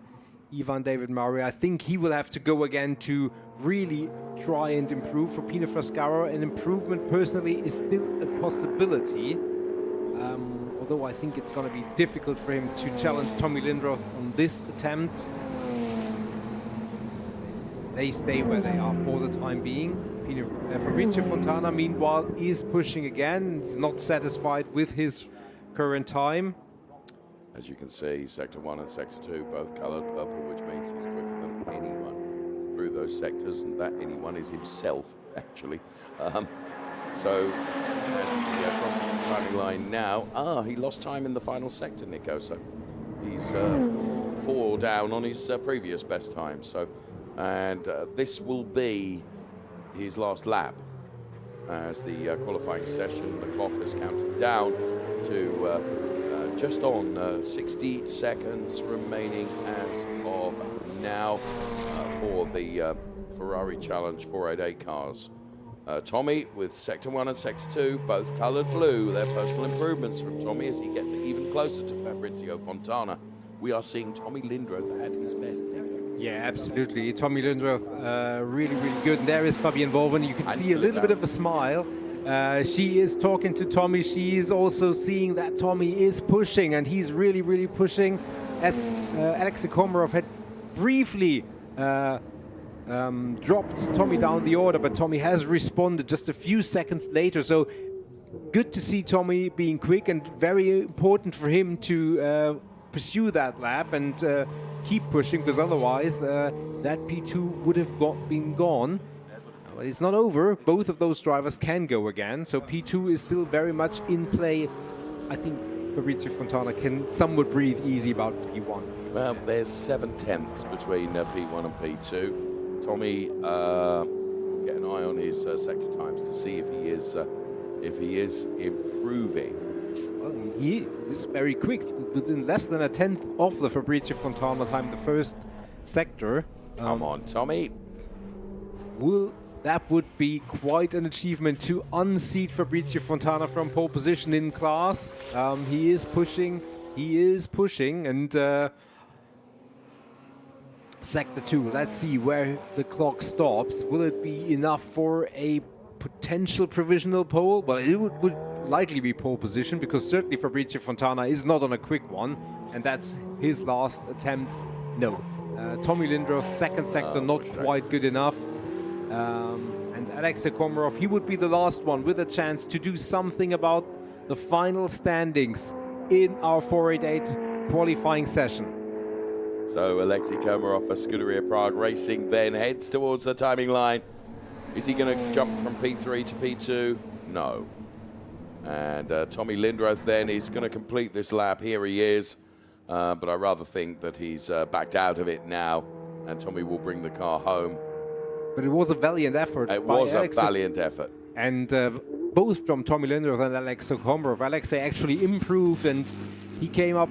Ivan David Murray, I think he will have to go again to really try and improve. For Pino Foscaro, an improvement personally is still a possibility. Although I think it's going to be difficult for him to challenge Tommy Lindroth on this attempt. They stay where they are for the time being. Fabrizio Fontana, meanwhile, is pushing again. He's not satisfied with his current time. As you can see, Sector 1 and Sector 2 both coloured purple, which means he's quicker than anyone through those sectors, and that anyone is himself, actually. So, as he crosses the timing line now, he lost time in the final sector, Nico, so he's 4 down on his previous best time. So, and this will be his last lap as the qualifying session. The clock has counted down to just on 60 seconds remaining as of now for the Ferrari Challenge 488 cars. Tommy with Sector 1 and Sector 2, both coloured blue. They're personal improvements from Tommy as he gets even closer to Fabrizio Fontana. We are seeing Tommy Lindroth at his best, Nico. Yeah, absolutely. Tommy Lindroth, really, really good. And there is Fabienne Wolven. You can see a little bit of a smile. She is talking to Tommy. She is also seeing that Tommy is pushing, and he's really, really pushing. As Alexei Komarov had briefly dropped Tommy down the order, but Tommy has responded just a few seconds later. So good to see Tommy being quick, and very important for him to pursue that lap and keep pushing, because otherwise that P2 would have been gone. But it's not over. Both of those drivers can go again, so P2 is still very much in play. I think Fabrizio Fontana can somewhat breathe easy about P1. Well, there's 7/10 between P1 and P2. Tommy, get an eye on his sector times to see if he is improving. Well, he is very quick, within less than a tenth of the Fabrizio Fontana time, the first sector. Come on, Tommy. That would be quite an achievement to unseat Fabrizio Fontana from pole position in class. He is pushing, and Sector 2, let's see where the clock stops. Will it be enough for a potential provisional pole? Well, it would likely be pole position, because certainly Fabrizio Fontana is not on a quick one, and that's his last attempt. No. Tommy Lindroth, second sector, not quite good enough. And Alexei Komarov, he would be the last one with a chance to do something about the final standings in our 488 qualifying session. So Alexei Komarov for Scuderia Prague Racing then heads towards the timing line. Is he going to jump from P3 to P2? No. And Tommy Lindroth then is going to complete this lap. Here he is. But I rather think that he's backed out of it now, and Tommy will bring the car home. But it was a valiant effort. It was a valiant effort. And both from Tommy Lindroth and Alexei Komarov, Alexei actually improved, and he came up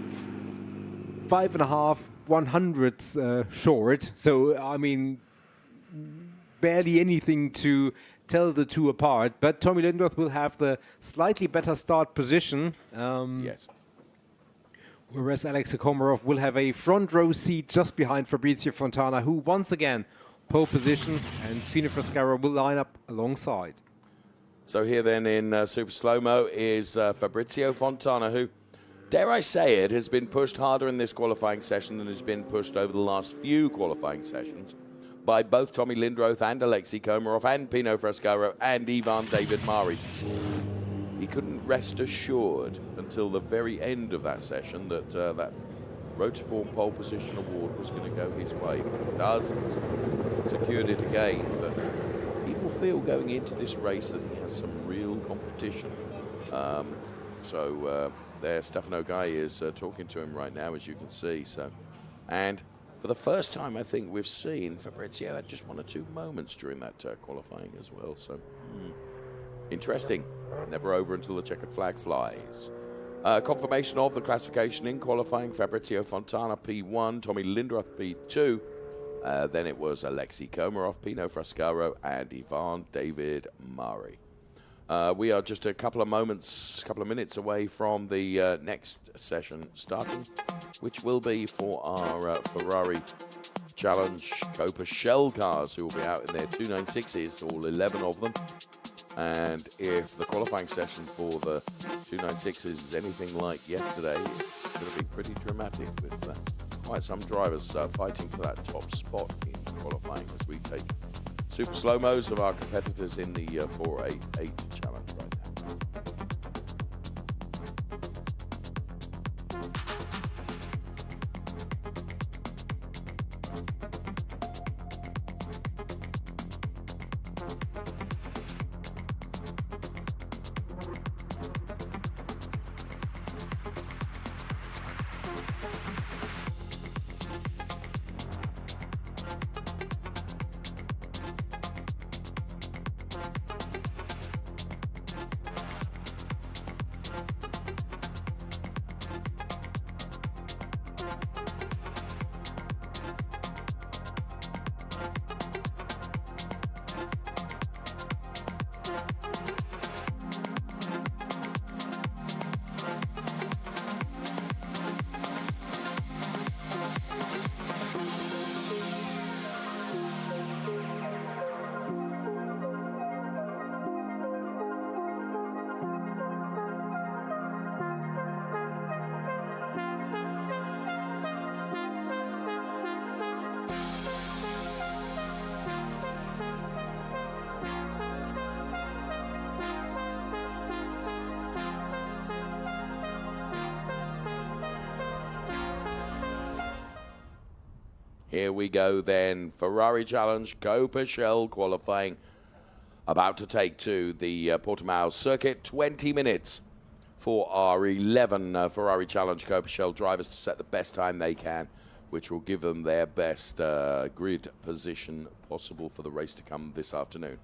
5.5 100ths short. So, I mean, barely anything to tell the two apart. But Tommy Lindroth will have the slightly better start position. Yes. Whereas Alexei Komarov will have a front row seat just behind Fabrizio Fontana, who once again pole position, and Pino Foscaro will line up alongside. So here then in super slow-mo is Fabrizio Fontana, who dare I say it, has been pushed harder in this qualifying session than has been pushed over the last few qualifying sessions by both Tommy Lindroth and Alexei Komarov and Pino Frescaro and Ivan David Mari. He couldn't rest assured until the very end of that session that that Rotiform pole position award was going to go his way. But it does. He's secured it again. But he will feel going into this race that he has some real competition. There, Stefano Guy is talking to him right now, as you can see. And for the first time, I think we've seen Fabrizio had just 1 or 2 moments during that qualifying as well. Interesting. Never over until the checkered flag flies. Confirmation of the classification in qualifying: Fabrizio Fontana P1, Tommy Lindroth P2. Then it was Alexei Komarov, Pino Frescaro, and Ivan David Mari. We are just a couple of minutes away from the next session starting, which will be for our Ferrari Challenge Coppa Shell cars, who will be out in their 296s, all 11 of them. And if the qualifying session for the 296s is anything like yesterday, it's going to be pretty dramatic with quite some drivers fighting for that top spot in qualifying as we take super slow-mos of our competitors in the 488 challenge right now. Here we go then. Ferrari Challenge Coppa Shell qualifying, about to take to the Portimão circuit. 20 minutes for our 11 Ferrari Challenge Coppa Shell drivers to set the best time they can, which will give them their best grid position possible for the race to come this afternoon.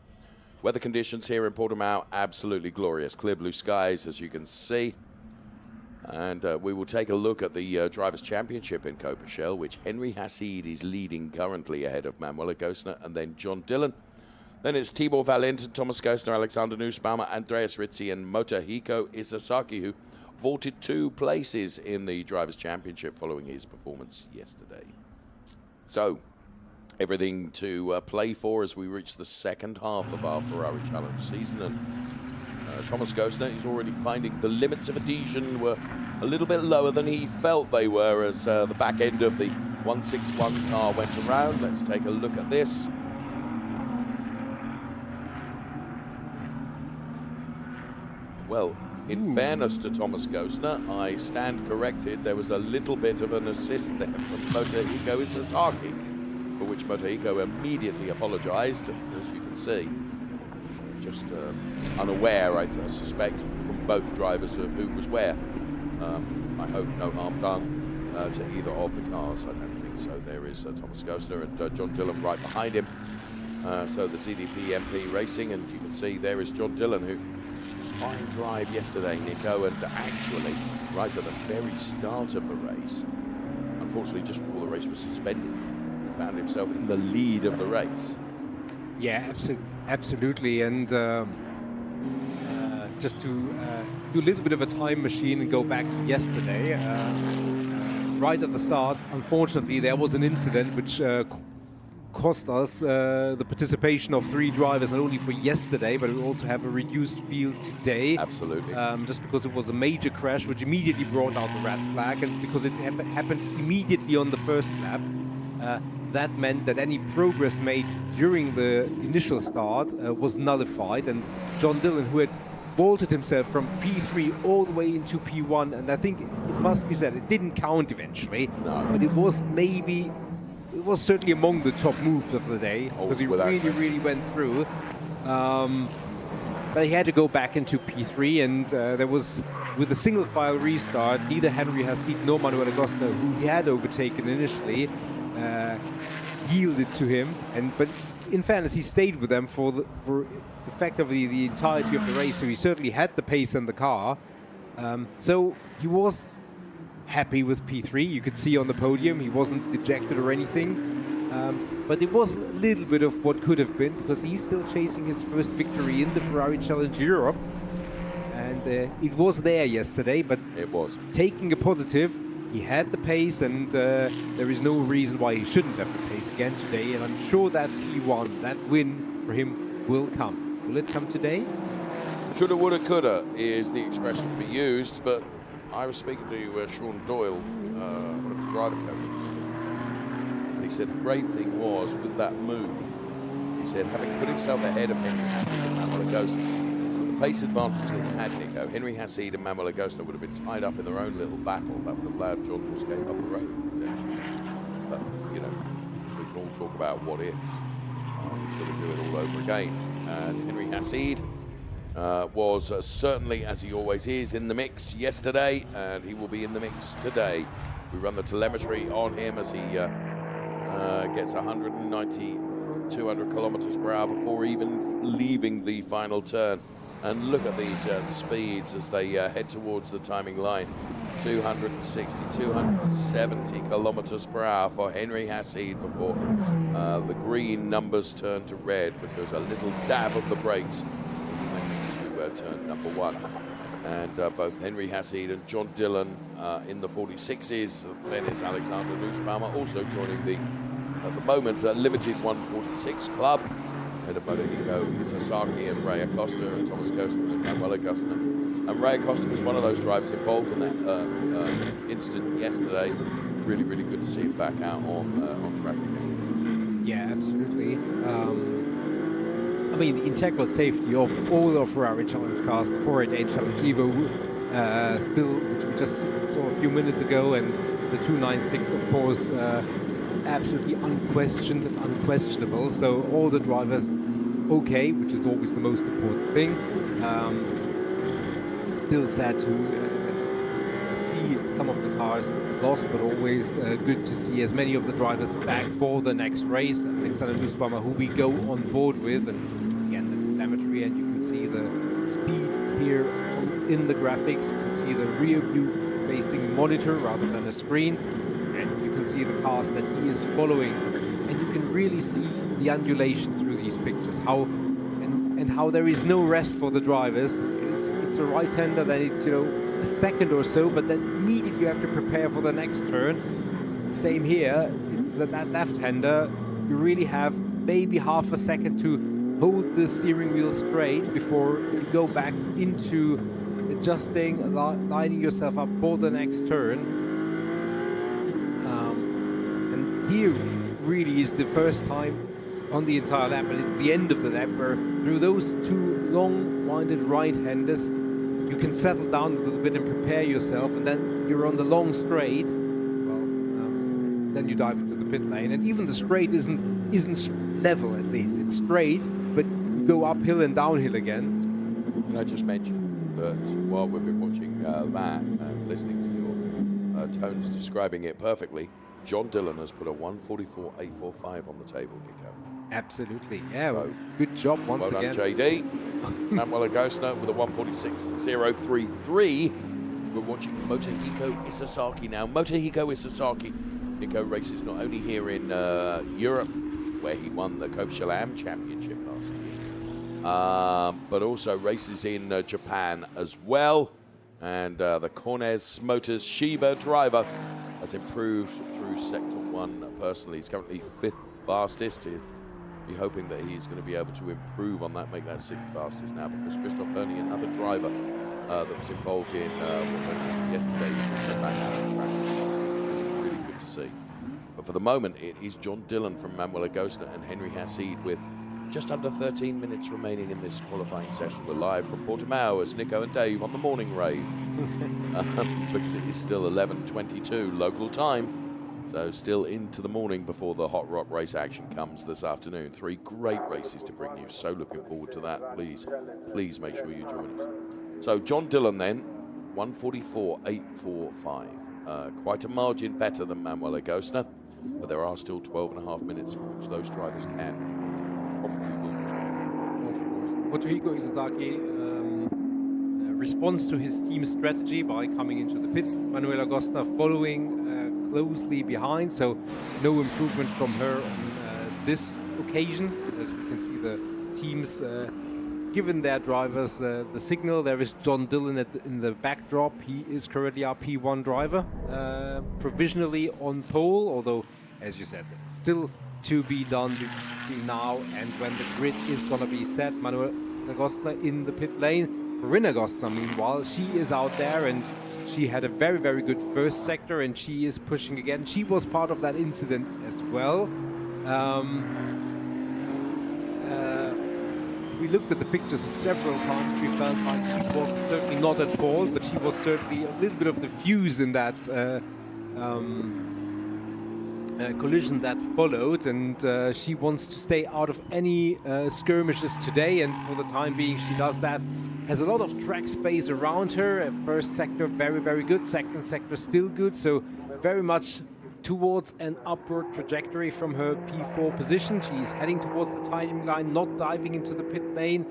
Weather conditions here in Portimão, absolutely glorious. Clear blue skies, as you can see. And we will take a look at the Drivers' Championship in Coppa Shell, which Henry Hassid is leading currently ahead of Manuela Gostner and then John Dillon. Then it's Tibor Valentin, Thomas Gostner, Alexander Nussbaumer, Andreas Rizzi, and Motohiko Isasaki, who vaulted 2 places in the Drivers' Championship following his performance yesterday. So, everything to play for as we reach the second half of our Ferrari Challenge season. And Thomas Gostner is already finding the limits of adhesion were a little bit lower than he felt they were as the back end of the 161 car went around. Let's take a look at this. Well, in fairness to Thomas Gostner, I stand corrected. There was a little bit of an assist there from Motohiko Isasaki, for which Motohiko immediately apologized, as you can see. Just unaware, I suspect, from both drivers of who was where. I hope no harm done to either of the cars. I don't think so. There is Thomas Gostner and John Dillon right behind him. So the CDP MP racing, and you can see there is John Dillon, who fine drive yesterday, Nico, and actually right at the very start of the race, unfortunately just before the race was suspended, found himself in the lead of the race. Yeah, absolutely. And just to do a little bit of a time machine and go back to yesterday, right at the start, unfortunately, there was an incident which cost us the participation of 3 drivers, not only for yesterday, but we also have a reduced field today. Absolutely. Just because it was a major crash, which immediately brought out the red flag, and because it happened immediately on the first lap, that meant that any progress made during the initial start was nullified, and John Dillon, who had vaulted himself from P3 all the way into P1, and I think it must be said, it didn't count eventually, but it was certainly among the top moves of the day, because he really went through. But he had to go back into P3, and there was, with a single file restart, neither Henry Hassid nor Manuel Agostino, who he had overtaken initially, yielded to him. But in fairness, he stayed with them for effectively the entirety of the race, so he certainly had the pace in the car. So he was happy with P3. You could see on the podium he wasn't dejected or anything. But it was a little bit of what could have been, because he's still chasing his first victory in the Ferrari Challenge Europe. And it was there yesterday, but it was. Taking a positive, he had the pace, and there is no reason why he shouldn't have the pace again today. And I'm sure that P1, that win for him, will come. Will it come today? Shoulda, woulda, coulda is the expression to be used, but I was speaking to Sean Doyle, one of his driver coaches, and he said the great thing was with that move, he said, having put himself ahead of Henry Hassid and Manuel Agostino, the pace advantage that he had, Nico, Henry Hassid and Manuel Agostino would have been tied up in their own little battle. That would have allowed John to escape up the road. But, you know, we can all talk about what ifs. He's going to do it all over again. And Henry Hassid was certainly, as he always is, in the mix yesterday, and he will be in the mix today. We run the telemetry on him as he gets 190, 200 kilometers per hour before even leaving the final turn. And look at these speeds as they head towards the timing line. 260, 270 kilometers per hour for Henry Hassid before the green numbers turn to red, because a little dab of the brakes as he went into turn number 1. And both Henry Hassid and John Dillon in the 46s. Then it's Alexander Nussbaumer also joining the, at the moment, limited 146 club. Head of Motohiko Isasaki and Ray Acosta and Thomas Costa and Manuel Agostino. And Ray Acosta was one of those drivers involved in that incident yesterday. Really, really good to see him back out on track again. Yeah, absolutely. I mean, the integral safety of all the Ferrari Challenge cars, the 488 Challenge Evo, still, which we just saw a few minutes ago, and the 296, of course, absolutely unquestioned and unquestionable. So all the drivers okay, which is always the most important thing. Still sad to see some of the cars lost, but always good to see as many of the drivers back for the next race. Alexander Nussbaumer, who we go on board with, and again the telemetry, and you can see the speed here in the graphics. You can see the rear view facing monitor rather than a screen, and you can see the cars that he is following, and you can really see the undulation through these pictures, how there is no rest for the drivers. It's a right-hander, then it's, you know, a second or so, but then immediately you have to prepare for the next turn. Same here, it's that left-hander, you really have maybe half a second to hold the steering wheel straight before you go back into adjusting, lining yourself up for the next turn. And here really is the first time on the entire lap, and it's the end of the lap where through those two long-winded right-handers you can settle down a little bit and prepare yourself, and then you're on the long straight. Well, then you dive into the pit lane, and even the straight isn't level, at least it's straight, but you go uphill and downhill again. And I just mentioned that while we've been watching that and listening to your tones describing it perfectly, John Dillon has put a 144.845 on the table, Nico. Absolutely, yeah. So, good job once well again. Well done, JD. Manuel Agostino with a 146.033. We're watching Motohiko Isasaki now. Motohiko Isasaki, Nico, races not only here in Europe, where he won the Coppa Shell Championship last year, but also races in Japan as well. And the Cornes Motors Shiba driver has improved through Sector 1 personally. He's currently fifth fastest. He'd be hoping that he's going to be able to improve on that, make that 6th fastest now, because Christoph Herney, another driver that was involved in yesterday, is also back out on track, which is really good to see. But for the moment, it is John Dillon from Manuel Agostner and Henry Hassid with just under 13 minutes remaining in this qualifying session. We're live from Portimão as Nico and Dave on the morning rave. Because it is still 11:22 local time. So still into the morning before the hot rod race action comes this afternoon. 3 great races to bring you. So looking forward to that. Please make sure you join us. So John Dillon then, 1:44.845. Quite a margin better than Manuel Agostner, but there are still 12.5 minutes for which those drivers can probably will respond. Of course. Motohiko Isozaki responds to his team's strategy by coming into the pits. Manuel Agostner following closely behind, so no improvement from her on this occasion. As we can see, the teams given their drivers the signal. There is John Dillon in the backdrop. He is currently our P1 driver, provisionally on pole, although, as you said, still to be done between now and when the grid is going to be set. Manuel Agostner in the pit lane. Corinna Agostner, meanwhile, she is out there, and she had a very, very good first sector, and she is pushing again. She was part of that incident as well. We looked at the pictures several times. We felt like she was certainly not at fault, but she was certainly a little bit of the fuse in that collision that followed, and she wants to stay out of any skirmishes today, and for the time being she does that. Has a lot of track space around her. First sector very, very good. Second sector still good, so very much towards an upward trajectory from her P4 position. She's heading towards the timing line, not diving into the pit lane,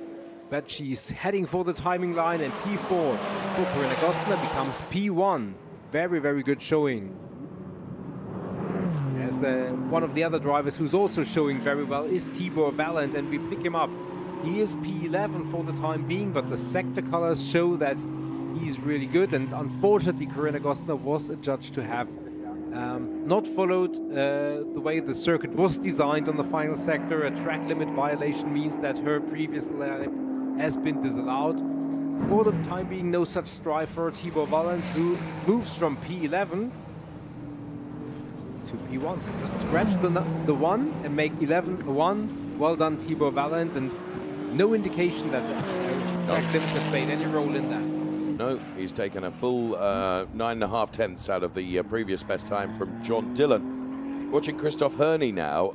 but she's heading for the timing line, and P4 for Corinna Agostner becomes P1. Very, very good showing. As one of the other drivers who's also showing very well is Tibor Valent, and we pick him up. He is P11 for the time being, but the sector colors show that he's really good, and unfortunately Corinna Agostner was adjudged to have not followed the way the circuit was designed on the final sector. A track limit violation means that her previous lap has been disallowed. For the time being, no such strive for Tibor Valent, who moves from P11 to P1. So just scratch the 1 and make 11 a 1. Well done, Tibor Valent, and no indication that the track limits have played any role in that. No, he's taken a full 9.5 tenths out of the previous best time from John Dillon. Watching Christoph Herney now,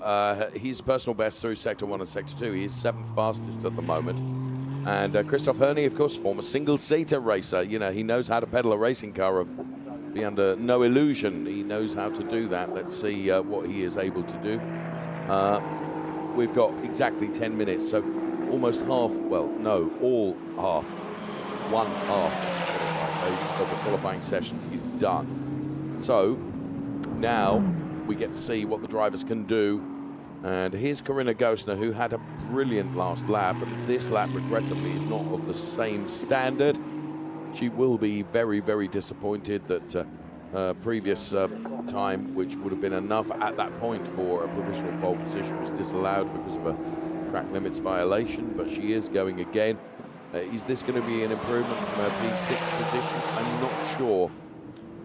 his personal best through Sector 1 and Sector 2. He is 7th fastest at the moment. And Christoph Herney, of course, former single-seater racer. You know, he knows how to pedal a racing car, be under no illusion. He knows how to do that. Let's see what he is able to do. We've got exactly 10 minutes, so almost half, well, no, all half, one half of the qualifying session is done. So now we get to see what the drivers can do. And here's Corinna Agostner, who had a brilliant last lap, but this lap, regrettably, is not of the same standard. She will be very, very disappointed that previous time, which would have been enough at that point for a provisional pole position, was disallowed because of a track limits violation, but she is going again. Is this going to be an improvement from her P6 position? I'm not sure.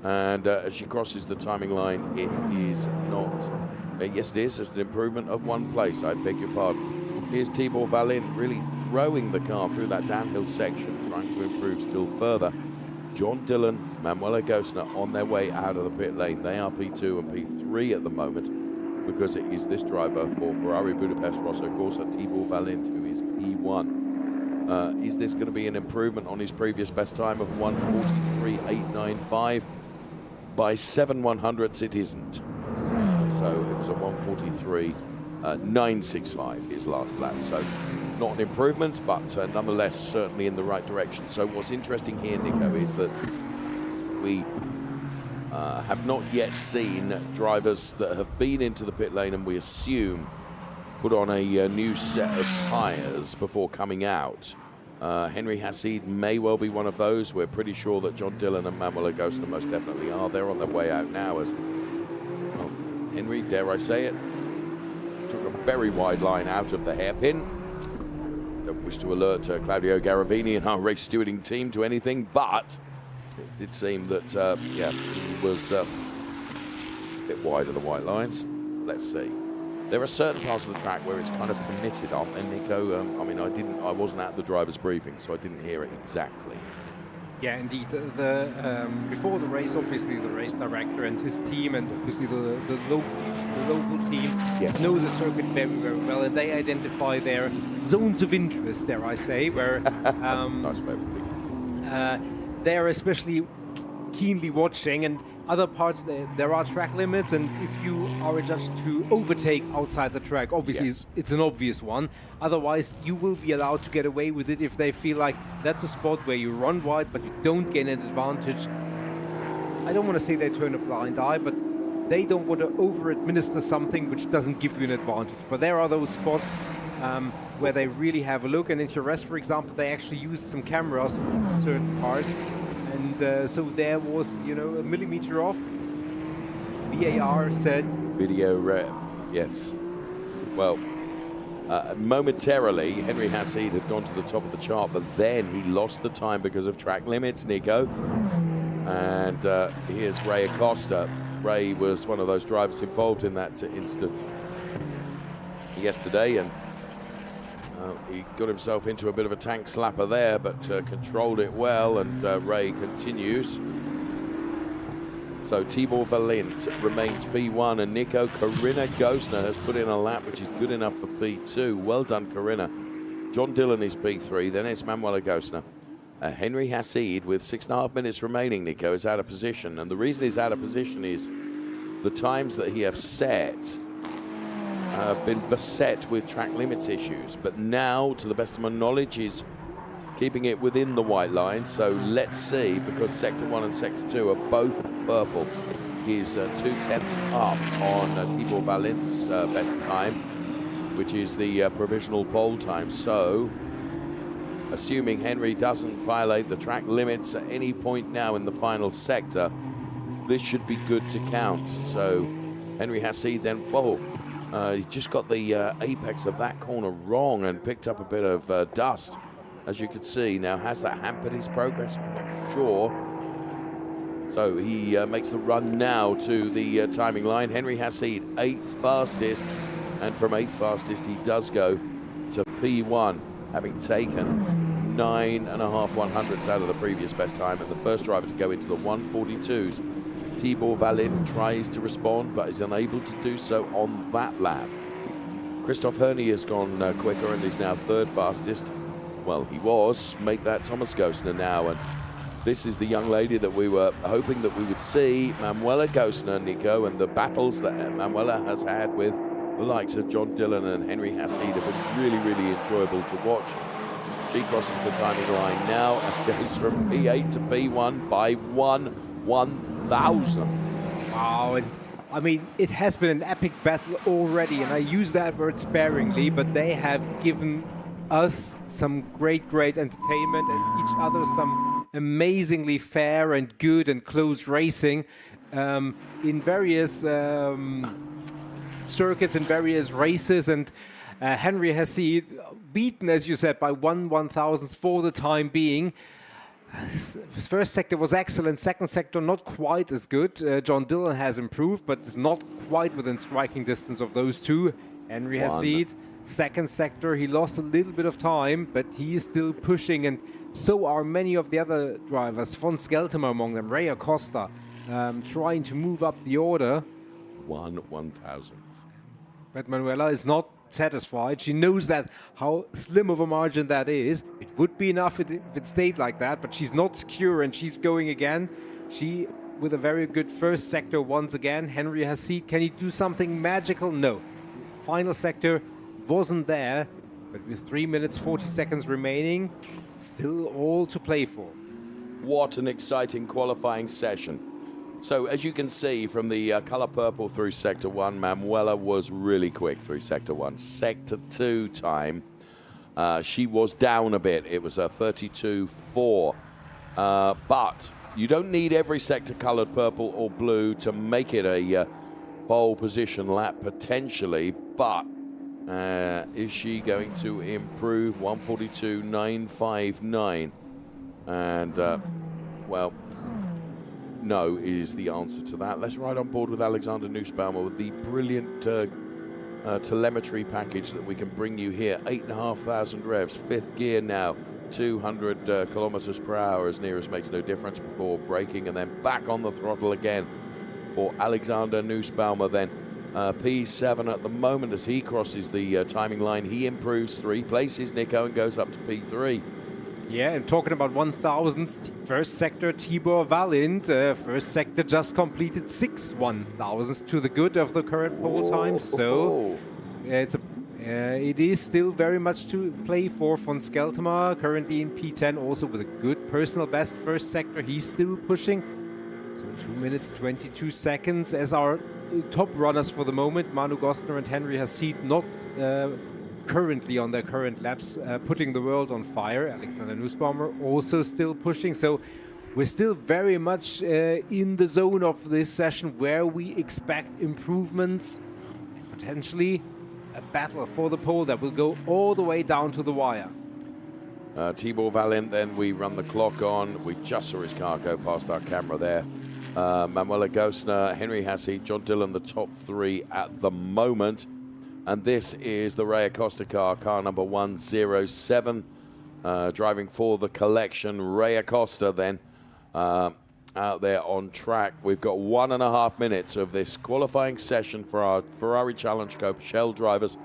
And as she crosses the timing line, it is not. Yes, it is. It's an improvement of 1 place. I beg your pardon. Here's Tibor Valent really throwing the car through that downhill section, trying to improve still further. John Dillon, Manuel Agostner on their way out of the pit lane. They are P2 and P3 at the moment, because it is this driver for Ferrari Budapest Rosso Corsa, Tibor Valent, who is P1. Is this going to be an improvement on his previous best time of 1:43.895? By 7/100ths it isn't. So it was a 1:43.965 his last lap. So not an improvement, but nonetheless certainly in the right direction. So what's interesting here, Nico, is that we have not yet seen drivers that have been into the pit lane and we assume put on a new set of tyres before coming out. Henry Hassid may well be one of those. We're pretty sure that John Dillon and Manuel Agostner most definitely are. They're on their way out now as, well, Henry, dare I say it, took a very wide line out of the hairpin. Don't wish to alert Claudio Garavini and our race stewarding team to anything, but it did seem that, yeah, he was a bit wide of the white lines. Let's see. There are certain parts of the track where it's kind of permitted, aren't there, Nico? I mean, I wasn't at the driver's briefing, so I didn't hear it exactly. Yeah, indeed. Before the race, obviously the race director and his team, and obviously the local team, Yes. know the circuit very, very well, and they identify their zones of interest, dare I say, where Nice way of putting it. they're especially keenly watching, and other parts there are track limits, and if you are adjudged to overtake outside the track, obviously Yes. it's an obvious one. Otherwise, you will be allowed to get away with it if they feel like that's a spot where you run wide but you don't gain an advantage. I don't want to say they turn a blind eye, but they don't want to over-administer something which doesn't give you an advantage. But there are those spots where they really have a look, and in Jerez, for example, they actually used some cameras on certain parts. And so there was, you know, a millimeter off. VAR said. Video rep, yes. Well, momentarily, Henry Hassid had gone to the top of the chart, but then he lost the time because of track limits, Nico. And here's Ray Acosta. Ray was one of those drivers involved in that incident yesterday, and he got himself into a bit of a tank slapper there, but controlled it well, and Ray continues. So Tibor Valent remains P1, and Nico, Corinna Gosner has put in a lap which is good enough for P2. Well done, Corinna. John Dillon is P3, then it's Manuela Gosner. Henry Hassid, with 6.5 minutes remaining, Nico, is out of position, and the reason he's out of position is the times that he has set have been beset with track limits issues, but now, to the best of my knowledge, he's keeping it within the white line. So let's see, because Sector 1 and Sector 2 are both purple. He's 2/10 up on Tibor Valent's best time, which is the provisional pole time. So, assuming Henry doesn't violate the track limits at any point now in the final sector, this should be good to count. So Henry Hassid then, whoa, he's just got the apex of that corner wrong and picked up a bit of dust, as you could see. Now, has that hampered his progress? I'm not sure. So he makes the run now to the timing line. Henry Hassid, 8th fastest, and from 8th fastest he does go to P1, having taken 9.5 100ths out of the previous best time, and the first driver to go into the 142s. Tibor Valent tries to respond, but is unable to do so on that lap. Christoph Herney has gone quicker and is now 3rd fastest. Well, he was. Make that Thomas Gosner now, and this is the young lady that we were hoping that we would see, Manuela Gosner, Nico, and the battles that Manuela has had with the likes of John Dillon and Henry Hassid have been really, really enjoyable to watch. She crosses the timing line now and goes from P8 to P1 by 1/1000. Wow, and I mean, it has been an epic battle already, and I use that word sparingly, but they have given us some great entertainment and each other some amazingly fair and good and close racing in various circuits and various races. And Henry Hassid beaten, as you said, by 1/1000th for the time being. His first sector was excellent, second sector not quite as good. John Dillon has improved, but is not quite within striking distance of those two. Henry Hassid, second sector, he lost a little bit of time, but he is still pushing, and so are many of the other drivers. Von Skeltemer among them, Ray Acosta, trying to move up the order. 1/1000th. But Manuela is not satisfied. She knows that how slim of a margin that is. It would be enough if it stayed like that, but she's not secure, and she's going again. She with a very good first sector once again. Henry Hassid, can he do something magical? No. Final sector wasn't there, but with 3 minutes 40 seconds remaining, still all to play for. What an exciting qualifying session. So as you can see from the color purple through Sector 1, Manuela was really quick through Sector 1. Sector 2 time, she was down a bit. It was a 32.4. But you don't need every sector colored purple or blue to make it a pole position lap potentially. But Is she going to improve? 142.959. And, well, no is the answer to that. Let's ride on board with Alexander Nussbaumer with the brilliant telemetry package that we can bring you here. 8,500 revs, 5th gear now, 200 kilometers per hour as near as makes no difference before braking, and then back on the throttle again for Alexander Nussbaumer then. P7 at the moment as he crosses the timing line. He improves 3 places, Nico, and goes up to P3. Yeah, and talking about 1,000th, first sector Tibor Valint, first sector just completed 6 1,000ths to the good of the current pole time. So it is still very much to play for von Skeltema, currently in P10, also with a good personal best first sector. He's still pushing. So 2 minutes 22 seconds as our top runners for the moment. Manu Gostner and Henry Hassid not currently on their current laps, putting the world on fire. Alexander Nussbaumer also still pushing. So we're still very much in the zone of this session where we expect improvements and potentially a battle for the pole that will go all the way down to the wire. Tibor Valint, then we run the clock on. We just saw his car go past our camera there. Manuela Gostner, Henry Hassid, John Dillon, the top 3 at the moment. And this is the Ray Acosta car number 107, driving for the collection. Ray Acosta then out there on track. We've got 1.5 minutes of this qualifying session for our Ferrari Challenge Coppa Shell drivers.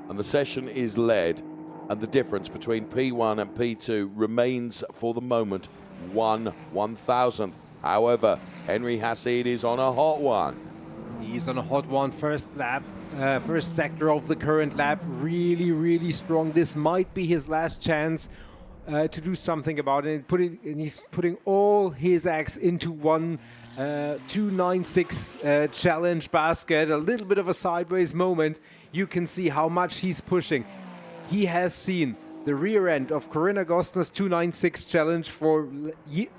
And the session is led, and the difference between P1 and P2 remains for the moment 1/1000th. However, Henry Hassid is on a hot one. He's on a hot one. First lap, first sector of the current lap. Really, really strong. This might be his last chance to do something about it. And he's putting all his eggs into one 296 challenge basket. A little bit of a sideways moment. You can see how much he's pushing. He has seen the rear end of Corinna Gostner's 296 challenge for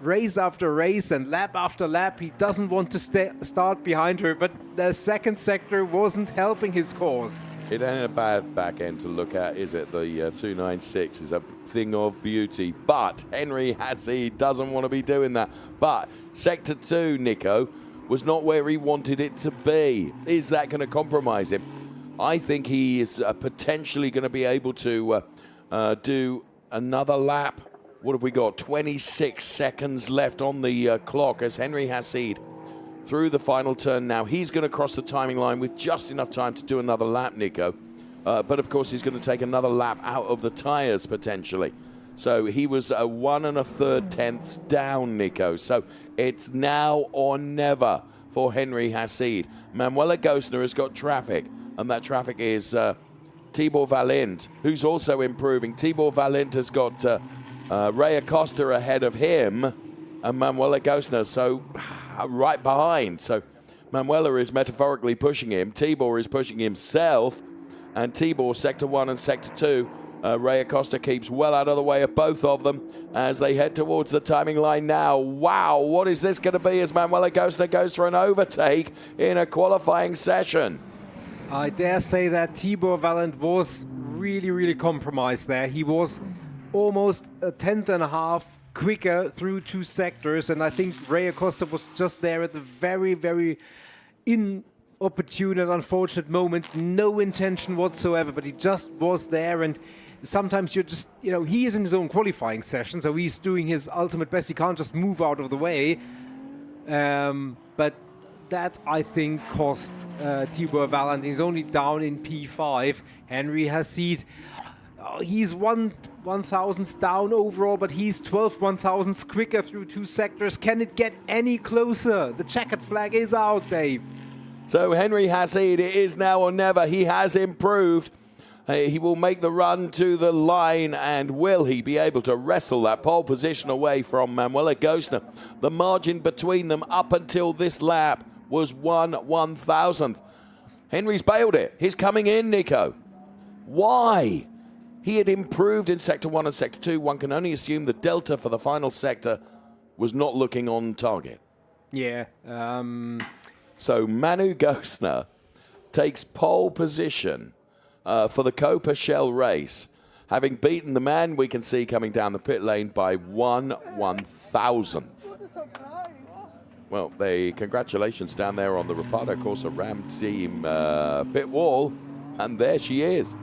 race after race and lap after lap. He doesn't want to start behind her, but the second sector wasn't helping his cause. It ain't a bad back end to look at, is it? The 296 is a thing of beauty, but Henry Hassid doesn't want to be doing that. But Sector 2, Nico, was not where he wanted it to be. Is that going to compromise him? I think he is potentially going to be able to do another lap. What have we got? 26 seconds left on the clock as Henry Hassid through the final turn now. He's going to cross the timing line with just enough time to do another lap, Nico. But of course, he's going to take another lap out of the tyres potentially. So he was 1 1/3 tenths down, Nico. So it's now or never for Henry Hassid. Manuela Gostner has got traffic, and that traffic is Tibor Valint, who's also improving. Tibor Valint has got Ray Acosta ahead of him and Manuela Gostner, so right behind. So Manuela is metaphorically pushing him. Tibor is pushing himself, and Tibor, Sector 1 and Sector 2, Ray Acosta keeps well out of the way of both of them as they head towards the timing line now. Wow, what is this going to be as Manuela Gostner goes for an overtake in a qualifying session? I dare say that Tibor Valint was really, really compromised there. He was almost 1/10.5 quicker through 2 sectors, and I think Ray Acosta was just there at the very, very inopportune and unfortunate moment. No intention whatsoever, but he just was there. And sometimes you're just, he is in his own qualifying session, so he's doing his ultimate best. He can't just move out of the way. But that, I think, cost Tibor Valint. He's only down in P5. Henry Hassid, he's 1/1000th down overall, but he's 12 1/1000ths quicker through 2 sectors. Can it get any closer? The checkered flag is out, Dave. So Henry Hassid, it is now or never. He has improved. He will make the run to the line, and will he be able to wrestle that pole position away from Manuela Gostner? The margin between them up until this lap was 1 1/1000th. Henry's bailed it. He's coming in, Nico. Why? He had improved in Sector 1 and Sector 2. One can only assume the delta for the final sector was not looking on target. Yeah. So Manu Gostner takes pole position for the Coppa Shell race. Having beaten the man we can see coming down the pit lane by 1/1000th. Well, congratulations down there on the Ripardo Corsa Ram team pit wall. And there she is.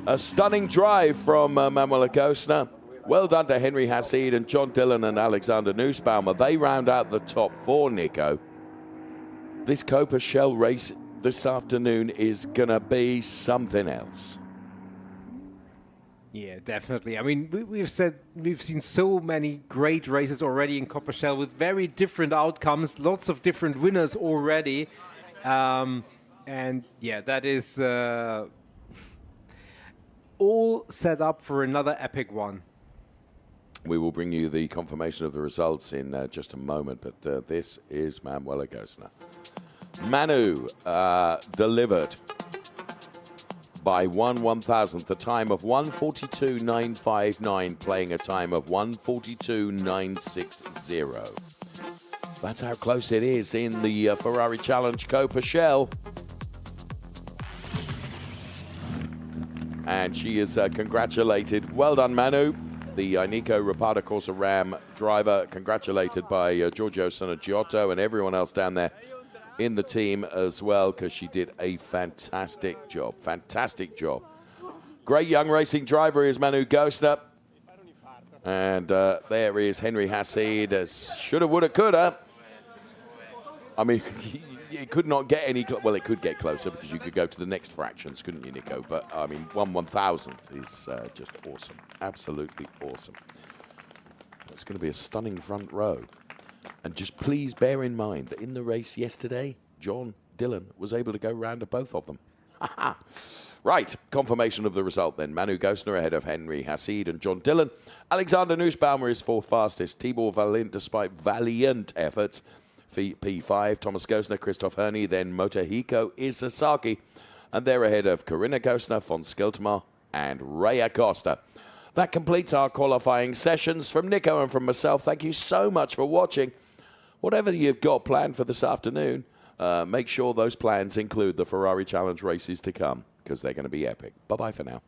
A stunning drive from Manuela Gostner. Well done to Henry Hassid and John Dillon and Alexander Nussbaumer. They round out the top 4, Nico. This Coppa Shell race this afternoon is going to be something else. Yeah, definitely. I mean, we've seen so many great races already in Coppa Shell with very different outcomes, lots of different winners already. And yeah, that is all set up for another epic one. We will bring you the confirmation of the results in just a moment, but this is Manuela Gostner. Manu delivered by 1/1000th, the time of 1:42.959, playing a time of 1:42.960. That's how close it is in the Ferrari Challenge Coppa Shell. And she is congratulated. Well done, Manu. The Nico Ripardo Corsa Ram driver, congratulated by Giorgio Sonagiotto and everyone else down there in the team as well, because she did a fantastic job. Fantastic job. Great young racing driver is Manu Gostner. And there is Henry Hassid. Shoulda, woulda, coulda. I mean, it could not get any... Well, it could get closer because you could go to the next fractions, couldn't you, Nico? But, I mean, 1/1000th is just awesome. Absolutely awesome. It's going to be a stunning front row. And just please bear in mind that in the race yesterday, John Dillon was able to go round to both of them. Right, confirmation of the result then. Manu Gostner ahead of Henry Hassid and John Dillon. Alexander Nussbaumer is fourth fastest. Tibor Valint, despite valiant efforts, P5. Thomas Gostner, Christoph Herney, then Motohiko Isasaki. And they're ahead of Corinna Gostner, von Skiltmar, and Ray Acosta. That completes our qualifying sessions. From Nico and from myself, thank you so much for watching. Whatever you've got planned for this afternoon, make sure those plans include the Ferrari Challenge races to come, because they're going to be epic. Bye-bye for now.